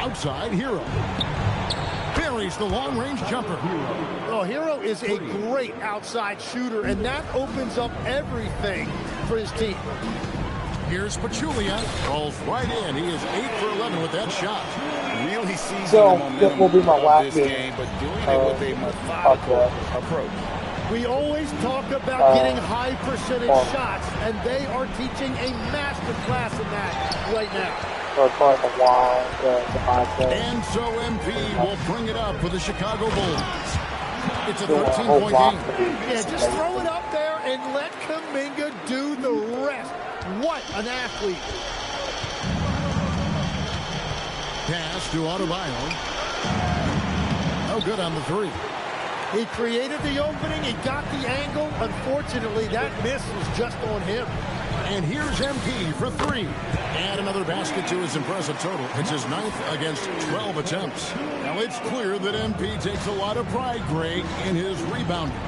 Outside, Hero. Buries the long-range jumper. Well, Hero is a great outside shooter, and that opens up everything for his team. Here's Pachulia. Falls right in. He is 8 for 11 with that shot. Really seizing So, the momentum this will be my of last this game. game, but doing it with a methodical approach. We always talk about getting high percentage shots, and they are teaching a master class in that right now. And so MP will bring it up for the Chicago Bulls. It's a 13-point game. Yeah, just throw it up there and let Kuminga do the rest. What an athlete. Pass to Adebayo. No good on the three. He created the opening. He got the angle. Unfortunately, that miss was just on him. And here's MP for three. Add another basket to his impressive total. It's his 9th against 12 attempts. Now it's clear that MP takes a lot of pride, Greg, in his rebounding.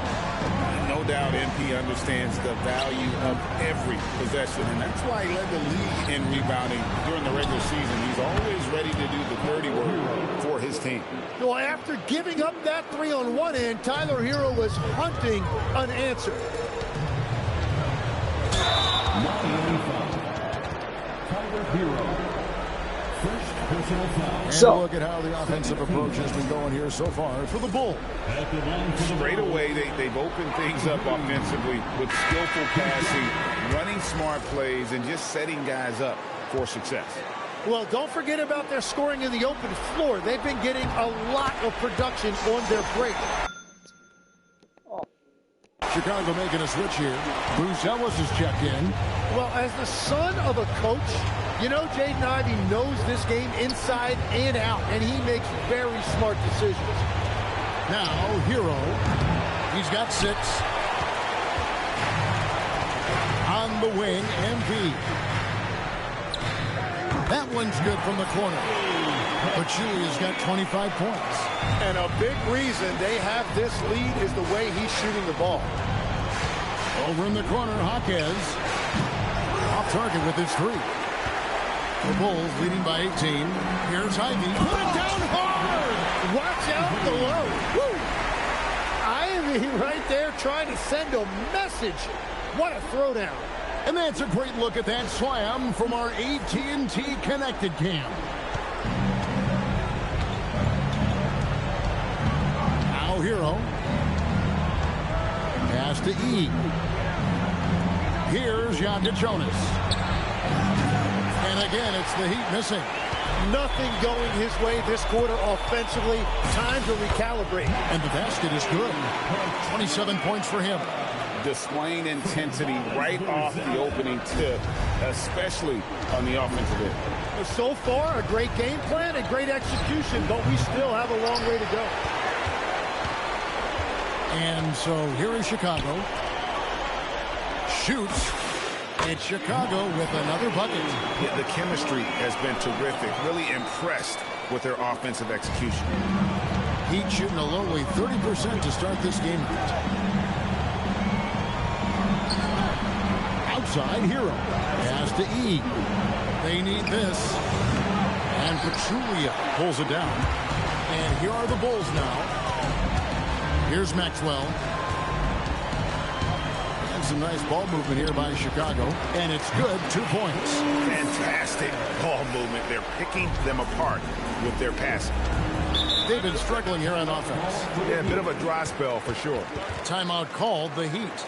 No doubt MP understands the value of every possession, and that's why he led the league in rebounding during the regular season. He's always ready to do the dirty work for his team. Well, after giving up that three on one end, Tyler Hero was hunting an answer. Tyler Hero. First personal foul. And look at how the offensive approach has been going here so far for the Bulls. Straight away, they've opened things up offensively with skillful passing, running smart plays, and just setting guys up for success. Well, don't forget about their scoring in the open floor. They've been getting a lot of production on their break. Chicago making a switch here. Bruce Ellis is checked in. Well, as the son of a coach, you know Jaden Ivey knows this game inside and out, and he makes very smart decisions. Now, Hero. He's got 6. On the wing, MP. That one's good from the corner. Pachulia's got 25 points. And a big reason they have this lead is the way he's shooting the ball. Over in the corner, Jaquez. Off target with his 3. The Bulls leading by 18. Here's Ivy. Put it down hard! Watch out below. Woo! Ivy right there trying to send a message. What a throwdown. And that's a great look at that slam from our AT&T Connected Cam. Now Hero. Pass to E. Here's Jonas. And again, it's the Heat missing. Nothing going his way this quarter offensively. Time to recalibrate. And the basket is good. 27 points for him. Displaying intensity right off the opening tip, especially on the offensive end. So far, a great game plan and great execution, but we still have a long way to go. And so here is Chicago. Shoots. It's Chicago with another bucket. Yeah, the chemistry has been terrific. Really impressed with their offensive execution. Heat shooting a lowly 30% to start this game out. Outside, Hero. Pass to E. They need this. And Pachulia pulls it down. And here are the Bulls now. Here's Maxwell. And some nice ball movement here by Chicago. And it's good. 2 points. Fantastic ball movement. They're picking them apart with their passing. They've been struggling here on offense. Yeah, a bit of a dry spell for sure. Timeout called the Heat.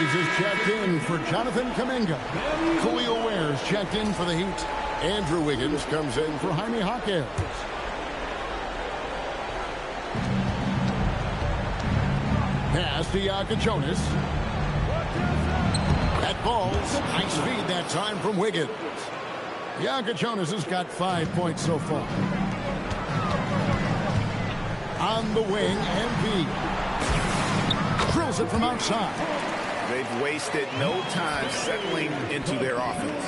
Is checked in for Jonathan Kuminga. Khalil Ware's checked in for the Heat. Andrew Wiggins comes in for Jaime Jaquez. Pass to Jonas. That ball's nice feed that time from Wiggins. Jonas has got 5 points so far. On the wing, MP. Drills it from outside. They've wasted no time settling into their offense.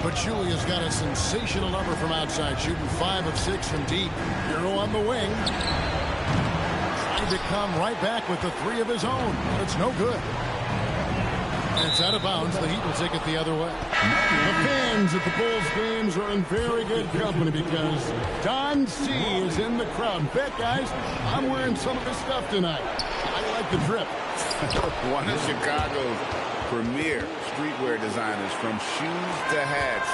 Pachulia's got a sensational number from outside, shooting 5 of 6 from deep. Hero on the wing. Trying to come right back with the 3 of his own, but it's no good. And it's out of bounds. The Heat will take it the other way. The fans at the Bulls games are in very good company because Don C is in the crowd. In fact, guys, I'm wearing some of his stuff tonight. I like the drip. One of Chicago's premier streetwear designers, from shoes to hats.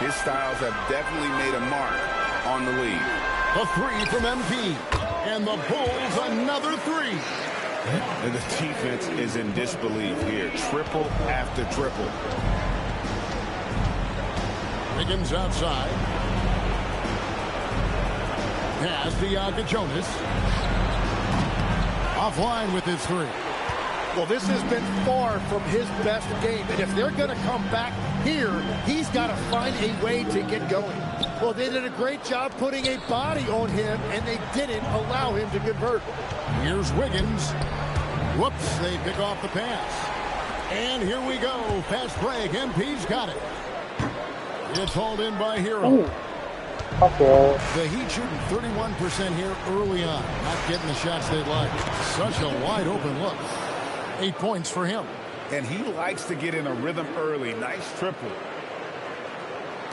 His styles have definitely made a mark on the league. A 3 from MP. And the Bulls another 3. And the defense is in disbelief here. Triple after triple. Wiggins outside. Pass to Jonas. Offline with his 3. Well, this has been far from his best game, and if they're going to come back here, he's got to find a way to get going. Well, they did a great job putting a body on him, and they didn't allow him to convert. Here's Wiggins. Whoops, they pick off the pass. And here we go. Fast break. MP's got it. It's hauled in by Hero. Okay. The Heat shooting 31% here early on. Not getting the shots they'd like. Such a wide open look. 8 points for him. And he likes to get in a rhythm early. Nice triple.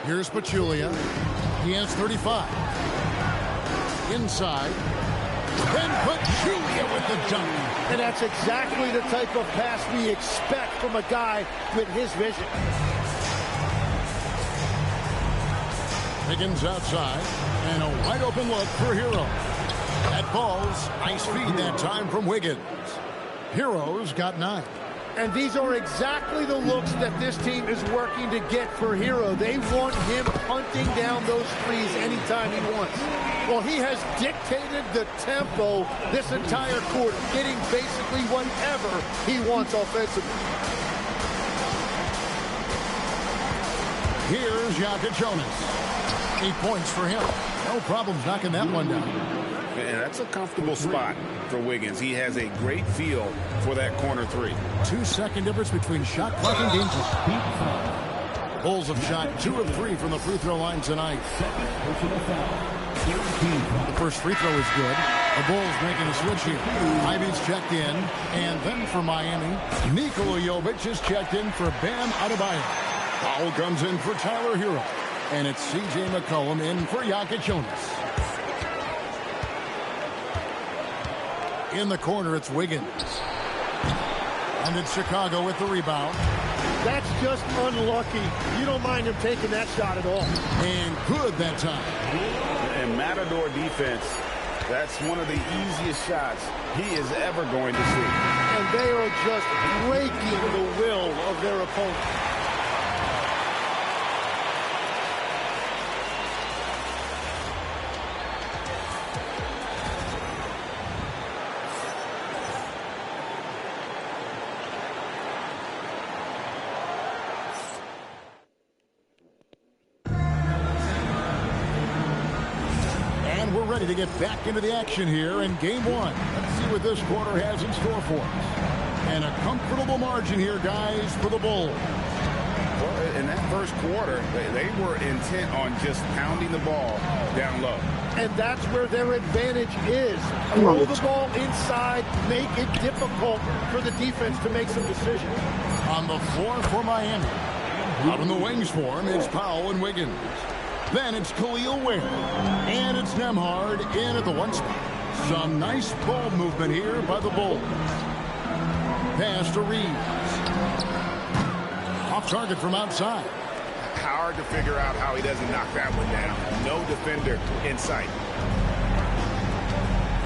Here's Pachulia. He has 35. Inside. Then Pachulia with the dunk. And that's exactly the type of pass we expect from a guy with his vision. Wiggins outside. And a wide open look for Hero. That ball's nice feed that time from Wiggins. Hero's got 9. And these are exactly the looks that this team is working to get for Hero. They want him hunting down those threes anytime he wants. Well, he has dictated the tempo this entire quarter, getting basically whatever he wants offensively. Here's Jonas. 8 points for him. No problems knocking that one down. And that's a comfortable spot for Wiggins. He has a great feel for that corner 3. 2-second difference between shot clock and game time. The Bulls have shot 2 of 3 from the free throw line tonight. The first free throw is good. The Bulls making a switch here. Ivy's checked in. And then for Miami, Nikola Jovic is checked in for Bam Adebayo. Foul comes in for Tyler Hero. And it's C.J. McCollum in for Jonas. In the corner, it's Wiggins. And it's Chicago with the rebound. That's just unlucky. You don't mind him taking that shot at all. And good that time. And Matador defense, that's one of the easiest shots he is ever going to see. And they are just breaking the will of their opponent. To get back into the action here in game 1. Let's see what this quarter has in store for us. And a comfortable margin here, guys, for the Bulls. Well, in that first quarter, they were intent on just pounding the ball down low. And that's where their advantage is. Throw the ball inside, make it difficult for the defense to make some decisions. On the floor for Miami. Out in the wings for him, it's Powell and Wiggins. Then it's Khalil Ware. And it's Nembhard in at the 1 spot. Some nice ball movement here by the Bulls. Pass to Reeves. Off target from outside. Hard to figure out how he doesn't knock that one down. No defender in sight.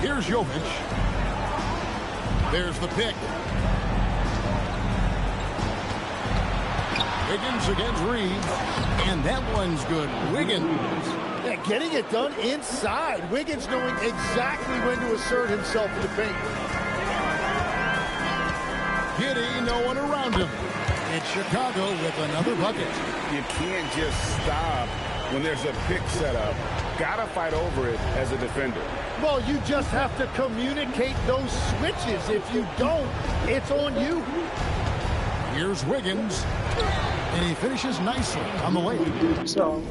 Here's Jovic. There's the pick. Wiggins against Reeves. And that one's good. Wiggins. Yeah, getting it done inside. Wiggins knowing exactly when to assert himself in the paint. Giddy, no one around him. It's Chicago with another bucket. You can't just stop when there's a pick set up. Gotta fight over it as a defender. Well, you just have to communicate those switches. If you don't, it's on you. Here's Wiggins. And he finishes nicely on the layup. So.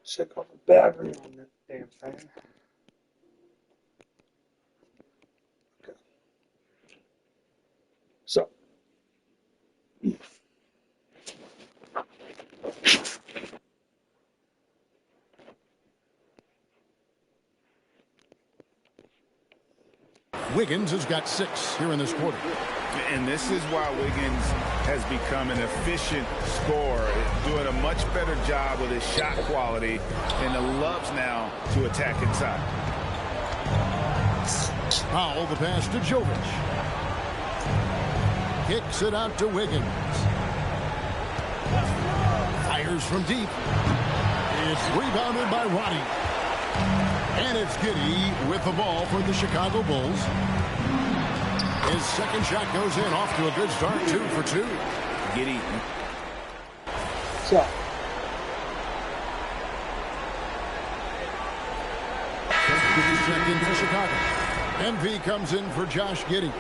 Check on the battery on this damn thing. Okay. So. Wiggins has got 6 here in this quarter. And this is why Wiggins has become an efficient scorer, doing a much better job with his shot quality, and loves now to attack inside. Powell, the pass to Jovic. Kicks it out to Wiggins. Fires from deep. It's rebounded by Roddy. And it's Giddey with the ball for the Chicago Bulls. His second shot goes in, off to a good start, 2 for 2. Giddey. So. Check in for Chicago. MP comes in for Josh Giddey.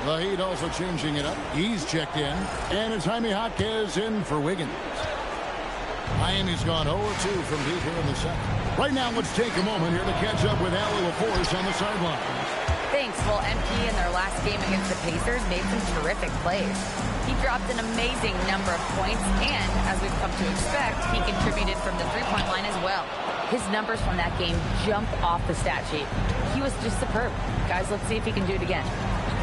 The Heat also changing it up. He's checked in. And it's Jaime Jaquez in for Wiggins. Miami's gone 0-2 from deep here in the second. Right now, let's take a moment here to catch up with Allie LaForce on the sideline. Thanks. Well, MP in their last game against the Pacers made some terrific plays. He dropped an amazing number of points, and as we've come to expect, he contributed from the three-point line as well. His numbers from that game jump off the stat sheet. He was just superb. Guys, let's see if he can do it again.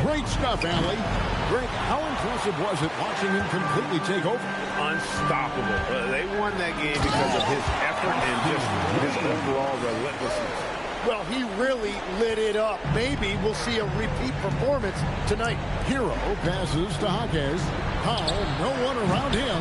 Great stuff, Allie. Greg, how impressive was it watching him completely take over? Unstoppable. They won that game because of his effort and just his overall relentlessness. Well, he really lit it up. Maybe we'll see a repeat performance tonight. Hero passes to Jaquez. Powell, no one around him.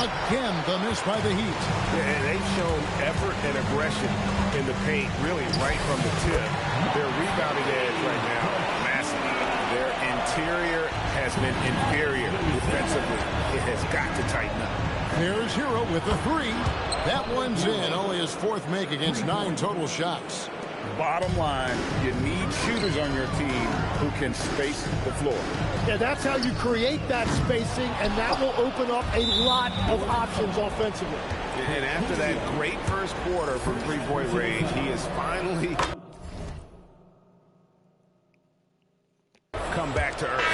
Again, the miss by the Heat. And they've shown effort and aggression in the paint, really right from the tip. Their rebounding edge right now, massive. Their interior has been inferior defensively. It has got to tighten up. There's Hero with the three. That one's in. Only his fourth make against 9 total shots. Bottom line, you need shooters on your team who can space the floor. Yeah, that's how you create that spacing, and that will open up a lot of options offensively. And after that great first quarter from three-point range, he has finally come back to earth.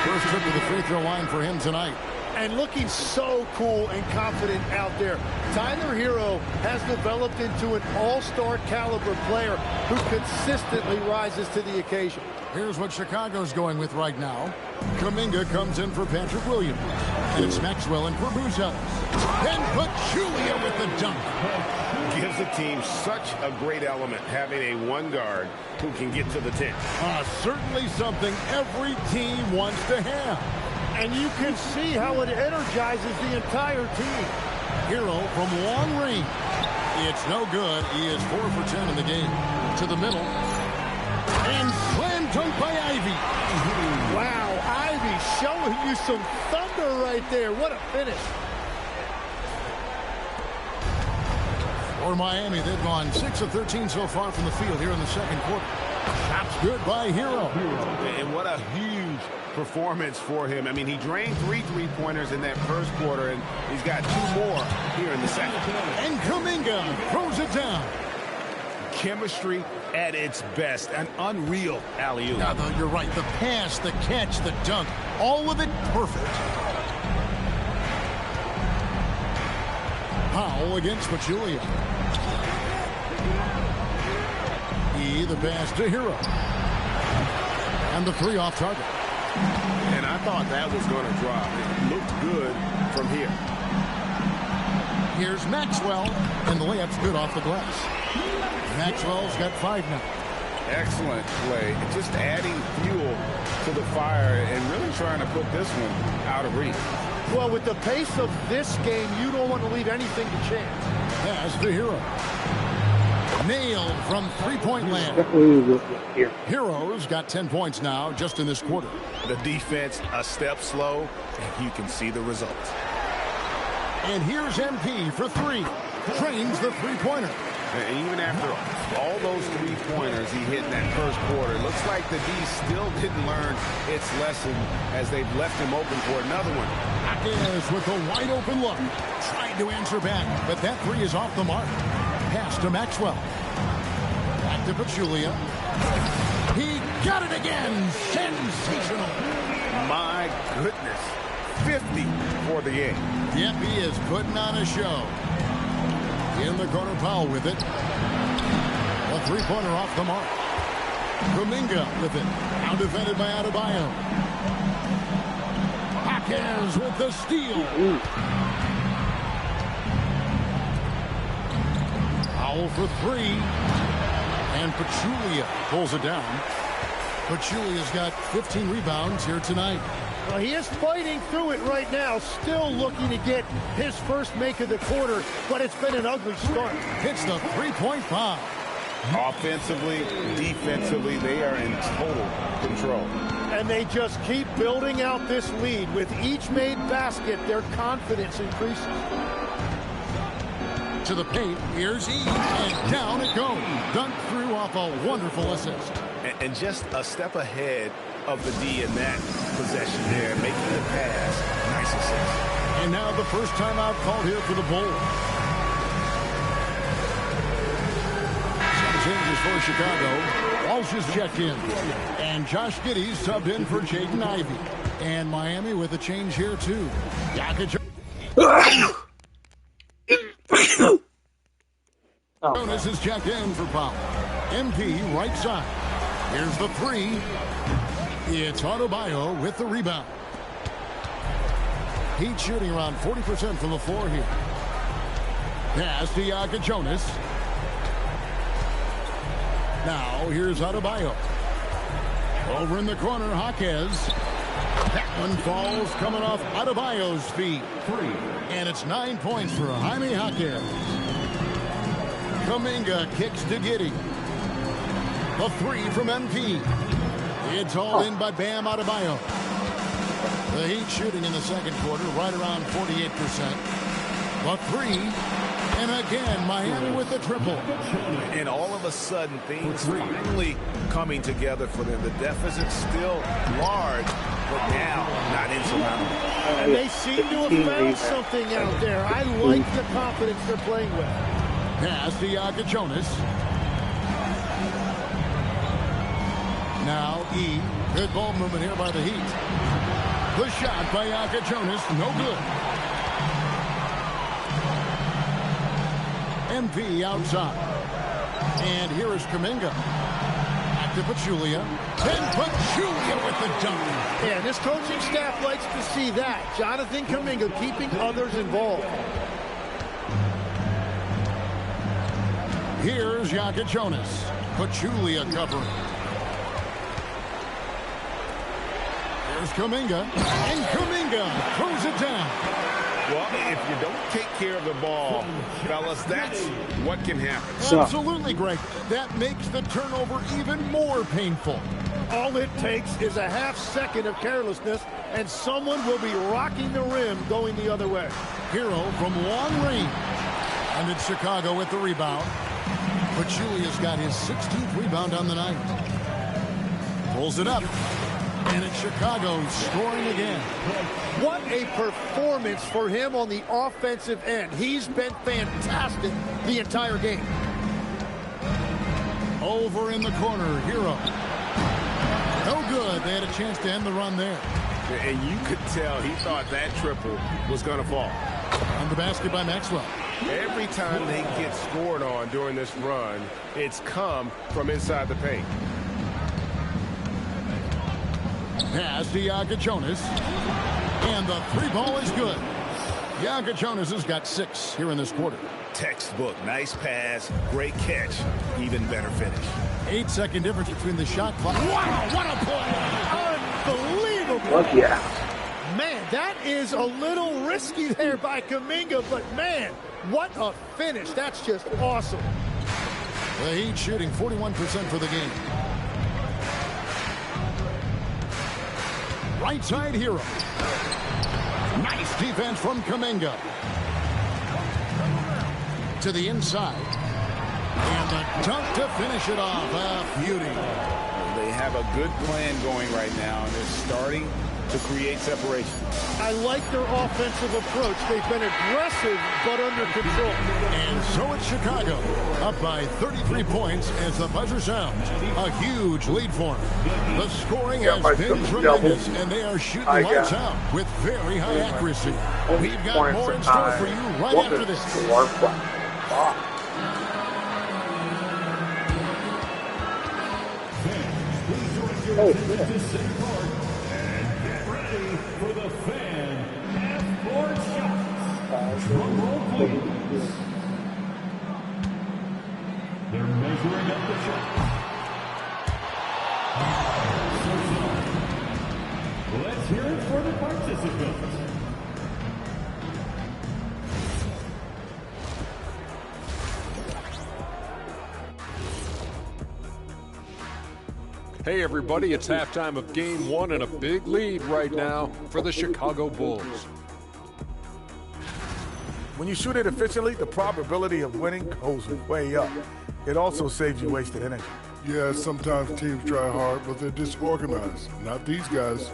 First trip to the free throw line for him tonight. And looking so cool and confident out there. Tyler Hero has developed into an all-star caliber player who consistently rises to the occasion. Here's what Chicago's going with right now. Kuminga comes in for Patrick Williams. And it's Maxwell in for Bouzel. Then Pachulia with the dunk. Gives the team such a great element having a one guard who can get to the 10. Certainly something every team wants to have. And you can see how it energizes the entire team. Hero from long range. It's no good. He is 4 for 10 in the game. To the middle. And slam dunk by Ivy. Wow, Ivy showing you some thunder right there. What a finish. For Miami, they've gone 6 of 13 so far from the field here in the second quarter. Shots good by Hero. And what a huge performance for him. I mean, he drained 3 three-pointers in that first quarter, and he's got 2 more here in the second. And Kuminga throws it down. Chemistry at its best. An unreal alley-oop. Now, though, you're right. The pass, the catch, the dunk, all of it perfect. Powell against Pachulia. The pass to Hero. And the 3 off target. And I thought that was going to drop. It looked good from here. Here's Maxwell. And the layup's good off the glass. Maxwell's got 5 now. Excellent play. Just adding fuel to the fire and really trying to put this one out of reach. Well, with the pace of this game, you don't want to leave anything to chance. Pass to Hero. Nailed from three-point land. Hero's got 10 points now just in this quarter. The defense a step slow, and you can see the results. And here's MP for 3. Trains the three-pointer. And even after all those three-pointers he hit in that first quarter, it looks like the D still didn't learn its lesson as they've left him open for another one. Jaquez with a wide-open look. Trying to answer back, but that 3 is off the mark. Pass to Maxwell. Back to Pachulia. He got it again. Sensational. My goodness. 50 for the game. Yep, he is putting on a show. In the corner, Powell with it. A three-pointer off the mark. Kuminga with it. Now defended by Adebayo. Jaquez with the steal. Powell for 3. And Pachulia pulls it down. Pachulia's got 15 rebounds here tonight. Well, he is fighting through it right now, still looking to get his first make of the quarter, but it's been an ugly start. Hits the three-point foul. Offensively, defensively, they are in total control. And they just keep building out this lead. With each made basket, their confidence increases. To the paint, here's E, and down it goes. Dunked through off a wonderful assist. And just a step ahead of the D in that possession there, making the pass. Nice assist. And now the first timeout called here for the Bulls. Some changes for Chicago. Walsh is checked in. And Josh Giddey's subbed in for Jaden Ivey. And Miami with a change here, too. Jonas is checked in for Powell. MP right side. Here's the 3. It's Adebayo with the rebound. He's shooting around 40% from the floor here. Pass to Jonas. Now here's Adebayo. Over in the corner, Jaquez. That one falls coming off Adebayo's feet. And it's 9 points for Jaime Jaquez. Kuminga kicks to Giddey. A three from MP. It's all in by Bam Adebayo. The Heat shooting in the second quarter right around 48%. A three. And again, Miami with the triple. And all of a sudden, things finally coming together for them. The deficit's still large, but now not insurmountable. And they seem to have found something out there. I like the confidence they're playing with. Pass to Jonas. Now E. Good ball movement here by the Heat. The shot by Jonas, no good. MP outside. And here is Kuminga. Back to Pachulia. Then Pachulia with the dunk. Yeah, this coaching staff likes to see that. Jonathan Kuminga keeping others involved. Here's Jonas. Pachulia covering. Here's Kuminga. And Kuminga throws it down. Well, if you don't take care of the ball, fellas, that's what can happen. Absolutely, Greg. That makes the turnover even more painful. All it takes is a half second of carelessness, and someone will be rocking the rim going the other way. Hero from long range. And it's Chicago with the rebound. Pachulia's got his 16th rebound on the night. Pulls it up. And it's Chicago scoring again. What a performance for him on the offensive end. He's been fantastic the entire game. Over in the corner, Hero. No good. They had a chance to end the run there. And you could tell he thought that triple was going to fall. On the basket by Maxwell. Every time they get scored on during this run, it's come from inside the paint. Pass to Jonas. And the three ball is good. Jonas has got 6 here in this quarter. Textbook. Nice pass. Great catch. Even better finish. 8-second difference between the shot clock. Wow, what a play! Unbelievable. Look, yeah. Man, that is a little risky there by Kuminga, but man, what a finish. That's just awesome. The Heat shooting 41% for the game. Right side, Hero. Nice defense from Kuminga. To the inside. And the dunk to finish it off. A beauty. They have a good plan going right now, and they're starting to create separation. I like their offensive approach. They've been aggressive, but under control. And so it's Chicago, up by 33 points as the buzzer sounds. A huge lead for them. The scoring has been tremendous, and they are shooting lights out with very high accuracy. We've got more in store for you right after this. Oh, and get ready for the fan half-court shots. Drum roll, please. They're measuring up the shots. Let's hear it for the participants. Hey everybody, it's halftime of game 1 and a big lead right now for the Chicago Bulls. When you shoot it efficiently, the probability of winning goes way up. It also saves you wasted energy. Yeah, sometimes teams try hard, but they're disorganized. Not these guys.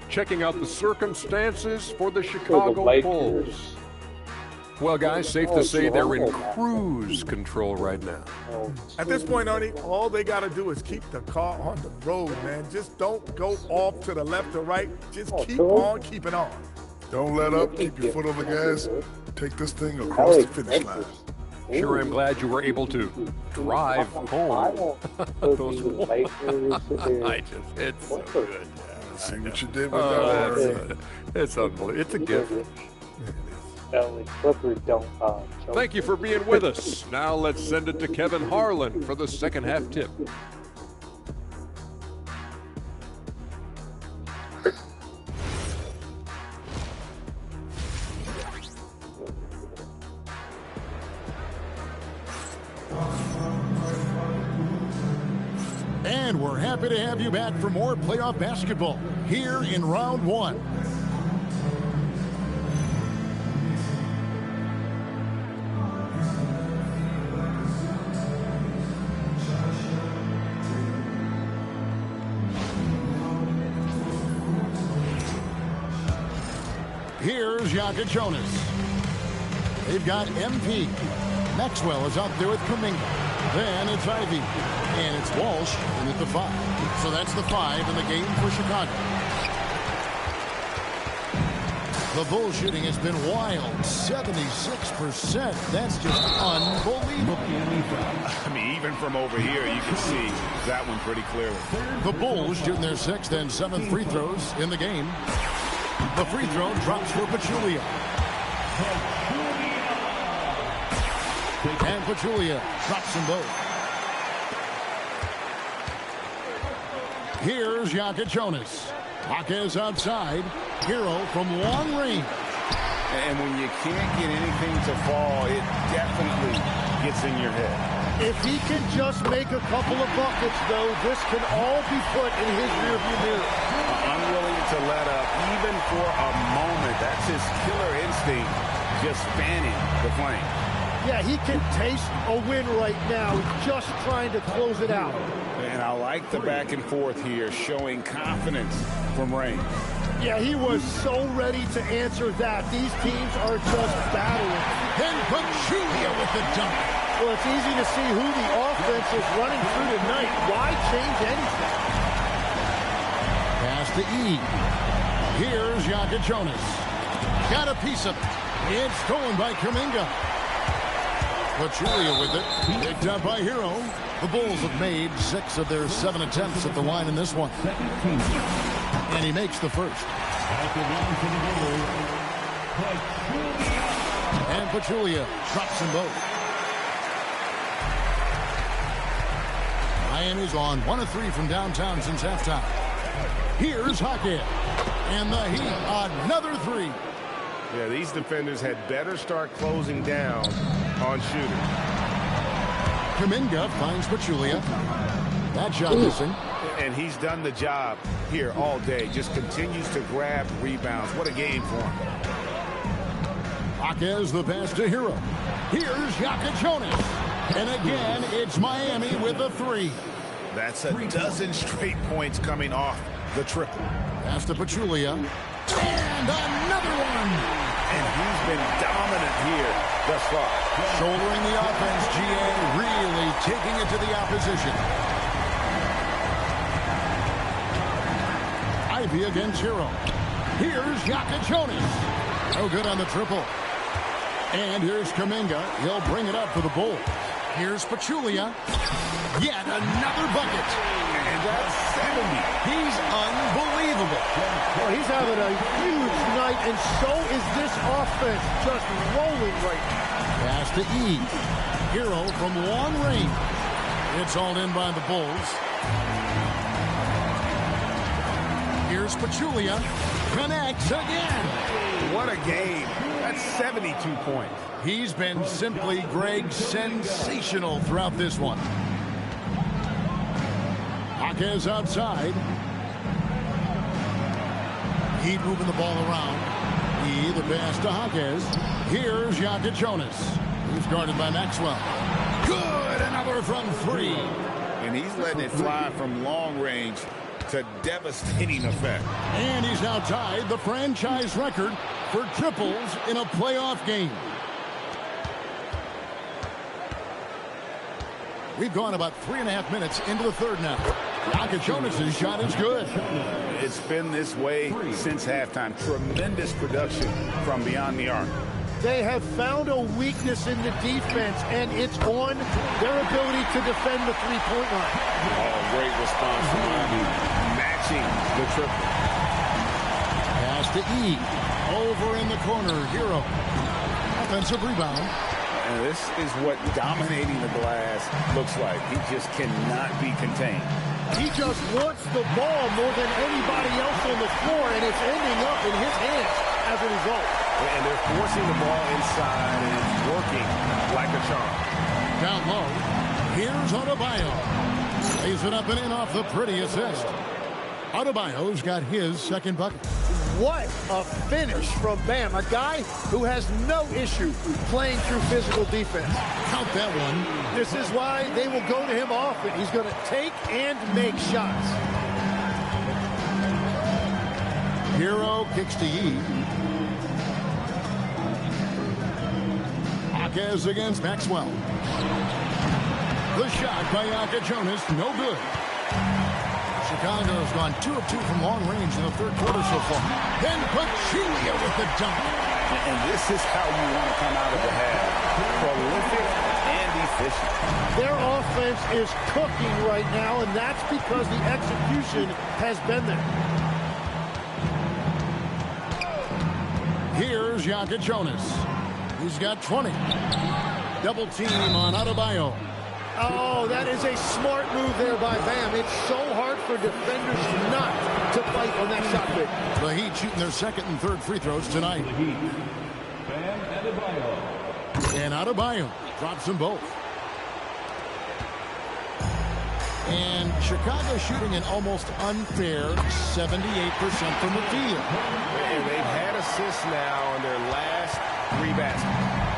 Checking out the circumstances for the Chicago Bulls. Well, guys, safe to say they're in cruise control right now. At this point, Ernie, all they got to do is keep the car on the road, man. Just don't go off to the left or right. Just keep on keeping on. Don't let up. Keep your foot on the gas. Take this thing across the finish line. Sure, I'm glad you were able to drive home. Those it's so good. See what you did with that. It's unbelievable. It's a gift. Clippers don't. Thank you for being with us. Now let's send it to Kevin Harlan for the second half tip. And we're happy to have you back for more playoff basketball here in round one. Here's Jonas. They've got MP. Maxwell is out there with Kuminga. Then it's Ivy. And it's Walsh in at the 5. So that's the 5 in the game for Chicago. The bull shooting has been wild. 76%. That's just unbelievable. I mean, even from over here, you can see that one pretty clearly. The Bulls shooting their 6th and 7th free throws in the game. The free throw drops for Pachulia. And Pachulia drops them both. Here's Jonas. Jaquez outside. Hero from long range. And when you can't get anything to fall, it definitely gets in your head. If he can just make a couple of buckets, though, this can all be put in his rearview mirror. Unwilling to let up, even for a moment. That's his killer instinct, just fanning the flame. Yeah, he can taste a win right now. He's just trying to close it out. And I like the back and forth here, showing confidence from Rain. Yeah, he was so ready to answer that. These teams are just battling. And Pachulia with the dunk. Well, it's easy to see who the offense is running through tonight. Why change anything? Pass to E. Here's Jonas. Got a piece of it. It's stolen by Kuminga. Pachulia with it. Picked up by Hero. The Bulls have made 6 of their 7 attempts at the line in this one. And he makes the first. And Pachulia drops them both. Miami's on 1 of 3 from downtown since halftime. Here's Jaquez. And the Heat, another 3. Yeah, these defenders had better start closing down on shooting. Kuminga finds Pachulia. That shot missing. And he's done the job here all day. Just continues to grab rebounds. What a game for him. Jaquez the pass to Hero. Here's Jonas. And again, it's Miami with a 3. That's a dozen straight points coming off the triple. Pass to Pachulia. And another one. And he's been dominant here thus far. Shouldering the offense, GA really taking it to the opposition. Ivy against Hero. Here's Jonas. No good on the triple. And here's Kuminga. He'll bring it up for the Bulls. Here's Pachulia. Yet another bucket. And that's 70. He's unbelievable. Well, he's having a huge night, and so is this offense, just rolling right now. Pass to E. Hero from long range. It's all in by the Bulls. Here's Pachulia. Connects again. What a game. That's 72 points. He's been simply, Greg, sensational throughout this one. Jaquez outside. Heat moving the ball around. E, the pass to Jaquez. Here's Jonas. He's guarded by Maxwell. Good, another from 3. And he's letting it fly from long range to devastating effect. And he's now tied the franchise record for triples in a playoff game. We've gone about 3.5 minutes into the third now. Jonas' shot is good. It's been this way since halftime. Tremendous production from beyond the arc. They have found a weakness in the defense, and it's on their ability to defend the three-point line. Oh, great response from Miami, matching the triple. Pass to E. Over in the corner, Hero. Offensive rebound. And this is what dominating the glass looks like. He just cannot be contained. He just wants the ball more than anybody else on the floor, and it's ending up in his hands as a result. And they're forcing the ball inside, and it's working like a charm. Down low, here's Adebayo. Lays it up and in off the pretty assist. Adebayo's got his second bucket. What a finish from Bam, a guy who has no issue playing through physical defense. Count that one. This is why they will go to him often. He's going to take and make shots. Hero kicks to E. Akez against Maxwell. The shot by Jonas, no good. Chicago's gone 2 of 2 from long range in the third quarter so far. Then Pachulia with the dunk. And this is how you want to come out of the half. Prolific and efficient. Their offense is cooking right now, and that's because the execution has been there. Here's Jonas. He's got 20. Double team on Adebayo. Oh, that is a smart move there by Bam. It's so hard for defenders not to fight on that shot pick. The Heat shooting their second and third free throws tonight. Bam Adebayo. And Adebayo drops them both. And Chicago shooting an almost unfair 78% from the field. And they've had assists now on their last 3 baskets.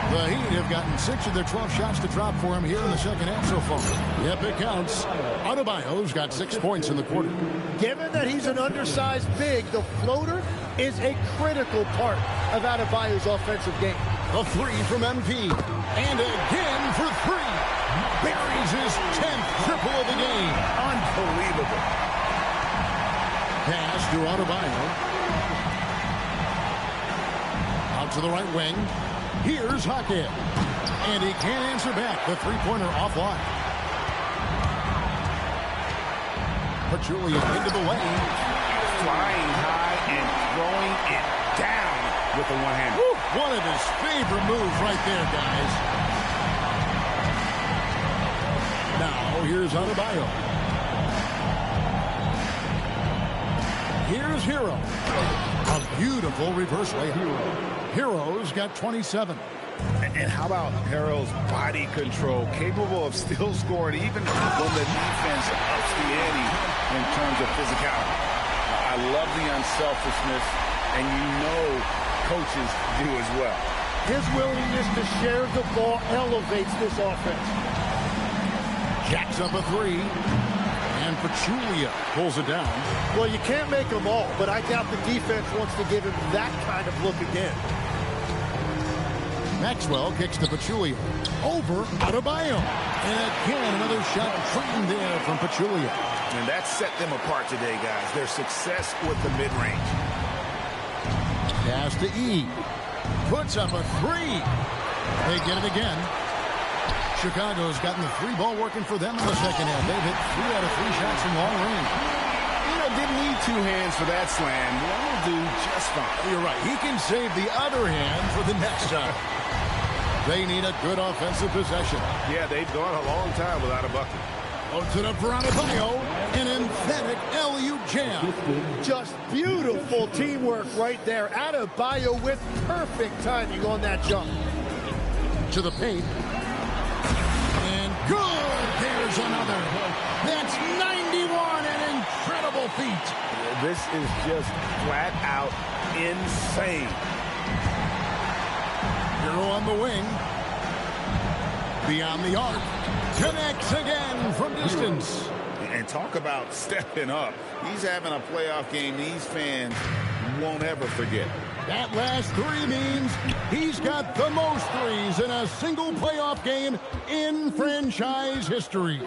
The Heat have gotten 6 of their 12 shots to drop for him here in the second half so far. Yep, it counts. Adebayo's got 6 points in the quarter. Given that he's an undersized big, the floater is a critical part of Adebayo's offensive game. A 3 from MP. And again for 3. Buries his 10th triple of the game. Unbelievable. Pass to Adebayo. Out to the right wing. Here's Hackett. And he can't answer back. The three-pointer offline. Pachulia into the lane. Flying high and throwing it down with the one-hand. One of his favorite moves right there, guys. Now, here's Adebayo. Here's Hero. A beautiful reverse layup. Hero's got 27. And how about Hero's body control, capable of still scoring even when the defense ups the ante in terms of physicality. I love the unselfishness, and you know coaches do as well. His willingness to share the ball elevates this offense. Jacks up a 3. And Pachulia pulls it down. Well, you can't make them all, but I doubt the defense wants to give him that kind of look again. Maxwell kicks to Pachulia. Over Adebayo. And again, another shot trained there from Pachulia. And that set them apart today, guys. Their success with the mid-range. Pass to E. Puts up a 3. They get it again. Chicago's gotten the 3 ball working for them in the second half. They've hit 3 out of 3 shots from long range. You know, didn't need 2 hands for that slam. One will do just fine. You're right. He can save the other hand for the next time. They need a good offensive possession. Yeah, they've gone a long time without a bucket. Puts it up for Adebayo. An emphatic LU jam. Just beautiful teamwork right there. Adebayo with perfect timing on that jump. To the paint. And good. There's another. That's 91. An incredible feat. This is just flat out insane. Hero on the wing. Beyond the arc. Connects again from distance. And talk about stepping up. He's having a playoff game these fans won't ever forget. That last 3 means he's got the most threes in a single playoff game in franchise history.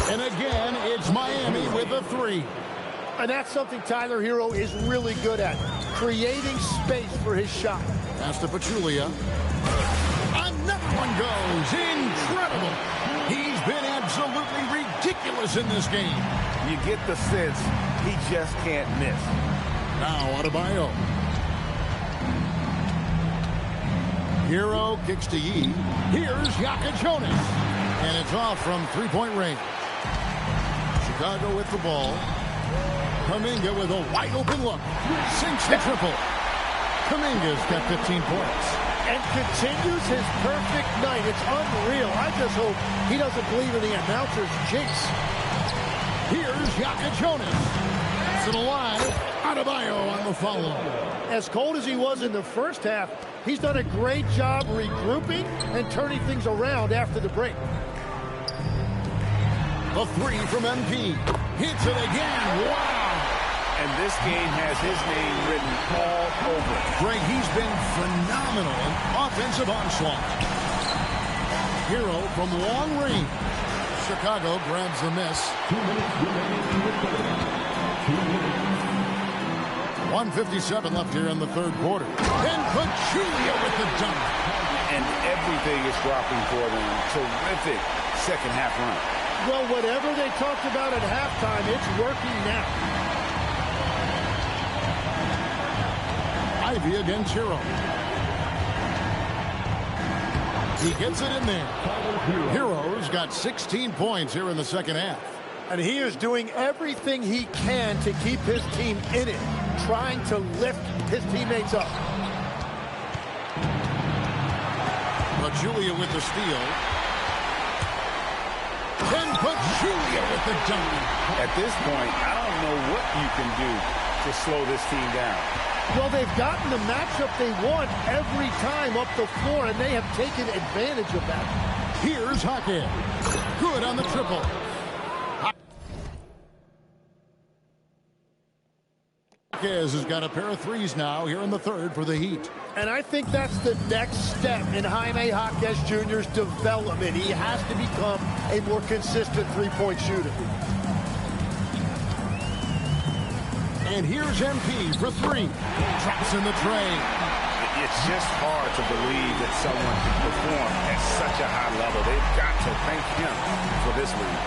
And again, it's Miami with a 3. And that's something Tyler Hero is really good at, creating space for his shot. Pass to Pachulia. Another one goes. Incredible. He's been absolutely ridiculous in this game. You get the sense he just can't miss. Now Adebayo. Hero kicks to Yee. Here's Jonas. And it's off from three-point range. Chicago with the ball. Kuminga with a wide-open look. Sinks the triple. Kuminga's got 15 points. And continues his perfect night. It's unreal. I just hope he doesn't believe in the announcer's jinx. Here's Jonas. To the line. Adebayo on the follow. As cold as he was in the first half, he's done a great job regrouping and turning things around after the break. The three from MP. Hits it again. Wow. And this game has his name written all over it. Greg, he's been phenomenal in offensive onslaught. Hero from long range. Chicago grabs the miss. 1:57 left here in the third quarter. And Pachulia with the dunk. And everything is dropping for them. Terrific second half run. Well, whatever they talked about at halftime, it's working now. Ivy against Hero. He gets it in there. Hero's got 16 points here in the second half. And he is doing everything he can to keep his team in it, trying to lift his teammates up. Pachulia with the steal. And Pachulia with the dunk. At this point, I don't know what you can do to slow this team down. Well, they've gotten the matchup they want every time up the floor, and they have taken advantage of that. Here's Hackett. Good on the triple. Has got a pair of threes now here in the third for the Heat. And I think that's the next step in Jaime Jaquez Jr.'s development. He has to become a more consistent three-point shooter. And here's MP for three. Drops in the tray. It's just hard to believe that someone can perform at such a high level. They've got to thank him for this lead.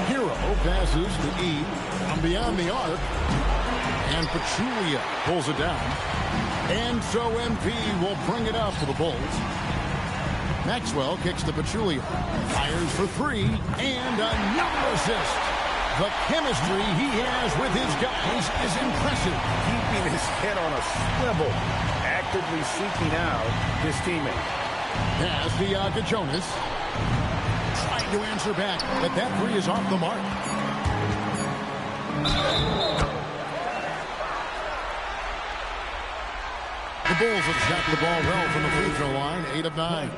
Hero passes to E from beyond the arc. And Pachulia pulls it down. And so MP will bring it up to the Bulls. Maxwell kicks to Pachulia. Fires for three. And another assist. The chemistry he has with his guys is impressive. Keeping his head on a swivel. Actively seeking out his teammate. Pass to Jonas. Trying to answer back, but that three is off the mark. The Bulls have shot the ball well from the free throw line, 8 of 9.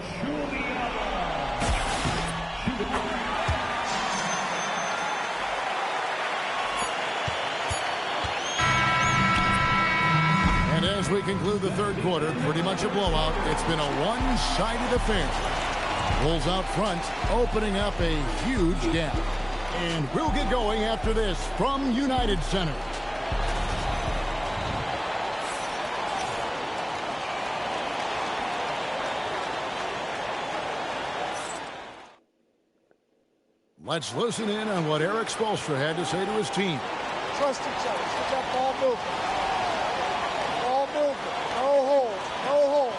And as we conclude the third quarter, pretty much a blowout. It's been a one-sided affair. Bulls out front, opening up a huge gap. And we'll get going after this from United Center. Let's listen in on what Eric Spoelstra had to say to his team. Trust each other. Get that ball moving. Ball moving. No hold. No hold.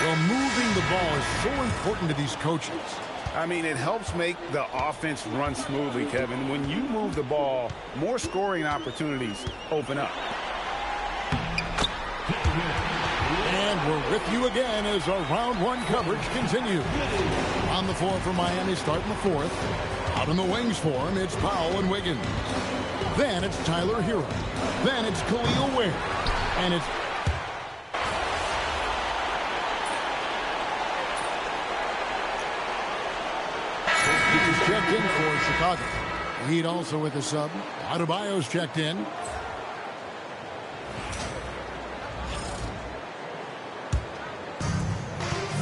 Well, moving the ball is so important to these coaches. I mean, it helps make the offense run smoothly, Kevin. When you move the ball, more scoring opportunities open up. And we're with you again as our round one coverage continues. On the floor for Miami starting the fourth. Out in the wings for him, it's Powell and Wiggins. Then it's Tyler Hero. Then it's Khalil Ware. And it's he's checked in for Chicago. Heat also with a sub. Adebayo's checked in.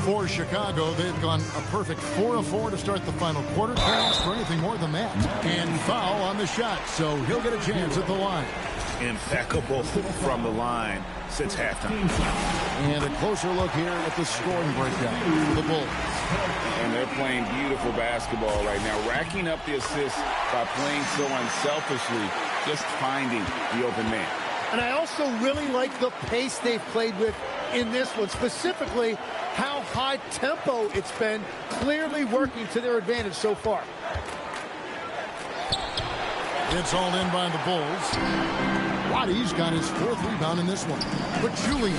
For Chicago, they've gone a perfect 4 of 4 to start the final quarter. Can't ask for anything more than that. And foul on the shot, so he'll get a chance at the line. Impeccable from the line since halftime. And a closer look here at the scoring breakdown for the Bulls. And they're playing beautiful basketball right now, racking up the assists by playing so unselfishly, just finding the open man. And I also really like the pace they've played with in this one, specifically how high tempo it's been, clearly working to their advantage so far. It's all in by the Bulls. Wattie's got his 4th rebound in this one. But Julian,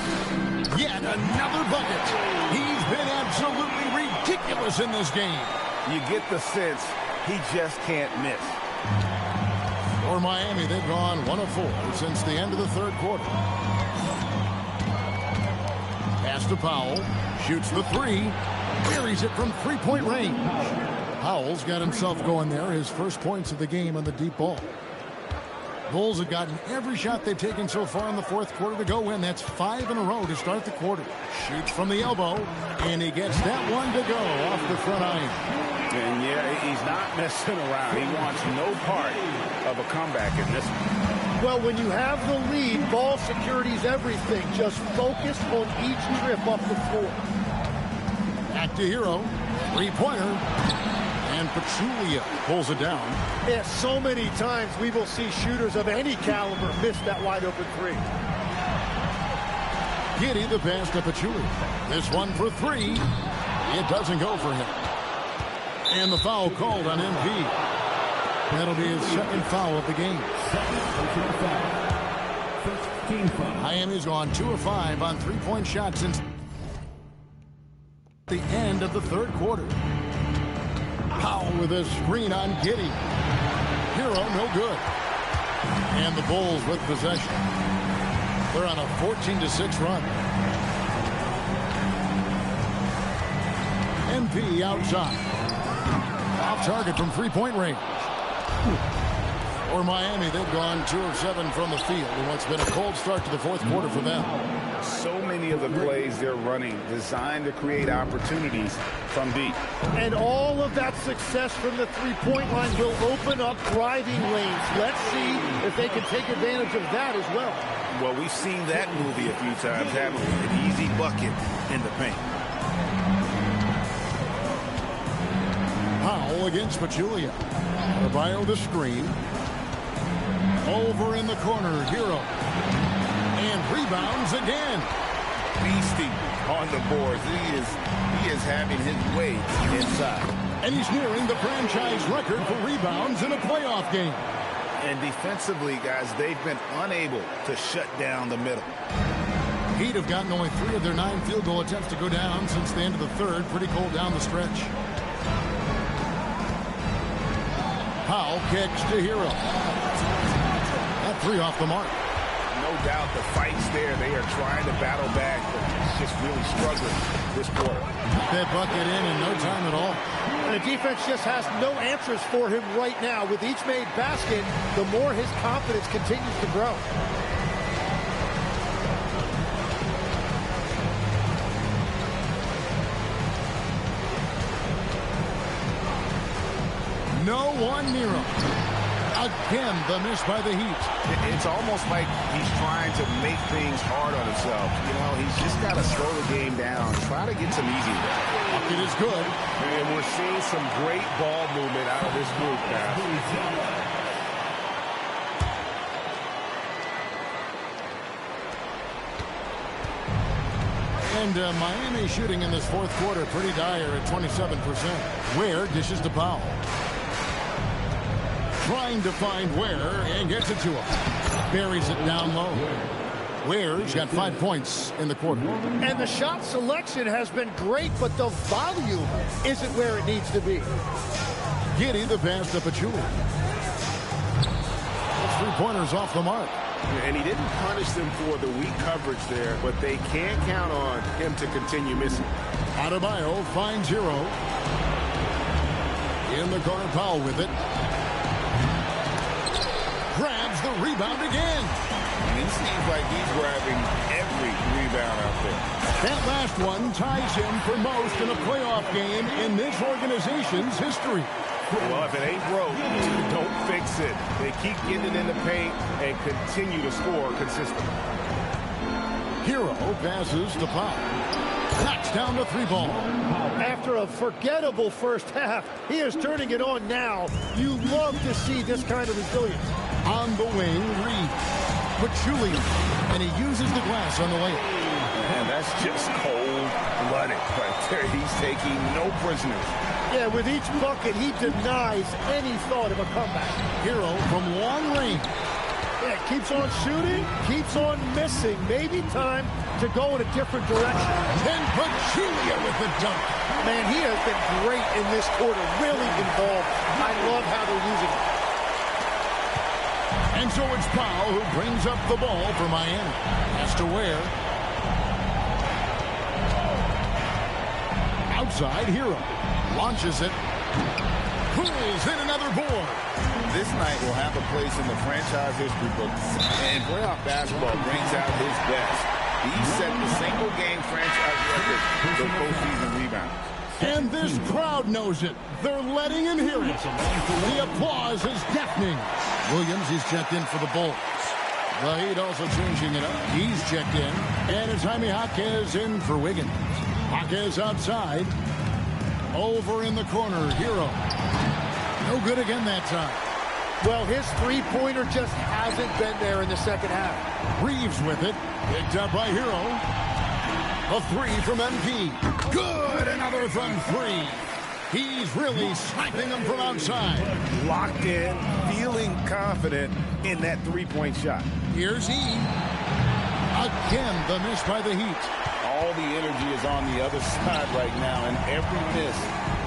yet another bucket. He's been absolutely ridiculous in this game. You get the sense he just can't miss. For Miami, they've gone 1 of 4 since the end of the 3rd quarter. Pass to Powell. Shoots the 3. Buries it from 3-point range. Powell's got himself going there. His first points of the game on the deep ball. Bulls have gotten every shot they've taken so far in the 4th quarter to go in. That's 5 in a row to start the quarter. Shoots from the elbow, and he gets that one to go off the front iron. And yeah, he's not messing around. He wants no part of a comeback in this one. Well, when you have the lead, ball security's everything. Just focus on each trip up the floor. Back to Hero. 3-pointer. And Pachulia pulls it down. Yeah, so many times we will see shooters of any caliber miss that wide open 3. Giddey the pass to Pachulia. This one for 3. It doesn't go for him. And the foul called on MP. That'll be his 2nd foul of the game. Miami's gone 2 of 5 on 3-point shots since the end of the 3rd quarter. Powell with a screen on Giddey. Hero, no good. And the Bulls with possession. They're on a 14-6 run. MP outside. Off target from 3-point range. For Miami, they've gone 2 of 7 from the field in what's been a cold start to the 4th quarter for them. So many of the plays they're running designed to create opportunities from deep. And all of that success from the 3-point line will open up driving lanes. Let's see if they can take advantage of that as well. Well, we've seen that movie a few times, haven't we? An easy bucket in the paint. Powell against Pachulia. Adebayo the screen. Over in the corner, Hero. And rebounds again. Beastie on the boards. He is having his way inside. And he's nearing the franchise record for rebounds in a playoff game. And defensively, guys, they've been unable to shut down the middle. Heat have gotten only 3 of their 9 field goal attempts to go down since the end of the 3rd. Pretty cold down the stretch. Powell kicks to Hero. That 3 off the mark. No doubt the fight's there. They are trying to battle back, but it's just really struggling this quarter. That bucket in no time at all. And the defense just has no answers for him right now. With each made basket, the more his confidence continues to grow. No one near him. Again, the miss by the Heat. It's almost like he's trying to make things hard on himself. You know, he's just got to slow the game down. Try to get some easy work. It is good. And we're seeing some great ball movement out of this group now. And Miami shooting in this 4th quarter pretty dire at 27%. Ware dishes to Powell. Trying to find Ware and gets it to him. Buries it down low. Ware's got 5 points in the quarter. And the shot selection has been great, but the volume isn't where it needs to be. Giddey the pass to Pachulia. 3-pointers off the mark. And he didn't punish them for the weak coverage there, but they can't count on him to continue missing. Adebayo finds Hero. In the corner, Powell with it. Grabs grabs the rebound again. He seems like he's grabbing every rebound out there. That last one ties him for most in a playoff game in this organization's history. Well, if it ain't broke, don't fix it. They keep getting it in the paint and continue to score consistently. Hero passes to Pau. Knocks down the 3-ball. After a forgettable first half, he is turning it on now. You love to see this kind of resilience. On the wing, Reed. Pachulia. And he uses the glass on the layup. And that's just cold-blooded right there. He's taking no prisoners. Yeah, with each bucket, he denies any thought of a comeback. Hero from long range. Yeah, keeps on shooting, keeps on missing. Maybe time to go in a different direction. Then Pachulia with the dunk. Man, he has been great in this quarter, really involved. I love how they're using it. And so it's Pau who brings up the ball for Miami. Has to wear. Outside, Hero. Launches it. Pulls in another board. This night will have a place in the franchise history books. And playoff basketball brings out his best. He set the single-game franchise record for postseason rebounds. And this crowd knows it. They're letting him hear it. The applause is deafening. Williams is checked in for the Bulls. The Heat also changing it up. He's checked in. And it's Jaime Jaquez in for Wiggins. Jaquez outside. Over in the corner, Hero. No good again that time. Well, his three-pointer just hasn't been there in the second half. Reeves with it. Picked up by Hero. A three from MP. Good, another from three. He's really sniping them from outside. Locked in, feeling confident in that three-point shot. Here's E. Again, the miss by the Heat. All the energy is on the other side right now, and every miss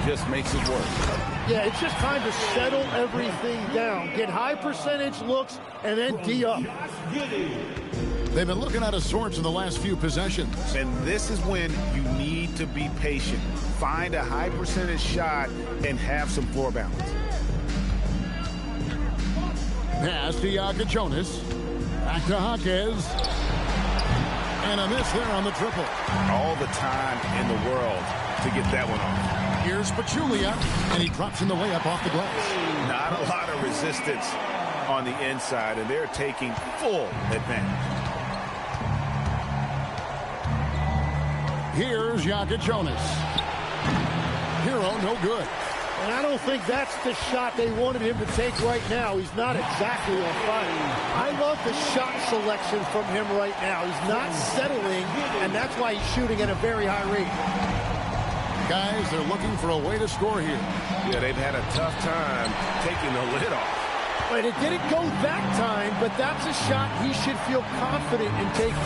just makes it worse. Yeah, it's just time to settle everything down. Get high percentage looks, and then D up. They've been looking out of sorts in the last few possessions. And this is when you need to be patient. Find a high percentage shot and have some floor balance. Pass to Jonas. Back to Jaquez. And a miss there on the triple. All the time in the world to get that one off. Here's Pachulia, and he drops in the layup off the glass. Not a lot of resistance on the inside, and they're taking full advantage. Here's Jonas. Hero, no good. And I don't think that's the shot they wanted him to take right now. He's not exactly on fire. I love the shot selection from him right now. He's not settling, and that's why he's shooting at a very high rate. Guys, they're looking for a way to score here. Yeah, they've had a tough time taking the lid off. But it didn't go that time, but that's a shot he should feel confident in taking.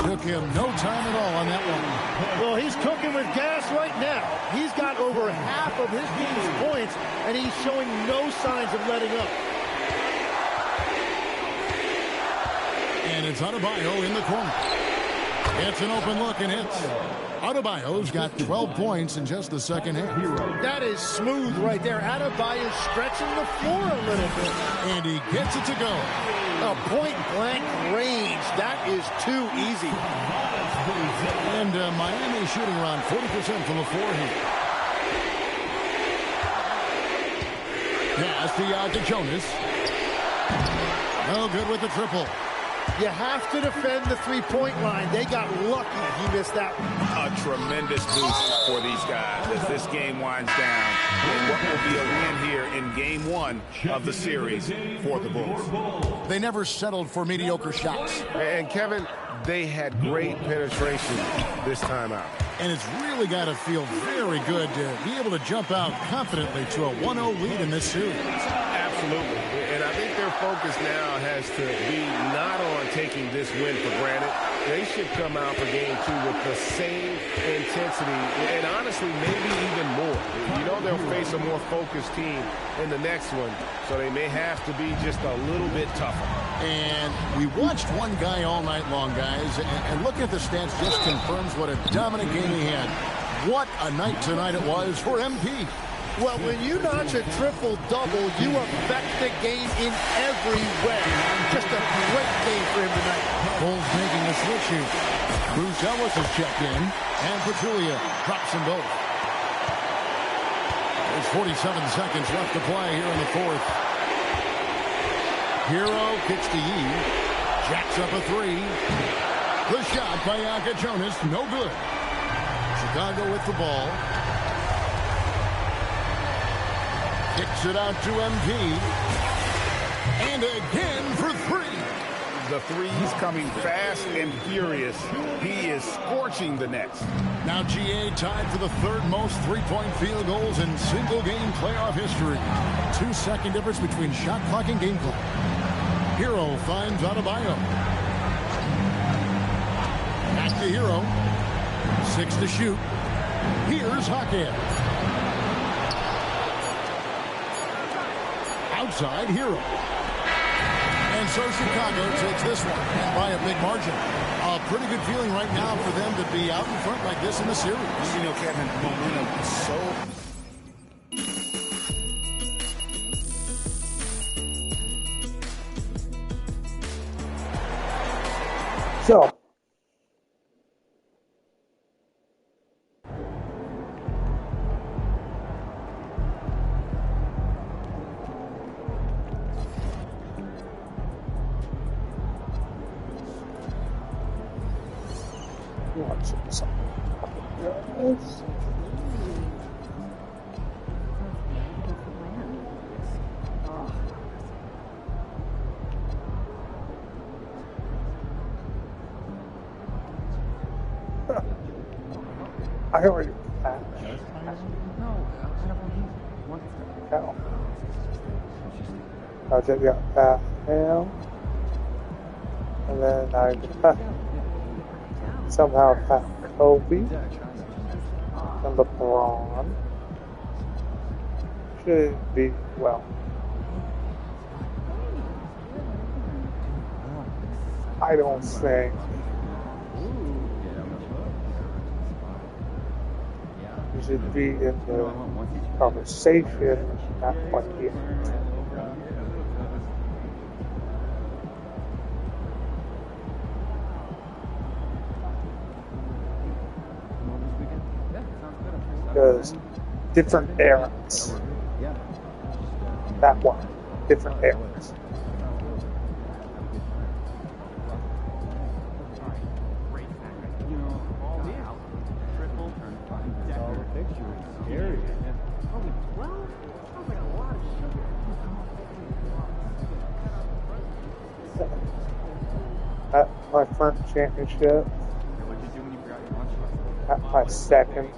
Took him no time at all on that one. Well, he's cooking with gas right now. He's got over half of his team's points, and he's showing no signs of letting up. And it's Adebayo in the corner. It's an open look and hits. Adebayo's got 12 points in just the second half. That is smooth right there. Adebayo stretching the floor a little bit. And he gets it to go. A point-blank range. That is too easy. And Miami shooting around 40% from the floor here. Pass to Jonas. No good with the triple. You have to defend the three-point line. They got lucky he missed that one. A tremendous boost for these guys as this game winds down. And what will be a win here in game one of the series for the Bulls. They never settled for mediocre shots. And Kevin, they had great penetration this time out. And it's really got to feel very good to be able to jump out confidently to a 1-0 lead in this series. Absolutely. And I think their focus now has to be not on taking this win for granted. They should come out for game two with the same intensity and honestly maybe even more. You know they'll face a more focused team in the next one, so they may have to be just a little bit tougher. And we watched one guy all night long, guys, and looking at the stats just confirms what a dominant game he had. What a night tonight it was for MP. Well, when you notch a triple-double, you affect the game in every way. great game for him tonight. Bulls making a switch here. Bruce Ellis has checked in, and Pachulia drops them both. There's 47 seconds left to play here in the fourth. Hero kicks to Yee. Jacks up a three. The shot by Jonas, no good. Chicago with the ball. Kicks it out to Embiid. And again for three. The threes coming fast and furious. He is scorching the nets. Now GA tied for the third most three-point field goals in single-game playoff history. 2-second difference between shot clock and game clock. Hero finds Adebayo. Back to Hero. 6 to shoot. Here's Hawkins. Outside Hero. And so Chicago takes this one, and by a big margin. A pretty good feeling right now for them to be out in front like this in the series. You know, Kevin, momentum is so... So, I already passed. No. I just got past him. And then I somehow passed Kobe and LeBron. Should be, well, I don't think you should be in the conversation, not quite yet. Because different eras. That one. Different eras. At my first championship. At my second.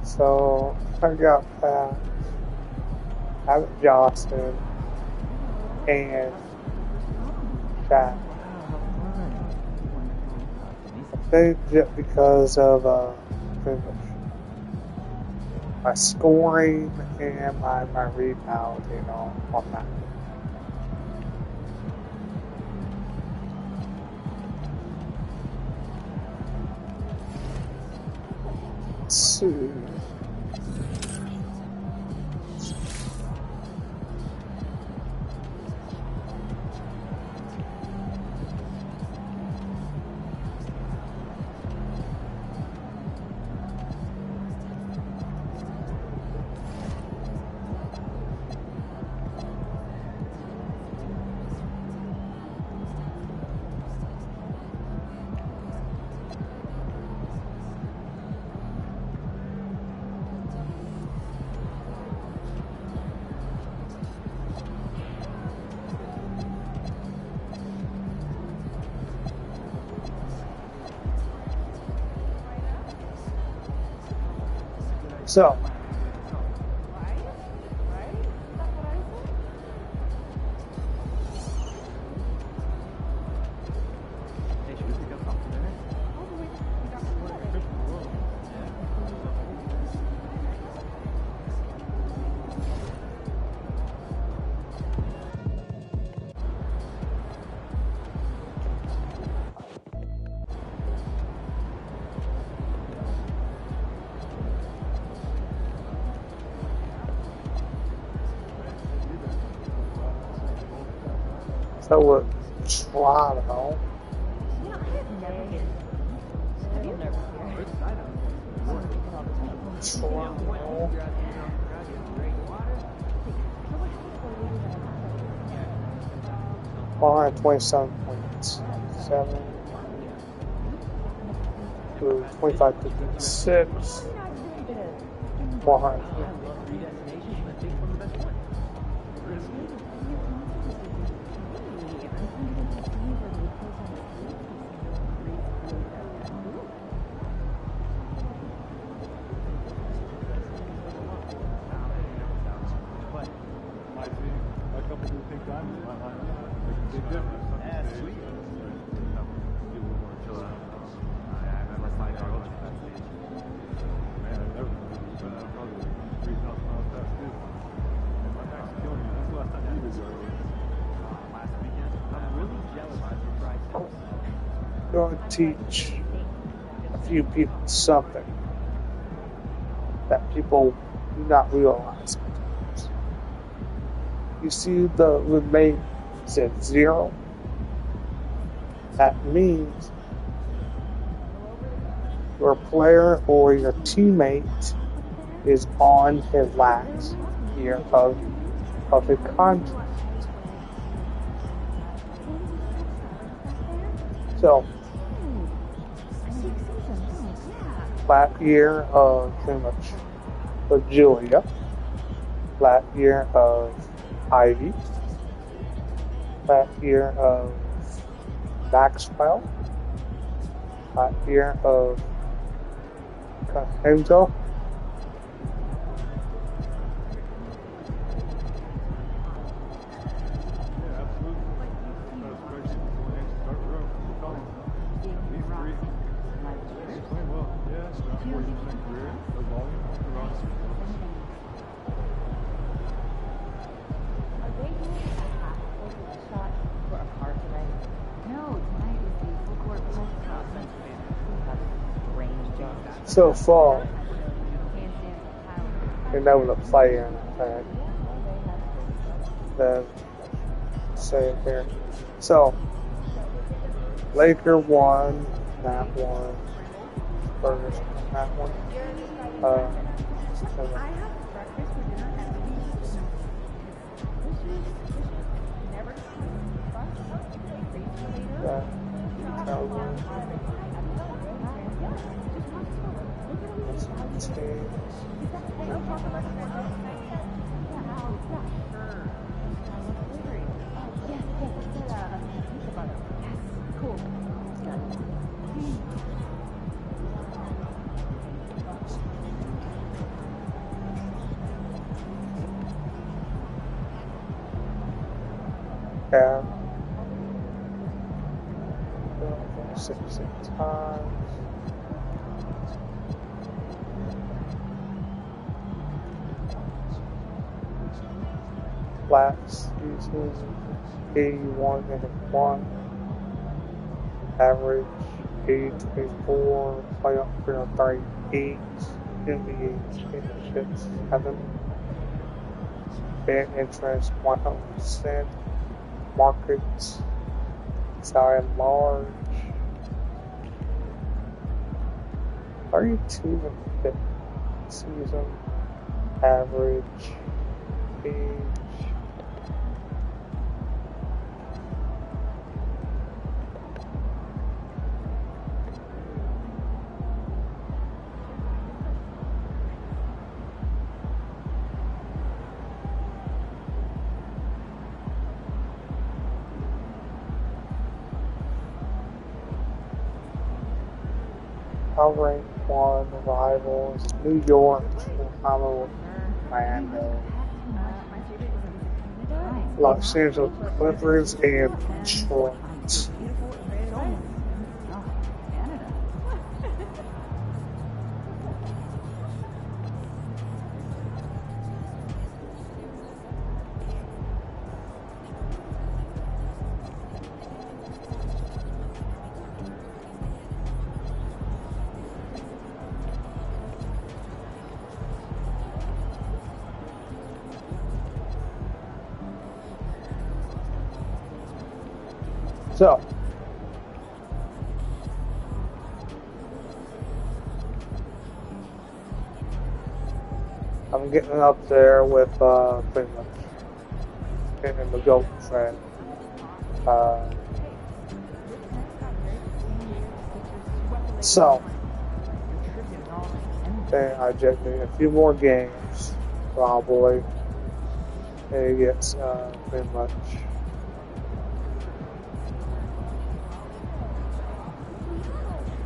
So I got past Abbott Johnson and Shaq. I think just because of my scoring and my rebound, on that. Let's see. So, So with Toronto, Toronto, 127.7 to 25.56. 100. Going to teach a few people something that people do not realize sometimes. You see the remains at 0? That means your player or your teammate is on his last year of his contract. So, last year of pretty much of Julia, last year of Ivy, last year of Maxwell, last year of Enzo, so far, you're never to play anything. Then say it here. So, Laker won that one. Spurs won that one. Yeah. 6 times. Last season, 81-1. Average 80-24. Playoff career 38. NBA championships 7. Fan interest 100%. Market size large. 32 and 5th season. Average age. I'll rank 1 rivals: New York, Orlando, Los Angeles Clippers, and Detroit. So, I'm getting up there with pretty much getting the GOAT friend. So, then I just need a few more games, probably. And it gets pretty much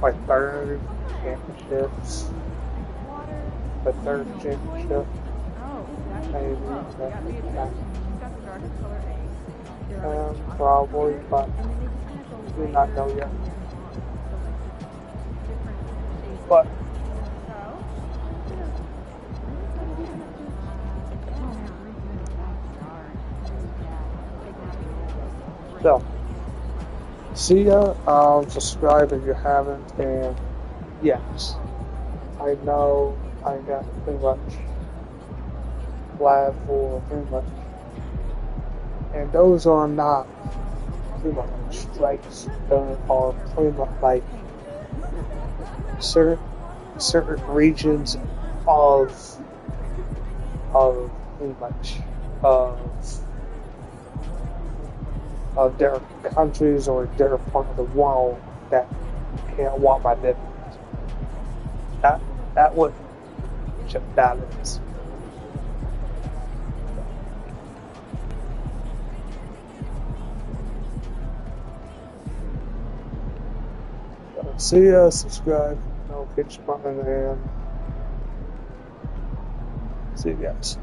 my third championships. The third championship. Maybe. Probably, but we do not know yet. But so, see ya. Subscribe if you haven't, and yes, I know I got pretty much flag for pretty much, and those are not pretty much strikes. Those are pretty much like certain regions of pretty much of different countries or different part of the world that can't want my name. That what that is. See ya, subscribe, notification button, and see you guys.